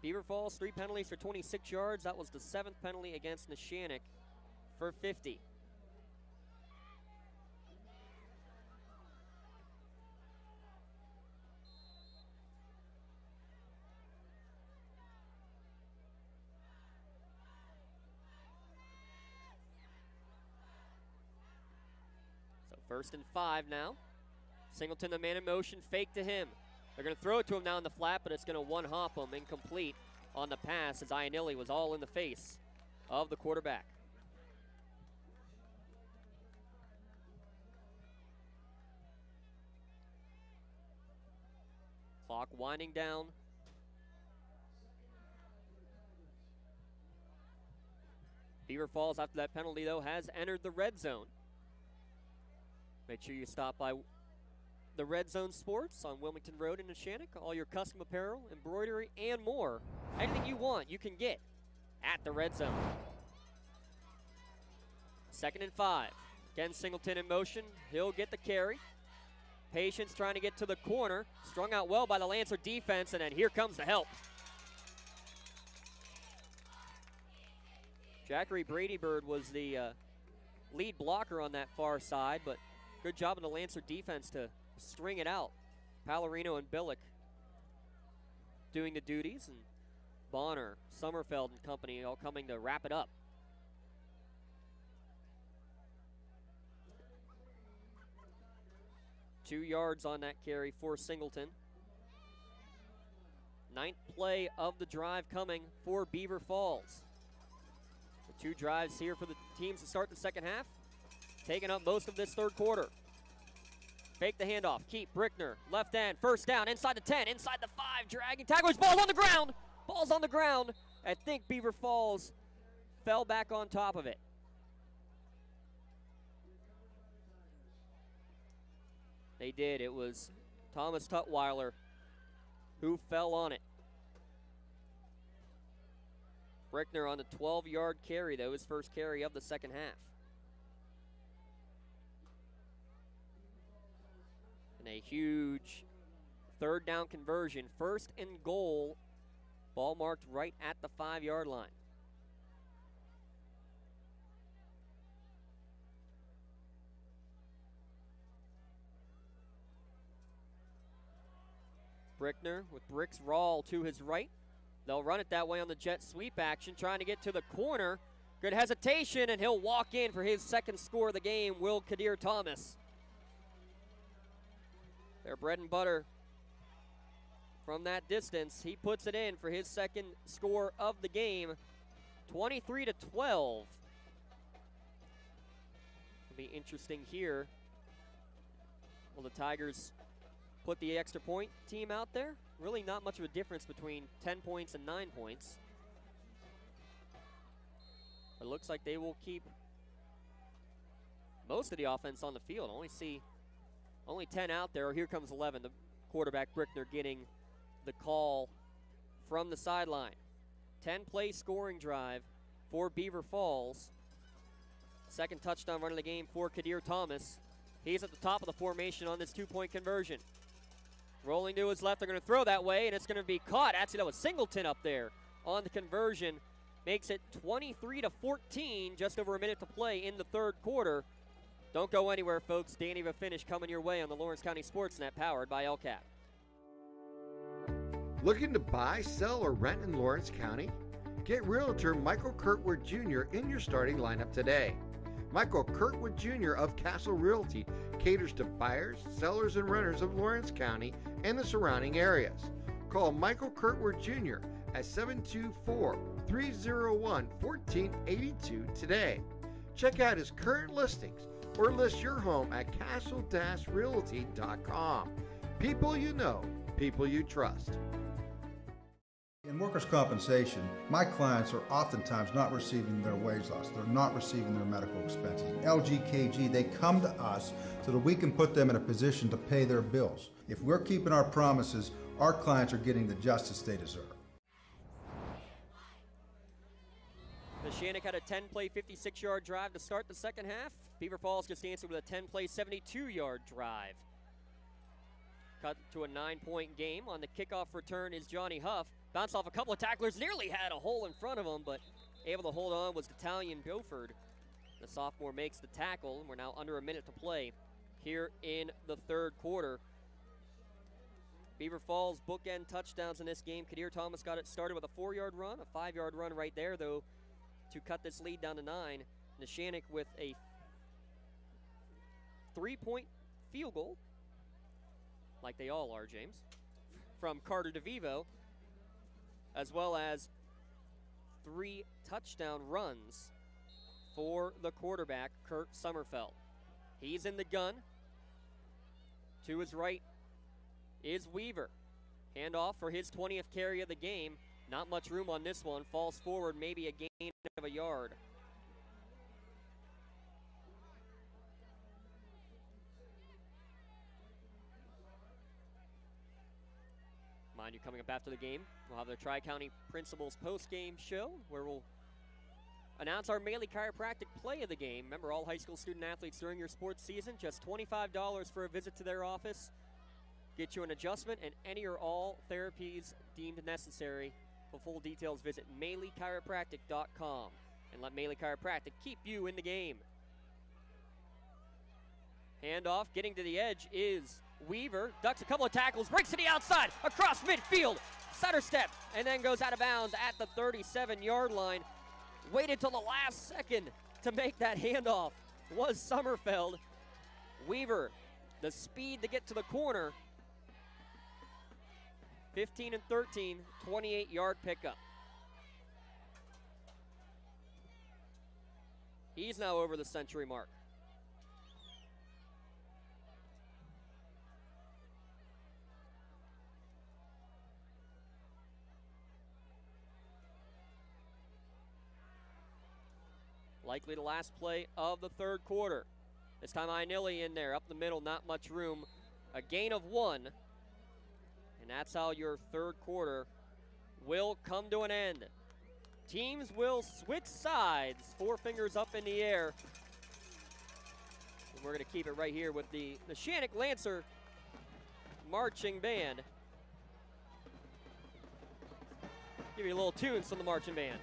Beaver Falls, 3 penalties for 26 yards. That was the 7th penalty against Neshannock for 50. So 1st and 5 now. Singleton, the man in motion, fake to him. They're going to throw it to him now in the flat, but it's going to one-hop him, incomplete on the pass as Ionilli was all in the face of the quarterback. Clock winding down. Beaver Falls, after that penalty, though, has entered the red zone. Make sure you stop by the Red Zone Sports on Wilmington Road in Neshannock. All your custom apparel, embroidery, and more. Anything you want, you can get at the Red Zone. 2nd and 5. Again, Singleton in motion. He'll get the carry. Patience trying to get to the corner. Strung out well by the Lancer defense, and then here comes the help. Jackery Bradybird was the lead blocker on that far side, but good job of the Lancer defense to string it out. Palorino and Billick doing the duties, and Bonner, Sommerfeld and company all coming to wrap it up. Two yards on that carry for Singleton. 9th play of the drive coming for Beaver Falls. The 2 drives here for the teams to start the second half, taking up most of this third quarter. Fake the handoff. Keep Brickner. Left end. 1st down. Inside the 10. Inside the 5. Dragging tacklers. Ball's on the ground. Ball's on the ground. I think Beaver Falls fell back on top of it. They did. It was Thomas Tutwiler who fell on it. Brickner on the 12-yard carry, though, his first carry of the second half. And a huge 3rd down conversion. 1st and goal. Ball marked right at the 5-yard line. Brickner with Bricks Rawl to his right. They'll run it that way on the jet sweep action, trying to get to the corner. Good hesitation, and he'll walk in for his 2nd score of the game, Will Kadir Thomas. Their bread and butter from that distance. He puts it in for his 2nd score of the game, 23-12. It'll be interesting here. Will the Tigers put the extra point team out there? Really not much of a difference between 10 points and 9 points. It looks like they will keep most of the offense on the field. Only 10 out there. Here comes 11. The quarterback, Brickner, getting the call from the sideline. 10-play scoring drive for Beaver Falls. 2nd touchdown run of the game for Kadir Thomas. He's at the top of the formation on this 2-point conversion. Rolling to his left, they're going to throw that way, and it's going to be caught. Actually, that was Singleton up there on the conversion. Makes it 23-14, just over a minute to play in the third quarter. Don't go anywhere, folks. Danny of a finish coming your way on the Lawrence County SportsNet, powered by LCAP. Looking to buy, sell, or rent in Lawrence County? Get Realtor Michael Kirkwood Jr. in your starting lineup today. Michael Kirkwood Jr. of Castle Realty caters to buyers, sellers, and renters of Lawrence County and the surrounding areas. Call Michael Kirkwood Jr. at 724-301-1482 today. Check out his current listings or list your home at castle-realty.com. People you know, people you trust. In workers' compensation, my clients are oftentimes not receiving their wage loss. They're not receiving their medical expenses. LGKG, they come to us so that we can put them in a position to pay their bills. If we're keeping our promises, our clients are getting the justice they deserve. Neshannock had a 10-play, 56-yard drive to start the second half. Beaver Falls just answered with a 10-play, 72-yard drive. Cut to a 9-point game. On the kickoff return is Johnny Huff. Bounced off a couple of tacklers, nearly had a hole in front of him, but able to hold on was Italian Beauford. The sophomore makes the tackle, and we're now under a minute to play here in the third quarter. Beaver Falls bookend touchdowns in this game. Kadir Thomas got it started with a 4-yard run, a 5-yard run right there, though, to cut this lead down to 9. Neshannock with a 3-point field goal, like they all are, James, from Carter DeVivo, as well as 3 touchdown runs for the quarterback, Kurt Sommerfeld. He's in the gun. To his right is Weaver. Handoff for his 20th carry of the game. Not much room on this one. Falls forward, maybe a gain of a yard. Mind you, coming up after the game, we'll have the Tri-County Principals post-game show where we'll announce our Maley Chiropractic play of the game. Remember, all high school student athletes during your sports season, just $25 for a visit to their office. Get you an adjustment and any or all therapies deemed necessary. For full details, visit MaleyChiropractic.com and let Maley Chiropractic keep you in the game. Handoff, getting to the edge is Weaver. Ducks a couple of tackles, breaks to the outside, across midfield, center step, and then goes out of bounds at the 37-yard line. Waited till the last second to make that handoff was Sommerfeld. Weaver, the speed to get to the corner. 15 and 13, 28-yard pickup. He's now over the century mark. Likely the last play of the third quarter. This time Inilli in there, up the middle, not much room. A gain of 1. And that's how your third quarter will come to an end. Teams will switch sides, 4 fingers up in the air. And we're going to keep it right here with the Neshannock Lancer marching band. Give you a little tunes from the marching band.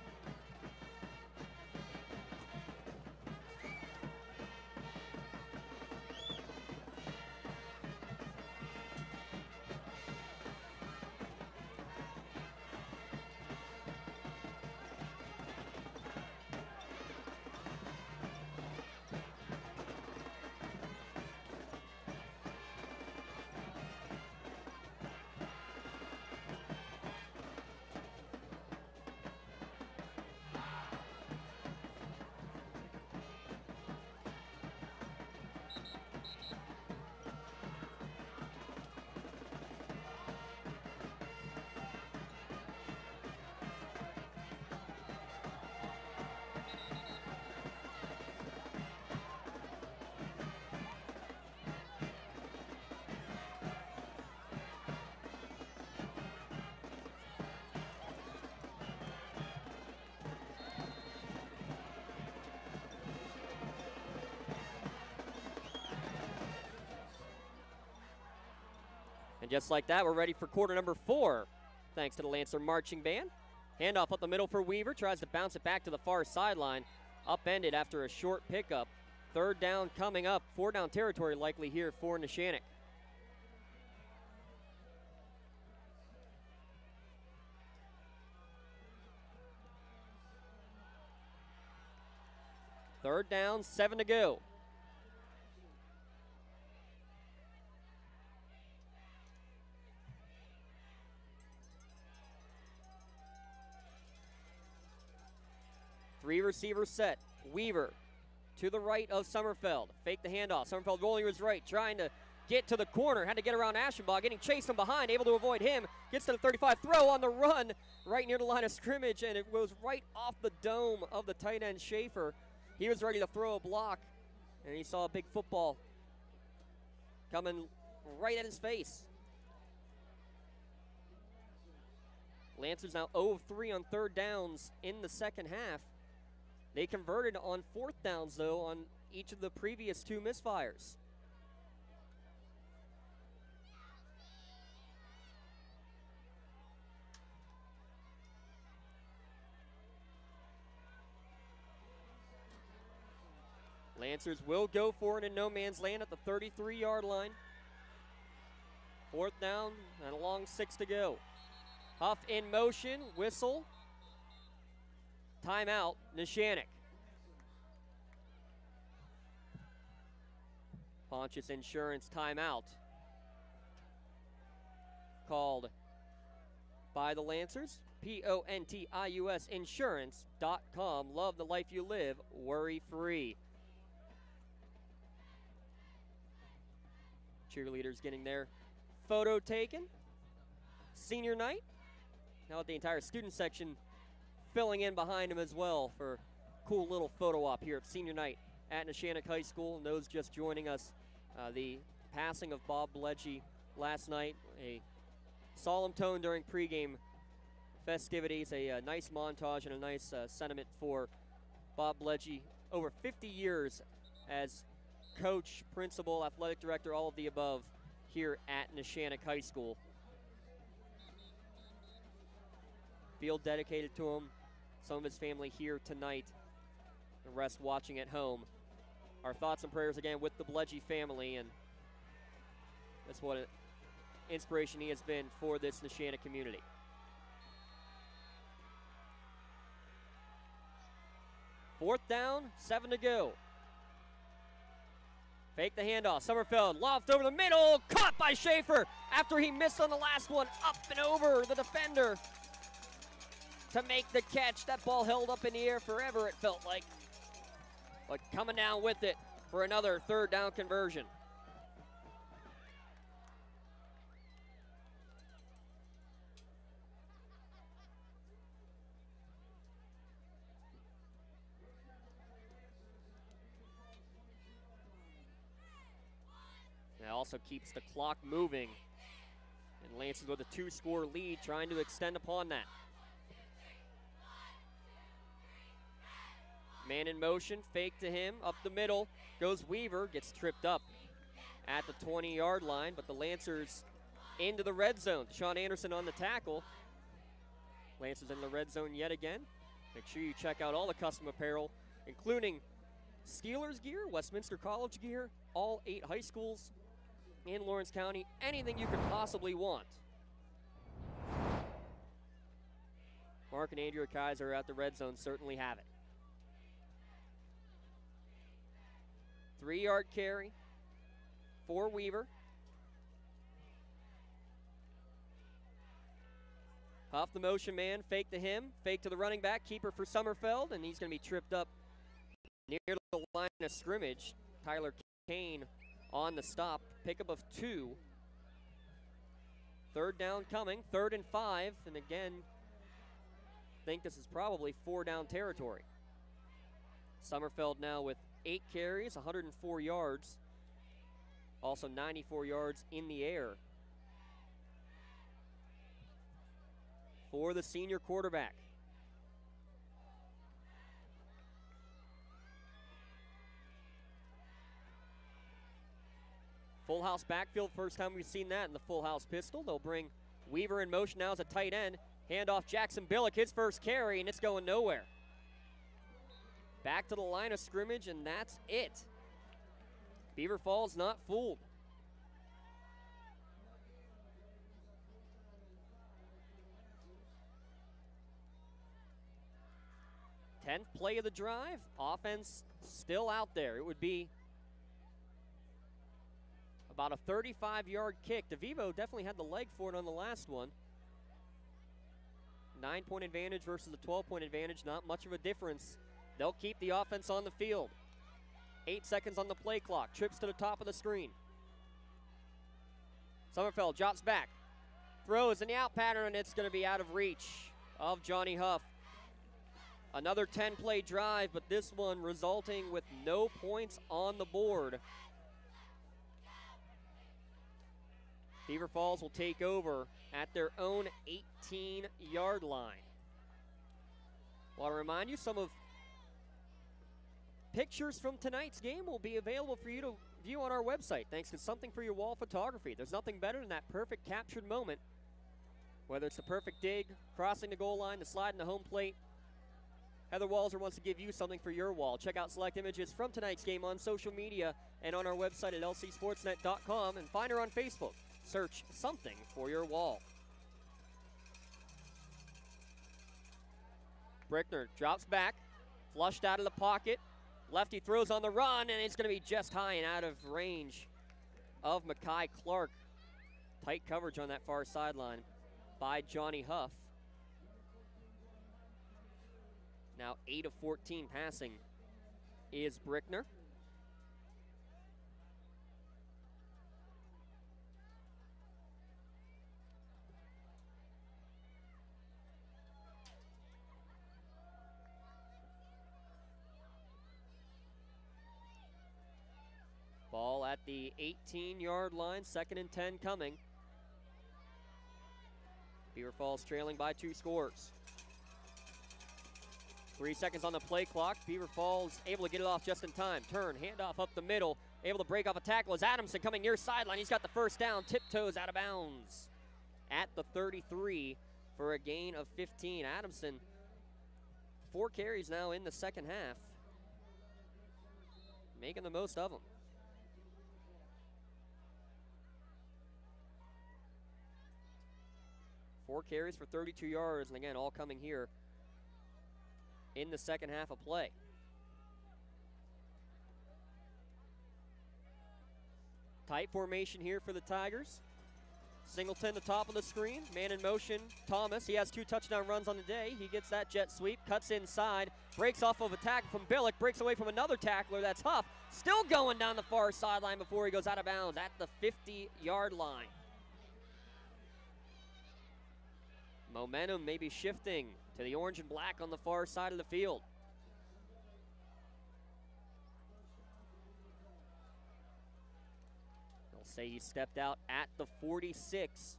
just like that, we're ready for quarter number 4, thanks to the Lancer Marching Band. Handoff up the middle for Weaver, tries to bounce it back to the far sideline. Upended after a short pickup. Third down coming up, 4 down territory likely here for Neshannock. Third down, 7 to go. Three receiver set. Weaver to the right of Summerfeld. Fake the handoff. Summerfeld rolling to his right, trying to get to the corner. Had to get around Aschenbach, getting chased from behind, able to avoid him. Gets to the 35, throw on the run, right near the line of scrimmage, and it goes right off the dome of the tight end Schaefer. He was ready to throw a block, and he saw a big football coming right at his face. Lancers now 0 of 3 on third downs in the second half. They converted on fourth downs, though, on each of the previous 2 misfires. Lancers will go for it in no man's land at the 33-yard line. Fourth down and a long 6 to go. Huff in motion, whistle. Timeout, Neshannock. Pontius Insurance timeout. Called by the Lancers. Pontius Insurance.com. Love the life you live, worry-free. Cheerleaders getting their photo taken. Senior night. Now with the entire student section filling in behind him as well for a cool little photo op here at senior night at Neshannock High School. And those just joining us, the passing of Bob Bledgy last night, a solemn tone during pregame festivities, a nice montage and a nice sentiment for Bob Bledgy. Over 50 years as coach, principal, athletic director, all of the above here at Neshannock High School. Field dedicated to him. Some of his family here tonight, the rest watching at home. Our thoughts and prayers again with the Bledgy family, and that's what an inspiration he has been for this Neshannock community. Fourth down, 7 to go. Fake the handoff. Summerfeld loft over the middle, caught by Schaefer after he missed on the last one, up and over the defender to make the catch. That ball held up in the air forever, it felt like. But coming down with it for another third down conversion. That also keeps the clock moving. And Lancers with a 2-score lead, trying to extend upon that. Man in motion, fake to him, up the middle, goes Weaver, gets tripped up at the 20-yard line, but the Lancers into the red zone. Sean Anderson on the tackle. Lancers in the red zone yet again. Make sure you check out all the custom apparel, including Steelers gear, Westminster College gear, all 8 high schools in Lawrence County, anything you could possibly want. Mark and Andrea Kaiser at the red zone certainly have it. 3-yard carry for Weaver. Off the motion man, fake to him, fake to the running back, keeper for Summerfeld, and he's going to be tripped up near the line of scrimmage. Tyler Kane on the stop, pickup of 2. Third down coming, 3rd and 5, and again, I think this is probably 4-down territory. Summerfeld now with 8 carries, 104 yards, also 94 yards in the air for the senior quarterback. Full house backfield. First time we've seen that in the full house pistol. They'll bring Weaver in motion now as a tight end. Handoff Jackson Billick, his first carry, and it's going nowhere. Back to the line of scrimmage, and that's it. Beaver Falls not fooled. Tenth play of the drive. Offense still out there. It would be about a 35-yard kick. DeVivo definitely had the leg for it on the last one. 9-point advantage versus a 12-point advantage. Not much of a difference. They'll keep the offense on the field. 8 seconds on the play clock. Trips to the top of the screen. Sommerfeld drops back. Throws in the out pattern, and it's going to be out of reach of Johnny Huff. Another 10-play drive, but this one resulting with no points on the board. Beaver Falls will take over at their own 18-yard line. Want to remind you, some of pictures from tonight's game will be available for you to view on our website, thanks to Something for Your Wall Photography. There's nothing better than that perfect captured moment, whether it's the perfect dig, crossing the goal line, the slide in the home plate. Heather Walzer wants to give you something for your wall. Check out select images from tonight's game on social media and on our website at lcsportsnet.com, and find her on Facebook. Search Something for Your Wall. Brickner drops back, flushed out of the pocket. Lefty throws on the run, and it's going to be just high and out of range of Makai Clark. Tight coverage on that far sideline by Johnny Huff. Now 8 of 14 passing is Brickner. Ball at the 18-yard line, 2nd and 10 coming. Beaver Falls trailing by 2 scores. 3 seconds on the play clock. Beaver Falls able to get it off just in time. Turn, handoff up the middle. Able to break off a tackle is Adamson coming near sideline. He's got the first down, tiptoes out of bounds at the 33 for a gain of 15. Adamson, 4 carries now in the second half, making the most of them. Four carries for 32 yards, and again, all coming here in the second half of play. Tight formation here for the Tigers. Singleton, the top of the screen. Man in motion, Thomas. He has 2 touchdown runs on the day. He gets that jet sweep, cuts inside, breaks off of a tackle from Billick, breaks away from another tackler. That's Huff. Still going down the far sideline before he goes out of bounds at the 50-yard line. Momentum maybe shifting to the orange and black on the far side of the field. They'll say he stepped out at the 46.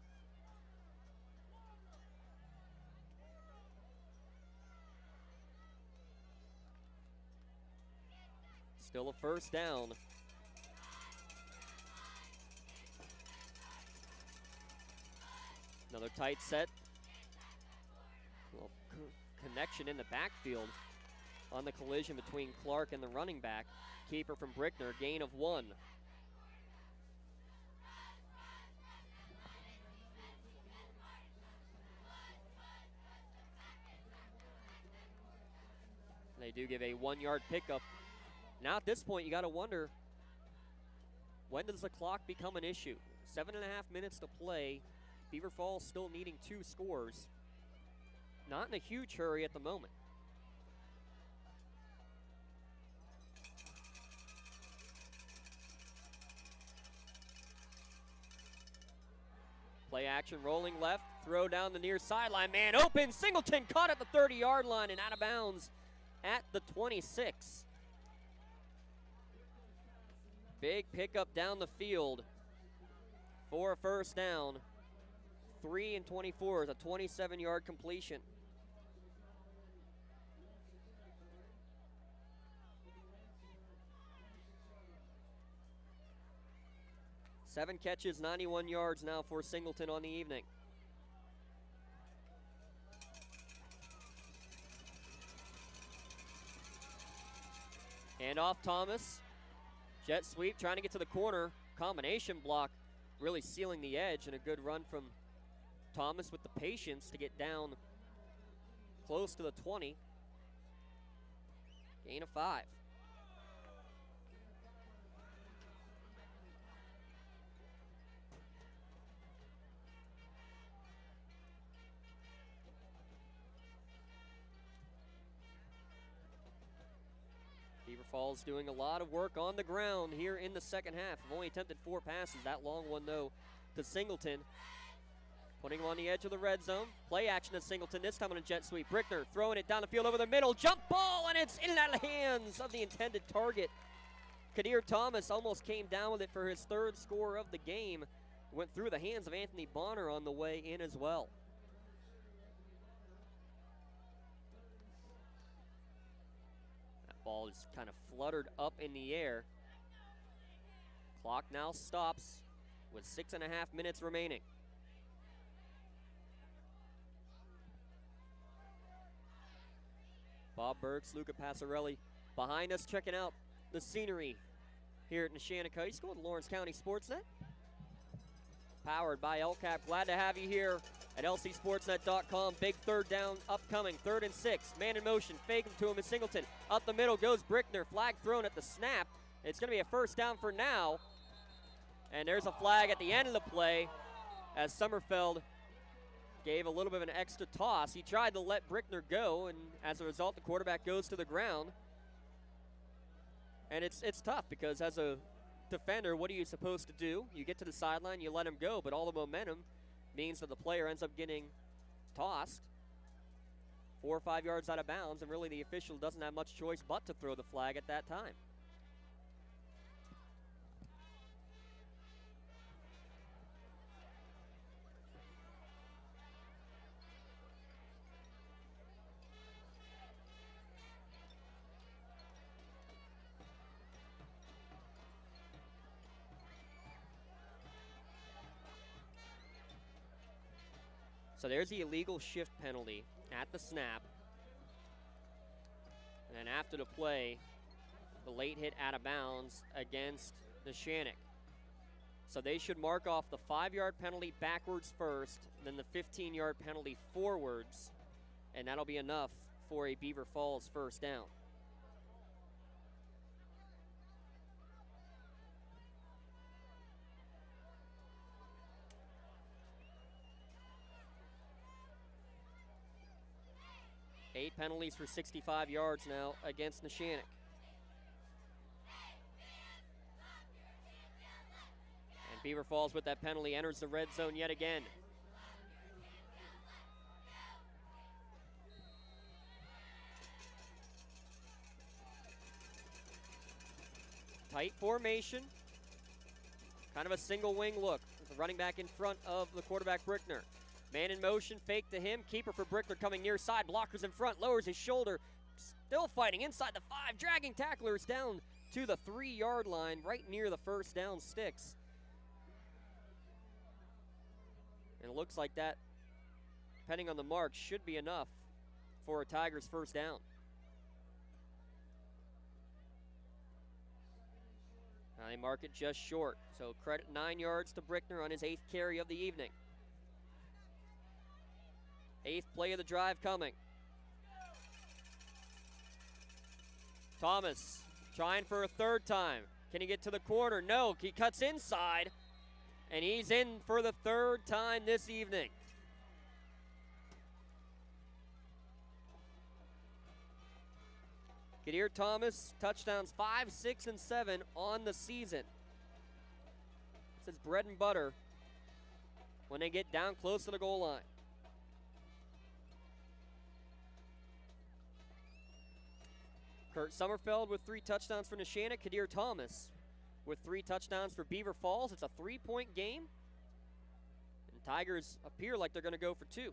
Still a first down. Another tight set. Well, connection in the backfield on the collision between Clark and the running back. Keeper from Brickner, gain of 1. They do give a 1-yard pickup. Now at this point, you got to wonder, when does the clock become an issue? 7.5 minutes to play. Beaver Falls still needing 2 scores. Not in a huge hurry at the moment. Play action, rolling left, throw down the near sideline. Man open, Singleton caught at the 30-yard line and out of bounds at the 26. Big pickup down the field for a first down. 3 and 24 is a 27-yard completion. 7 catches, 91 yards now for Singleton on the evening. And off Thomas. Jet sweep trying to get to the corner. Combination block really sealing the edge, and a good run from Thomas with the patience to get down close to the 20. Gain of 5. Beaver Falls doing a lot of work on the ground here in the second half. Have only attempted 4 passes. That long one, though, to Singleton. Putting him on the edge of the red zone. Play action to Singleton, this time on a jet sweep. Brickner throwing it down the field over the middle. Jump ball, and it's in and out of the hands of the intended target. Kadir Thomas almost came down with it for his 3rd score of the game. Went through the hands of Anthony Bonner on the way in as well. That ball is kind of fluttered up in the air. Clock now stops with 6.5 minutes remaining. Bob Burks, Luca Passarelli behind us, checking out the scenery here at Neshannock High School, the Lawrence County SportsNet. Powered by LCAP. Glad to have you here at lcsportsnet.com. Big 3rd down upcoming, 3rd and 6. Man in motion, fake him to him is Singleton. Up the middle goes Brickner. Flag thrown at the snap. It's going to be a 1st down for now. And there's a flag at the end of the play as Sommerfeld gave a little bit of an extra toss. He tried to let Brickner go, and as a result, the quarterback goes to the ground. And it's tough because as a defender, what are you supposed to do? You get to the sideline, you let him go, but all the momentum means that the player ends up getting tossed 4 or 5 yards out of bounds, and really the official doesn't have much choice but to throw the flag at that time. So there's the illegal shift penalty at the snap. And then after the play, the late hit out of bounds against Neshannock. So they should mark off the 5-yard penalty backwards first, then the 15-yard penalty forwards, and that'll be enough for a Beaver Falls 1st down. Eight penalties for 65 yards now against Neshannock. And Beaver Falls with that penalty enters the red zone yet again. Tight formation. Kind of a single wing look with the running back in front of the quarterback Brickner. Man in motion, fake to him. Keeper for Brickner coming near side. Blockers in front, lowers his shoulder. Still fighting inside the 5, dragging tacklers down to the 3-yard line, right near the 1st down sticks. And it looks like that, depending on the mark, should be enough for a Tigers 1st down. Now they mark it just short. So credit 9 yards to Brickner on his 8th carry of the evening. 8th play of the drive coming. Thomas trying for a 3rd time. Can he get to the corner? No, he cuts inside, and he's in for the 3rd time this evening. Kadir Thomas, touchdowns 5, 6, and 7 on the season. This is bread and butter when they get down close to the goal line. Kurt Sommerfeld with 3 touchdowns for Neshannock. Kadir Thomas with 3 touchdowns for Beaver Falls. It's a 3-point game. And Tigers appear like they're going to go for 2.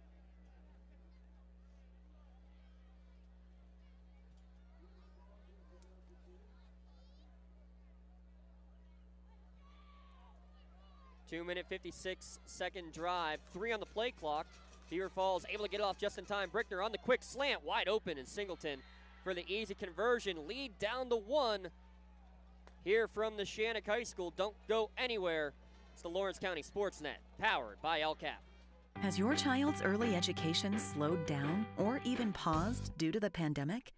2-minute, 56-second drive. 3 on the play clock. Beaver Falls able to get off just in time. Brickner on the quick slant, wide open, and Singleton for the easy conversion. Lead down to 1 here from Neshannock High School. Don't go anywhere. It's the Lawrence County SportsNet, powered by LCAP. Has your child's early education slowed down or even paused due to the pandemic?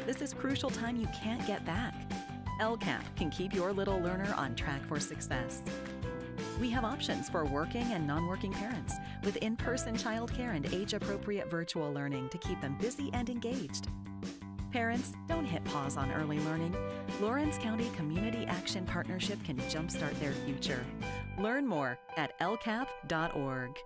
This is crucial time you can't get back. LCAP can keep your little learner on track for success. We have options for working and non-working parents with in-person childcare and age-appropriate virtual learning to keep them busy and engaged. Parents, don't hit pause on early learning. Lawrence County Community Action Partnership can jumpstart their future. Learn more at lcap.org.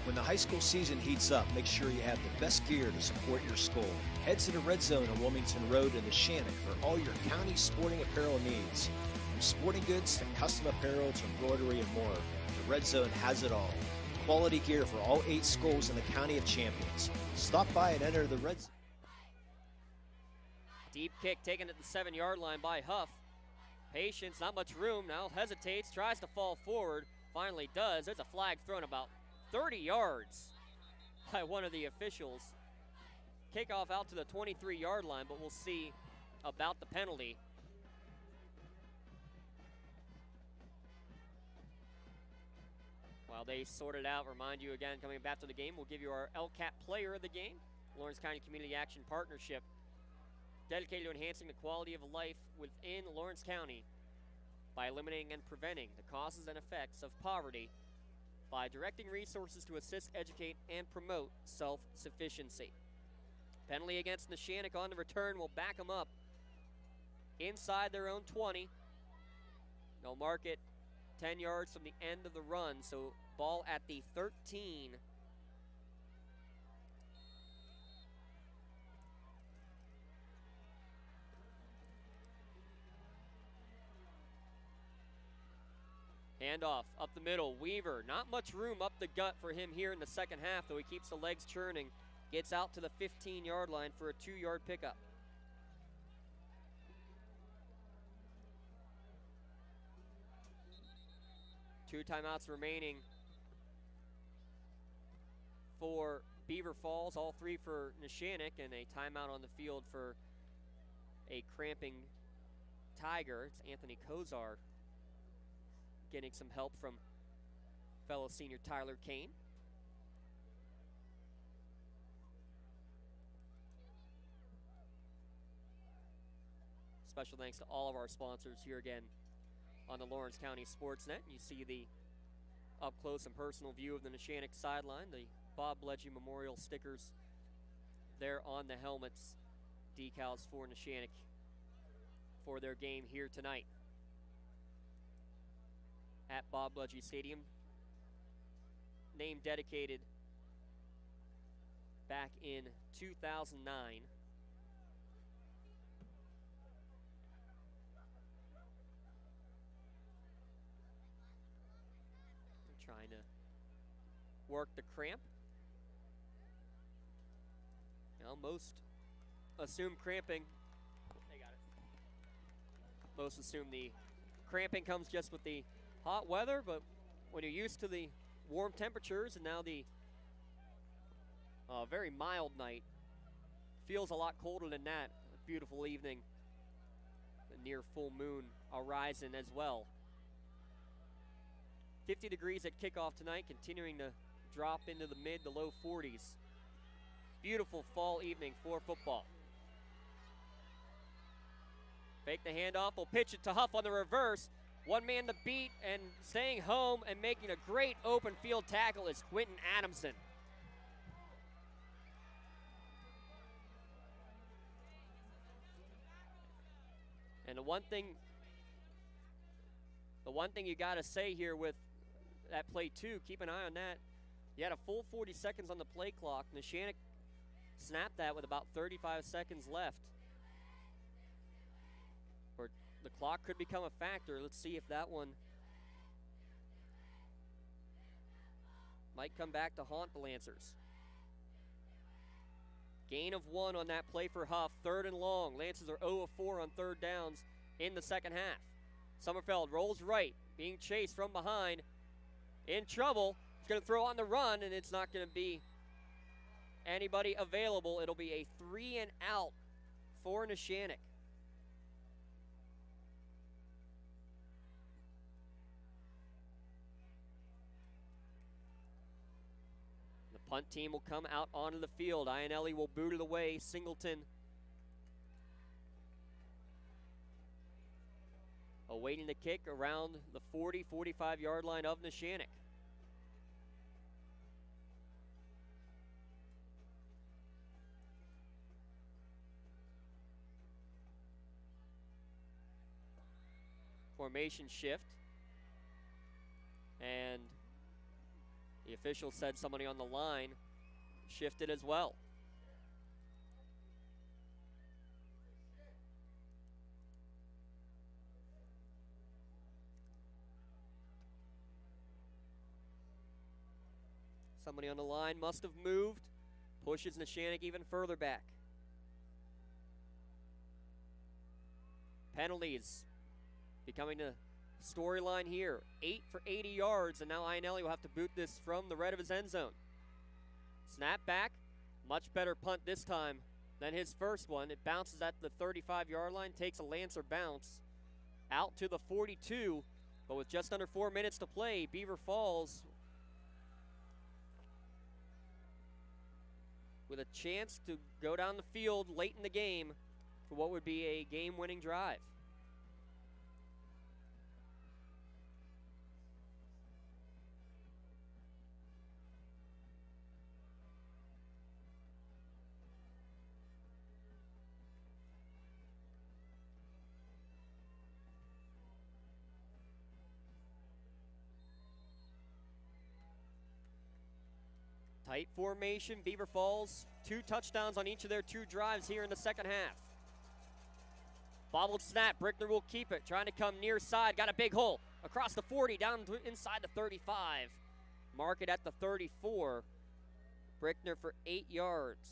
When the high school season heats up, make sure you have the best gear to support your school. Head to the Red Zone on Wilmington Road in Neshannock for all your county sporting apparel needs. From sporting goods to custom apparel to embroidery and more, the Red Zone has it all. Quality gear for all 8 schools in the County of Champions. Stop by and enter the Red Zone. Deep kick taken at the 7-yard line by Huff. Patience, not much room, now hesitates, tries to fall forward, finally does. There's a flag thrown about 30 yards by one of the officials. Kickoff out to the 23-yard line, but we'll see about the penalty. While they sort it out, remind you again, coming back to the game, we'll give you our LCAP player of the game. Lawrence County Community Action Partnership, dedicated to enhancing the quality of life within Lawrence County by eliminating and preventing the causes and effects of poverty by directing resources to assist, educate, and promote self-sufficiency. Penalty against Neshannock on the return will back them up inside their own 20. They'll mark it 10 yards from the end of the run, so ball at the 13. Handoff up the middle. Weaver, not much room up the gut for him here in the second half, though he keeps the legs churning. Gets out to the 15-yard line for a 2-yard pickup. Two timeouts remaining for Beaver Falls, all 3 for Neshannock, and a timeout on the field for a cramping Tiger. It's Anthony Kozar getting some help from fellow senior Tyler Kane. Special thanks to all of our sponsors here again on the Lawrence County SportsNet. You see the up-close and personal view of the Neshannock sideline, the Bob Bledgy Memorial stickers there on the helmets, decals for Neshannock for their game here tonight at Bob Bledgy Stadium. Name dedicated back in 2009. Trying to work the cramp. Now most assume cramping. They got it. Most assume the cramping comes just with the hot weather, but when you're used to the warm temperatures and now the very mild night, feels a lot colder than that. A beautiful evening, the near full moon horizon as well. 50 degrees at kickoff tonight, continuing to drop into the mid to low 40s. Beautiful fall evening for football. Fake the handoff, will pitch it to Huff on the reverse. One man to beat, and staying home and making a great open field tackle is Quentin Adamson. And the one thing you got to say here with that play too, keep an eye on that. You had a full 40 seconds on the play clock. Neshannock snapped that with about 35 seconds left. Or the clock could become a factor. Let's see if that one might come back to haunt the Lancers. Gain of 1 on that play for Huff. 3rd and long. Lancers are 0 of 4 on 3rd downs in the second half. Summerfeld rolls right, being chased from behind. In trouble. He's going to throw on the run, and it's not going to be anybody available. It'll be a 3 and out for Neshannock. The punt team will come out onto the field. Ionelli will boot it away. Singleton awaiting the kick around the 40, 45-yard line of Neshannock. Formation shift. And the official said somebody on the line shifted as well. Somebody on the line must have moved. Pushes Neshannock even further back. Penalties becoming a storyline here. 8 for 80 yards, and now Ionelli will have to boot this from the red of his end zone. Snap back. Much better punt this time than his first one. It bounces at the 35-yard line, takes a Lancer bounce out to the 42, but with just under 4 minutes to play, Beaver Falls with a chance to go down the field late in the game for what would be a game-winning drive. Tight formation, Beaver Falls, 2 touchdowns on each of their 2 drives here in the second half. Bobbled snap, Brickner will keep it, trying to come near side, got a big hole, across the 40, down to inside the 35. Mark it at the 34. Brickner for 8 yards.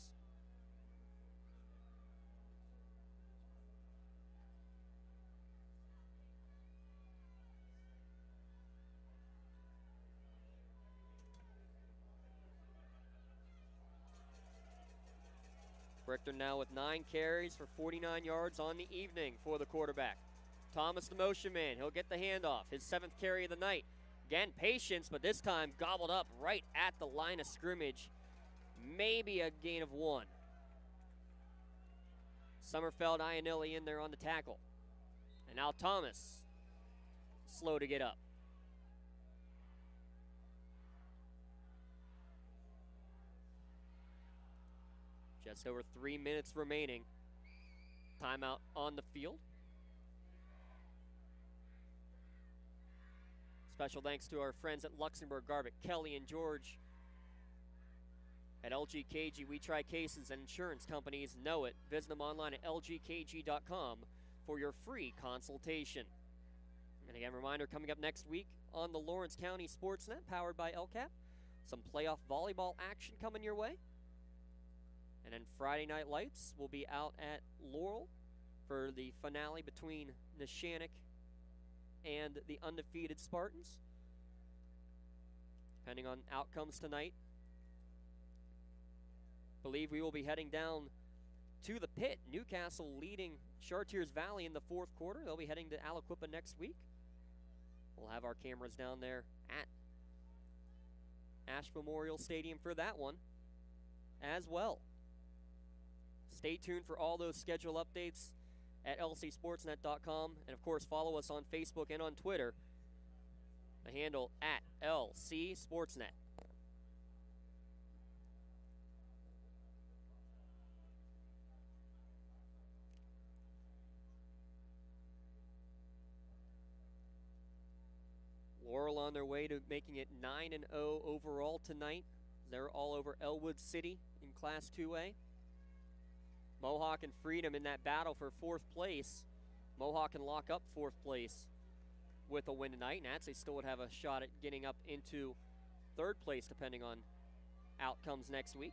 Brickner now with 9 carries for 49 yards on the evening for the quarterback. Thomas the motion man, he'll get the handoff. His 7th carry of the night. Again, patience, but this time gobbled up right at the line of scrimmage. Maybe a gain of 1. Summerfeld, Ionelli in there on the tackle. And now Thomas, slow to get up. Just over 3 minutes remaining. Timeout on the field. Special thanks to our friends at Luxembourg Garbutt, Kelly and George. At LGKG, we try cases and insurance companies know it. Visit them online at lgkg.com for your free consultation. And again, reminder coming up next week on the Lawrence County SportsNet, powered by LCAP. Some playoff volleyball action coming your way. And then Friday Night Lights will be out at Laurel for the finale between Neshannock and the undefeated Spartans. Depending on outcomes tonight, believe we will be heading down to the pit. Newcastle leading Chartiers Valley in the 4th quarter. They'll be heading to Aliquippa next week. We'll have our cameras down there at Ash Memorial Stadium for that one as well. Stay tuned for all those schedule updates at lcsportsnet.com. And, of course, follow us on Facebook and on Twitter. The handle at LCSportsNet. Laurel on their way to making it 9-0 overall tonight. They're all over Elwood City in Class 2A. Mohawk and Freedom in that battle for 4th place. Mohawk can lock up 4th place with a win tonight, and Nats, they still would have a shot at getting up into 3rd place depending on outcomes next week.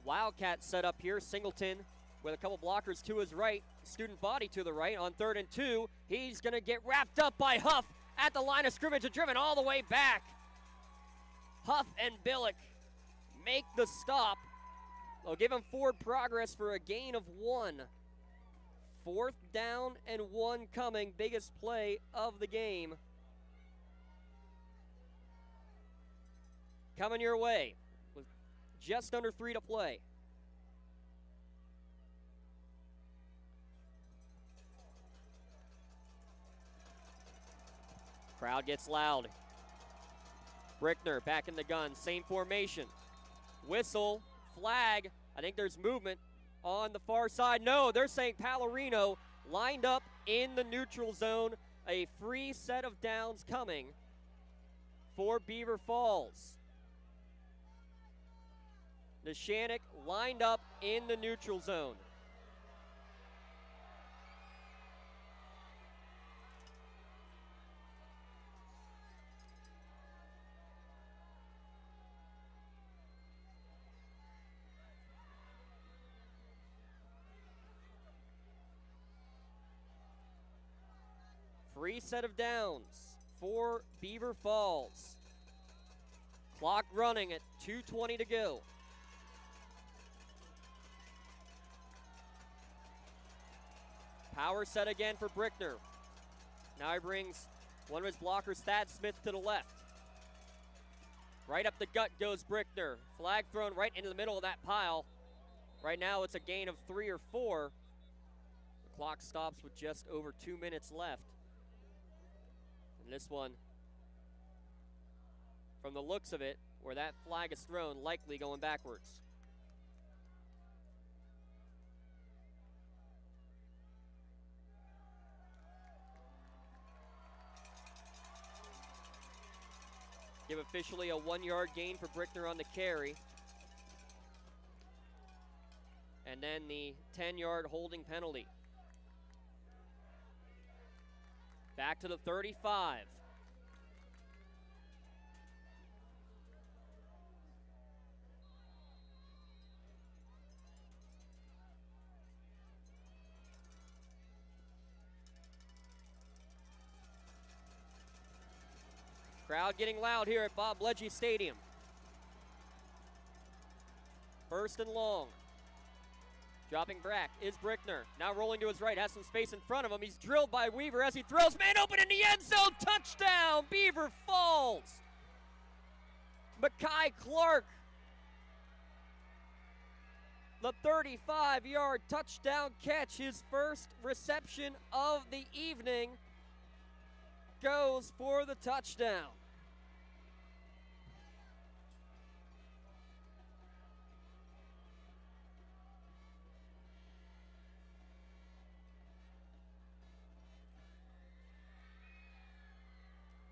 Wildcat set up here. Singleton with a couple blockers to his right, student body to the right on 3rd and 2. He's going to get wrapped up by Huff at the line of scrimmage and driven all the way back. Huff and Billick make the stop. They'll give him forward progress for a gain of 1. 4th down and 1 coming. Biggest play of the game. Coming your way with just under 3 to play. Crowd gets loud. Brickner back in the gun, same formation. Whistle, flag. I think there's movement on the far side. No, they're saying Palorino lined up in the neutral zone. A free set of downs coming for Beaver Falls. Neshannock lined up in the neutral zone. Free set of downs for Beaver Falls. Clock running at 2:20 to go. Power set again for Brickner. Now he brings one of his blockers, Thad Smith, to the left. Right up the gut goes Brickner. Flag thrown right into the middle of that pile. Right now it's a gain of 3 or 4. The clock stops with just over 2 minutes left. And this one, from the looks of it, where that flag is thrown, likely going backwards. Give officially a 1-yard gain for Brickner on the carry. And then the 10-yard holding penalty. Back to the 35. Crowd getting loud here at Bob Ledgy Stadium. 1st and long. Dropping back is Brickner. Now rolling to his right, has some space in front of him. He's drilled by Weaver as he throws. Man open in the end zone. Touchdown, Beaver Falls. Makai Clark. The 35-yard touchdown catch, his first reception of the evening, goes for the touchdown.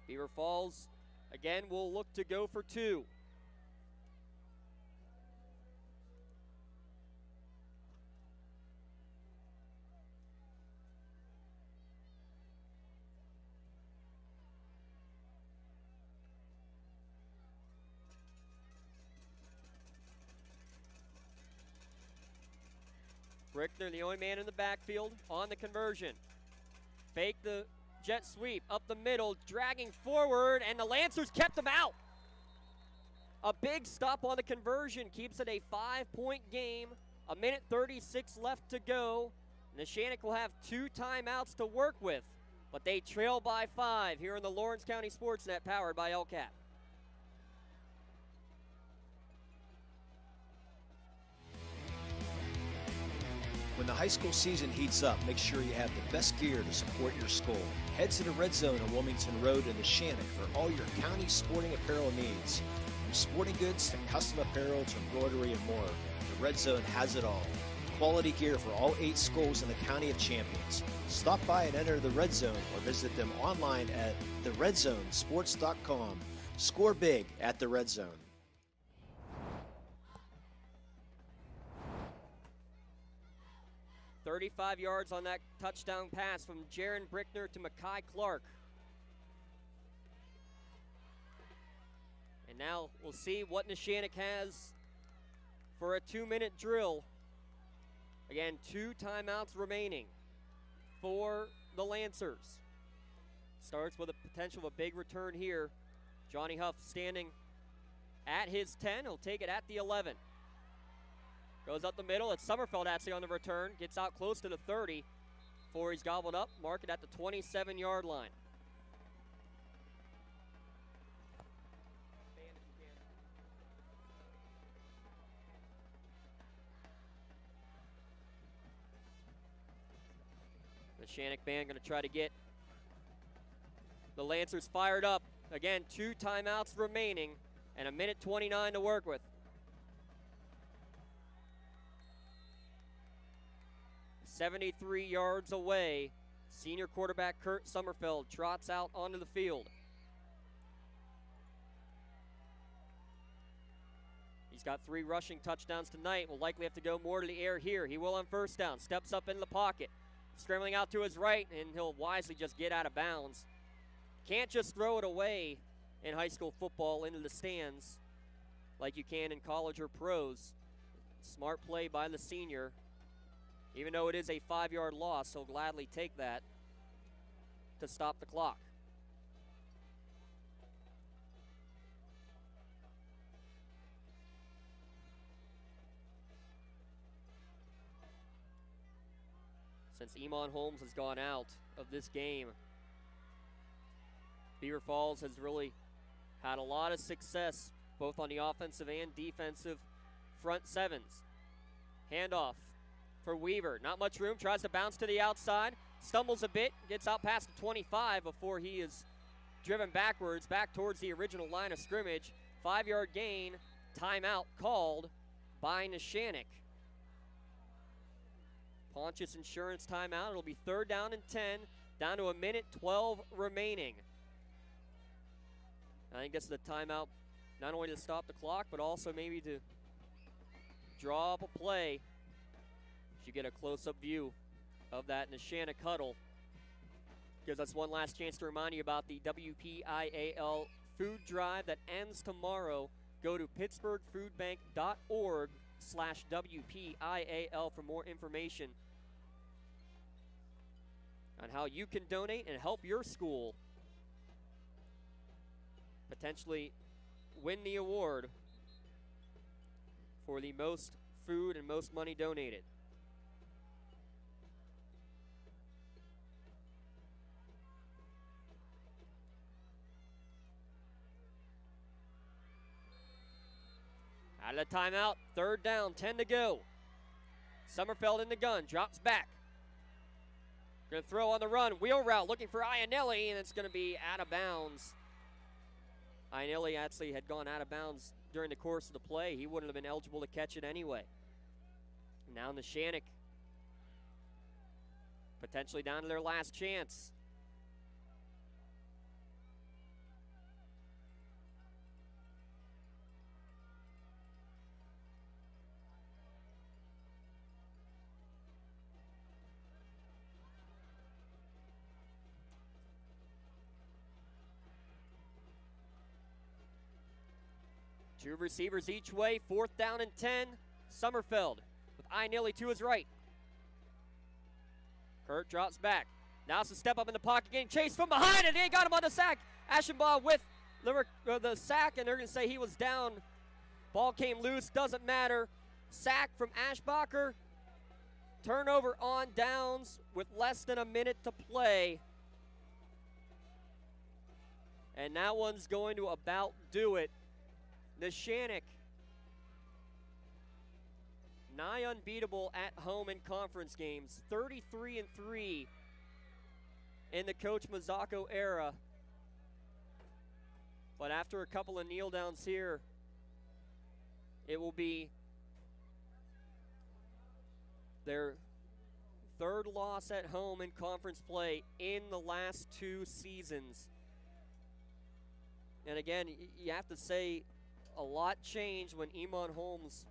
Beaver Falls, again, will look to go for 2. Brickner, the only man in the backfield on the conversion. Fake the jet sweep up the middle, dragging forward, and the Lancers kept him out. A big stop on the conversion keeps it a 5-point game. 1:36 left to go. Neshannock will have 2 timeouts to work with, but they trail by 5 here in the Lawrence County SportsNet, powered by LCAP. When the high school season heats up, make sure you have the best gear to support your school. Head to the Red Zone on Wilmington Road in Neshannock for all your county sporting apparel needs. From sporting goods to custom apparel to embroidery and more, the Red Zone has it all. Quality gear for all 8 schools in the County of Champions. Stop by and enter the Red Zone or visit them online at theredzonesports.com. Score big at the Red Zone. 35 yards on that touchdown pass from Jaron Brickner to Makai Clark. And now we'll see what Neshannock has for a 2-minute drill. Again, 2 timeouts remaining for the Lancers. Starts with a potential of a big return here. Johnny Huff standing at his 10. He'll take it at the 11. Goes up the middle. It's Summerfeld actually on the return. Gets out close to the 30 before he's gobbled up. Mark it at the 27-yard line. The Neshannock band going to try to get the Lancers fired up. Again, 2 timeouts remaining and 1:29 to work with. 73 yards away, senior quarterback Kurt Summerfeld trots out onto the field. He's got 3 rushing touchdowns tonight. Will likely have to go more to the air here. He will on first down. Steps up in the pocket. Scrambling out to his right, and he'll wisely just get out of bounds. Can't just throw it away in high school football into the stands like you can in college or pros. Smart play by the senior. Even though it is a 5-yard loss, he'll gladly take that to stop the clock. Since Iman Holmes has gone out of this game, Beaver Falls has really had a lot of success both on the offensive and defensive front sevens. Handoff for Weaver. Not much room. Tries to bounce to the outside. Stumbles a bit. Gets out past the 25 before he is driven backwards back towards the original line of scrimmage. 5-yard gain. Timeout called by Neshannock. Pontius Insurance timeout. It'll be 3rd down and 10. Down to 1:12 remaining. I think this is a timeout not only to stop the clock, but also maybe to draw up a play. You get a close-up view of that Neshannock huddle. Gives us one last chance to remind you about the WPIAL food drive that ends tomorrow. Go to pittsburghfoodbank.org/WPIAL for more information on how you can donate and help your school potentially win the award for the most food and most money donated. Out of the timeout, 3rd down, 10 to go. Summerfeld in the gun, drops back. Going to throw on the run, wheel route, looking for Iannelli, and it's going to be out of bounds. Iannelli actually had gone out of bounds during the course of the play. He wouldn't have been eligible to catch it anyway. Now Neshannock potentially down to their last chance. Two receivers each way, 4th down and 10. Summerfeld with Iannelli to his right. Kurt drops back. Now it's a step up in the pocket, getting chased from behind, and they got him on the sack. Aschenbaugh with the sack, and they're going to say he was down. Ball came loose, doesn't matter. Sack from Aschbacher. Turnover on downs with less than a minute to play. And that one's going to about do it. Neshannock, nigh unbeatable at home in conference games, 33-3 in the Coach Mazzocco era. But after a couple of kneel downs here, it will be their 3rd loss at home in conference play in the last 2 seasons. And again, you have to say, a lot changed when Iman Holmes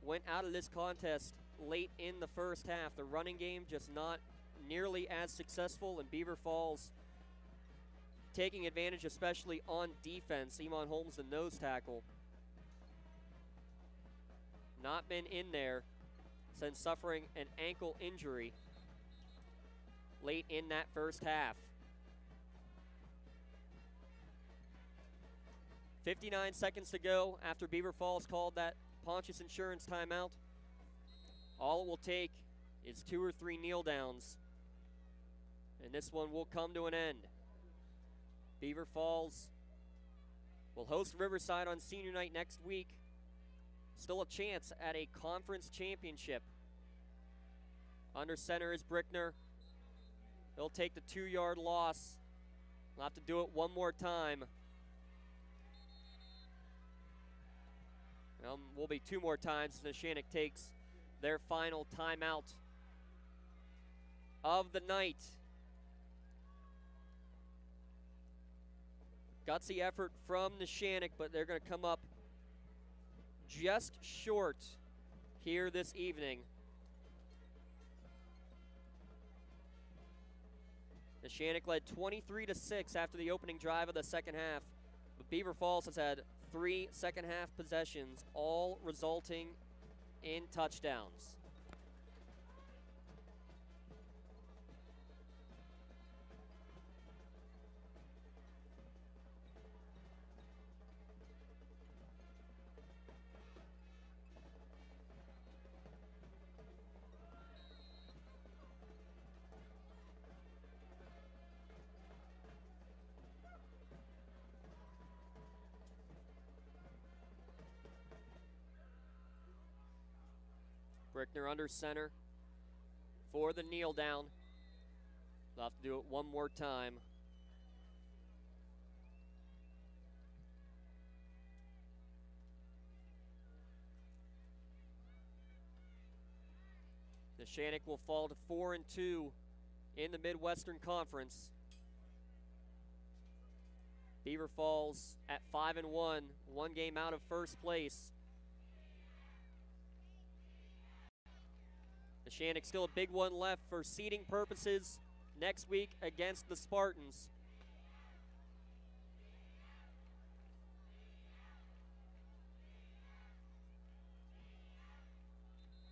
went out of this contest late in the first half. The running game just not nearly as successful, and Beaver Falls taking advantage, especially on defense. Iman Holmes, the nose tackle, not been in there since suffering an ankle injury late in that first half. 59 seconds to go after Beaver Falls called that Pontius Insurance timeout. All it will take is 2 or 3 kneel downs, and this one will come to an end. Beaver Falls will host Riverside on senior night next week. Still a chance at a conference championship. Under center is Brickner. He'll take the 2-yard loss. We'll have to do it one more time. Will be 2 more times as Neshannock takes their final timeout of the night. Gutsy effort from Neshannock, but they're going to come up just short here this evening. Neshannock led 23-6 after the opening drive of the second half, but Beaver Falls has had 3 second-half possessions, all resulting in touchdowns. Brickner under center for the kneel down. They'll have to do it one more time. Neshannock will fall to 4-2 in the Midwestern Conference. Beaver Falls at 5-1, 1 game out of first place. Neshannock still a big one left for seeding purposes next week against the Spartans.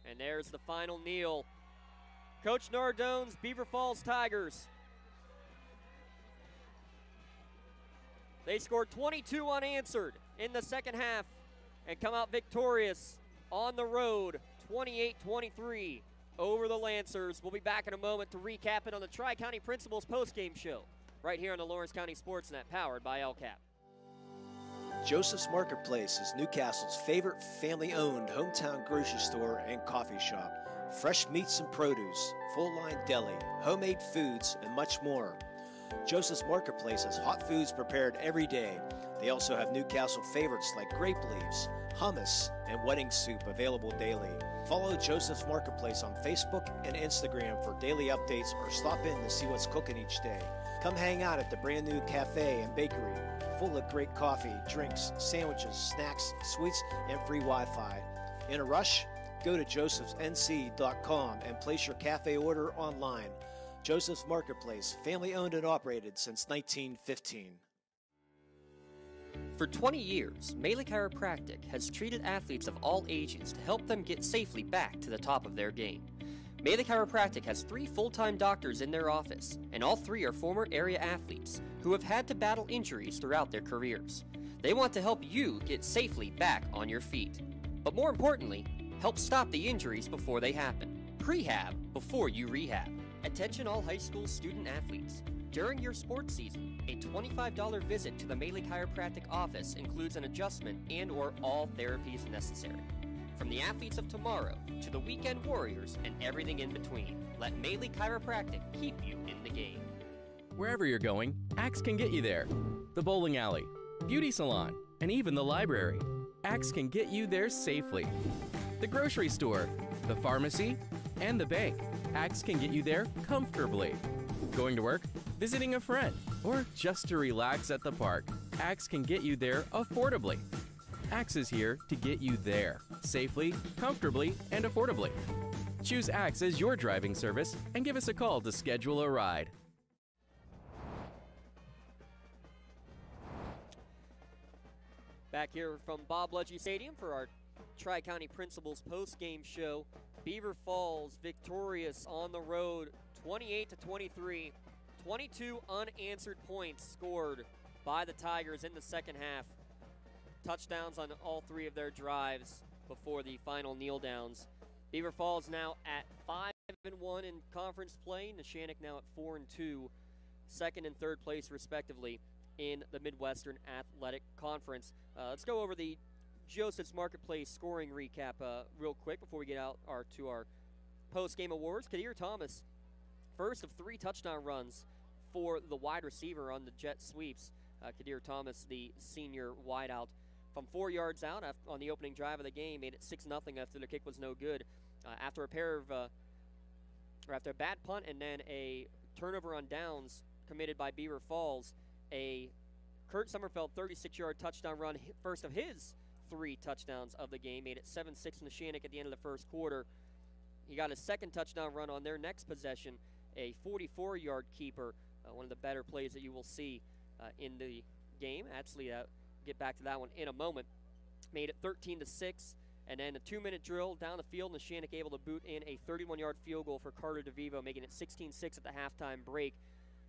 And there's the final kneel. Coach Nardone's Beaver Falls Tigers. They scored 22 unanswered in the second half and come out victorious on the road, 28-23. Over the Lancers. We'll be back in a moment to recap it on the Tri-County Principals postgame show right here on the Lawrence County SportsNet, powered by LCAP. Joseph's Marketplace is Newcastle's favorite family-owned hometown grocery store and coffee shop. Fresh meats and produce, full-line deli, homemade foods, and much more. Joseph's Marketplace has hot foods prepared every day. They also have Newcastle favorites like grape leaves, hummus, and wedding soup available daily. Follow Joseph's Marketplace on Facebook and Instagram for daily updates or stop in to see what's cooking each day. Come hang out at the brand new cafe and bakery, full of great coffee, drinks, sandwiches, snacks, sweets, and free Wi-Fi. In a rush? Go to josephsnc.com and place your cafe order online. Joseph's Marketplace, family owned and operated since 1915. For 20 years, Melee Chiropractic has treated athletes of all ages to help them get safely back to the top of their game. Melee Chiropractic has 3 full-time doctors in their office, and all 3 are former area athletes who have had to battle injuries throughout their careers. They want to help you get safely back on your feet. But more importantly, help stop the injuries before they happen. Prehab before you rehab. Attention all high school student athletes. During your sports season, a $25 visit to the Melee Chiropractic office includes an adjustment and or all therapies necessary. From the athletes of tomorrow to the weekend warriors and everything in between, let Melee Chiropractic keep you in the game. Wherever you're going, Axe can get you there. The bowling alley, beauty salon, and even the library. Axe can get you there safely. The grocery store, the pharmacy, and the bank. Axe can get you there comfortably. Going to work, visiting a friend, or just to relax at the park, Axe can get you there affordably. Axe is here to get you there, safely, comfortably, and affordably. Choose Axe as your driving service and give us a call to schedule a ride. Back here from Bob Ledgy Stadium for our Tri-County Principals post-game show. Beaver Falls victorious on the road, 28-23. 22 unanswered points scored by the Tigers in the second half. Touchdowns on all 3 of their drives before the final kneel downs. Beaver Falls now at 5-1 in conference play. Neshannock now at 4-2, second and third place respectively in the Midwestern Athletic Conference. Let's go over the Joseph's Marketplace scoring recap real quick before we get out to our post-game awards. Kadir Thomas, first of 3 touchdown runs for the wide receiver on the jet sweeps. Kadir Thomas, the senior wideout, from 4 yards out on the opening drive of the game, made it 6-0 after the kick was no good. After a bad punt and then a turnover on downs committed by Beaver Falls, a Kurt Sommerfeld 36-yard touchdown run, first of his 3 touchdowns of the game, made it 7-6 Neshannock at the end of the first quarter. He got his second touchdown run on their next possession, a 44-yard keeper, one of the better plays that you will see in the game. Actually, get back to that one in a moment. Made it 13-6, and then a 2-minute drill down the field. Neshannock able to boot in a 31-yard field goal for Carter DeVivo, making it 16-6 at the halftime break.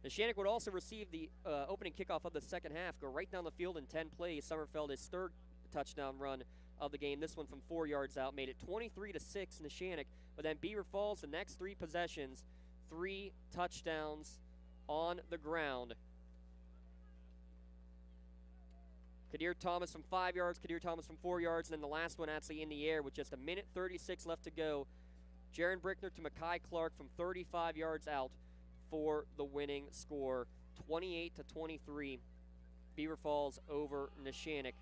Neshannock would also receive the opening kickoff of the second half, go right down the field in 10 plays. Sommerfeld, his third touchdown run of the game, this one from 4 yards out, made it 23-6 Neshannock. But then Beaver Falls, the next 3 possessions, 3 touchdowns on the ground. Kadir Thomas from 5 yards, Kadir Thomas from 4 yards, and then the last one actually in the air with just 1:36 left to go. Jaron Brickner to Makai Clark from 35 yards out for the winning score, 28-23. Beaver Falls over Neshannock.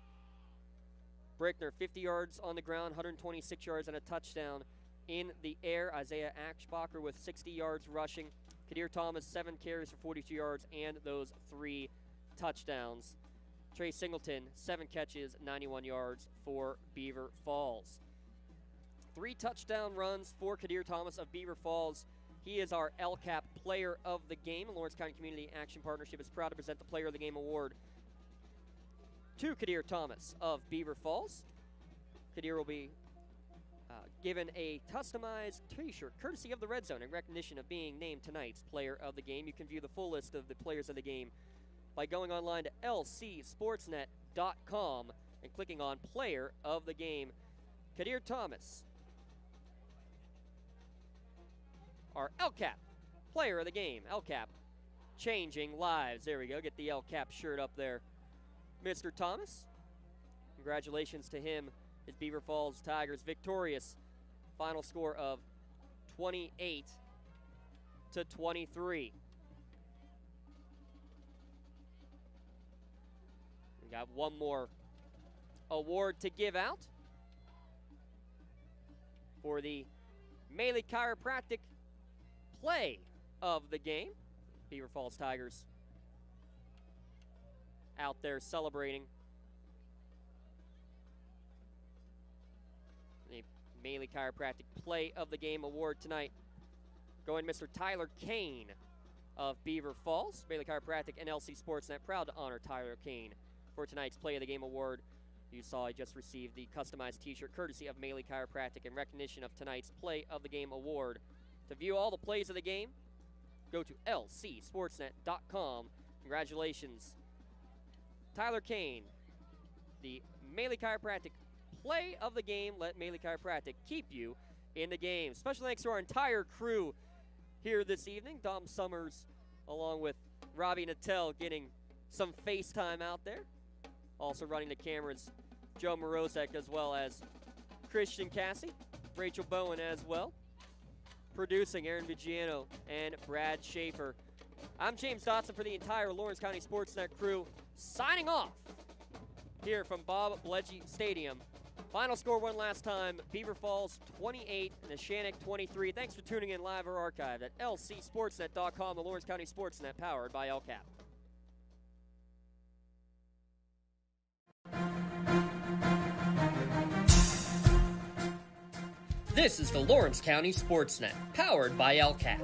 Brickner, 50 yards on the ground, 126 yards and a touchdown in the air. Isaiah Achbacher with 60 yards rushing. Kadir Thomas, 7 carries for 42 yards and those 3 touchdowns. Trey Singleton, 7 catches, 91 yards for Beaver Falls. 3 touchdown runs for Kadir Thomas of Beaver Falls. He is our LCAP Player of the Game. Lawrence County Community Action Partnership is proud to present the Player of the Game award to Kadir Thomas of Beaver Falls. Kadir will be given a customized t-shirt courtesy of the Red Zone in recognition of being named tonight's Player of the Game. You can view the full list of the players of the game by going online to lcsportsnet.com and clicking on Player of the Game. Kadir Thomas, our LCAP Player of the Game. LCAP, changing lives. There we go. Get the LCAP shirt up there. Mr. Thomas, congratulations to him. His Beaver Falls Tigers victorious. Final score of 28-23. We got one more award to give out for the Melee Chiropractic Play of the Game. Beaver Falls Tigers out there celebrating the Melee Chiropractic Play of the Game award tonight. Going Mr. Tyler Kane of Beaver Falls. Melee Chiropractic and LC SportsNet proud to honor Tyler Kane for tonight's Play of the Game award. You saw he just received the customized t-shirt courtesy of Melee Chiropractic in recognition of tonight's Play of the Game award. To view all the plays of the game, go to lcsportsnet.com. Congratulations, Tyler Kane, the Melee Chiropractic Play of the Game. Let Melee Chiropractic keep you in the game. Special thanks to our entire crew here this evening. Dom Summers along with Robbie Nattel getting some FaceTime out there. Also running the cameras, Joe Morozek, as well as Christian Cassie, Rachel Bowen as well. Producing Aaron Vigiano and Brad Schaefer. I'm James Dotson for the entire Lawrence County SportsNet crew, signing off here from Bob Bledgy Stadium. Final score one last time, Beaver Falls 28, Neshannock 23. Thanks for tuning in live or archived at lcsportsnet.com, the Lawrence County SportsNet powered by LCAP. This is the Lawrence County SportsNet, powered by LCAP.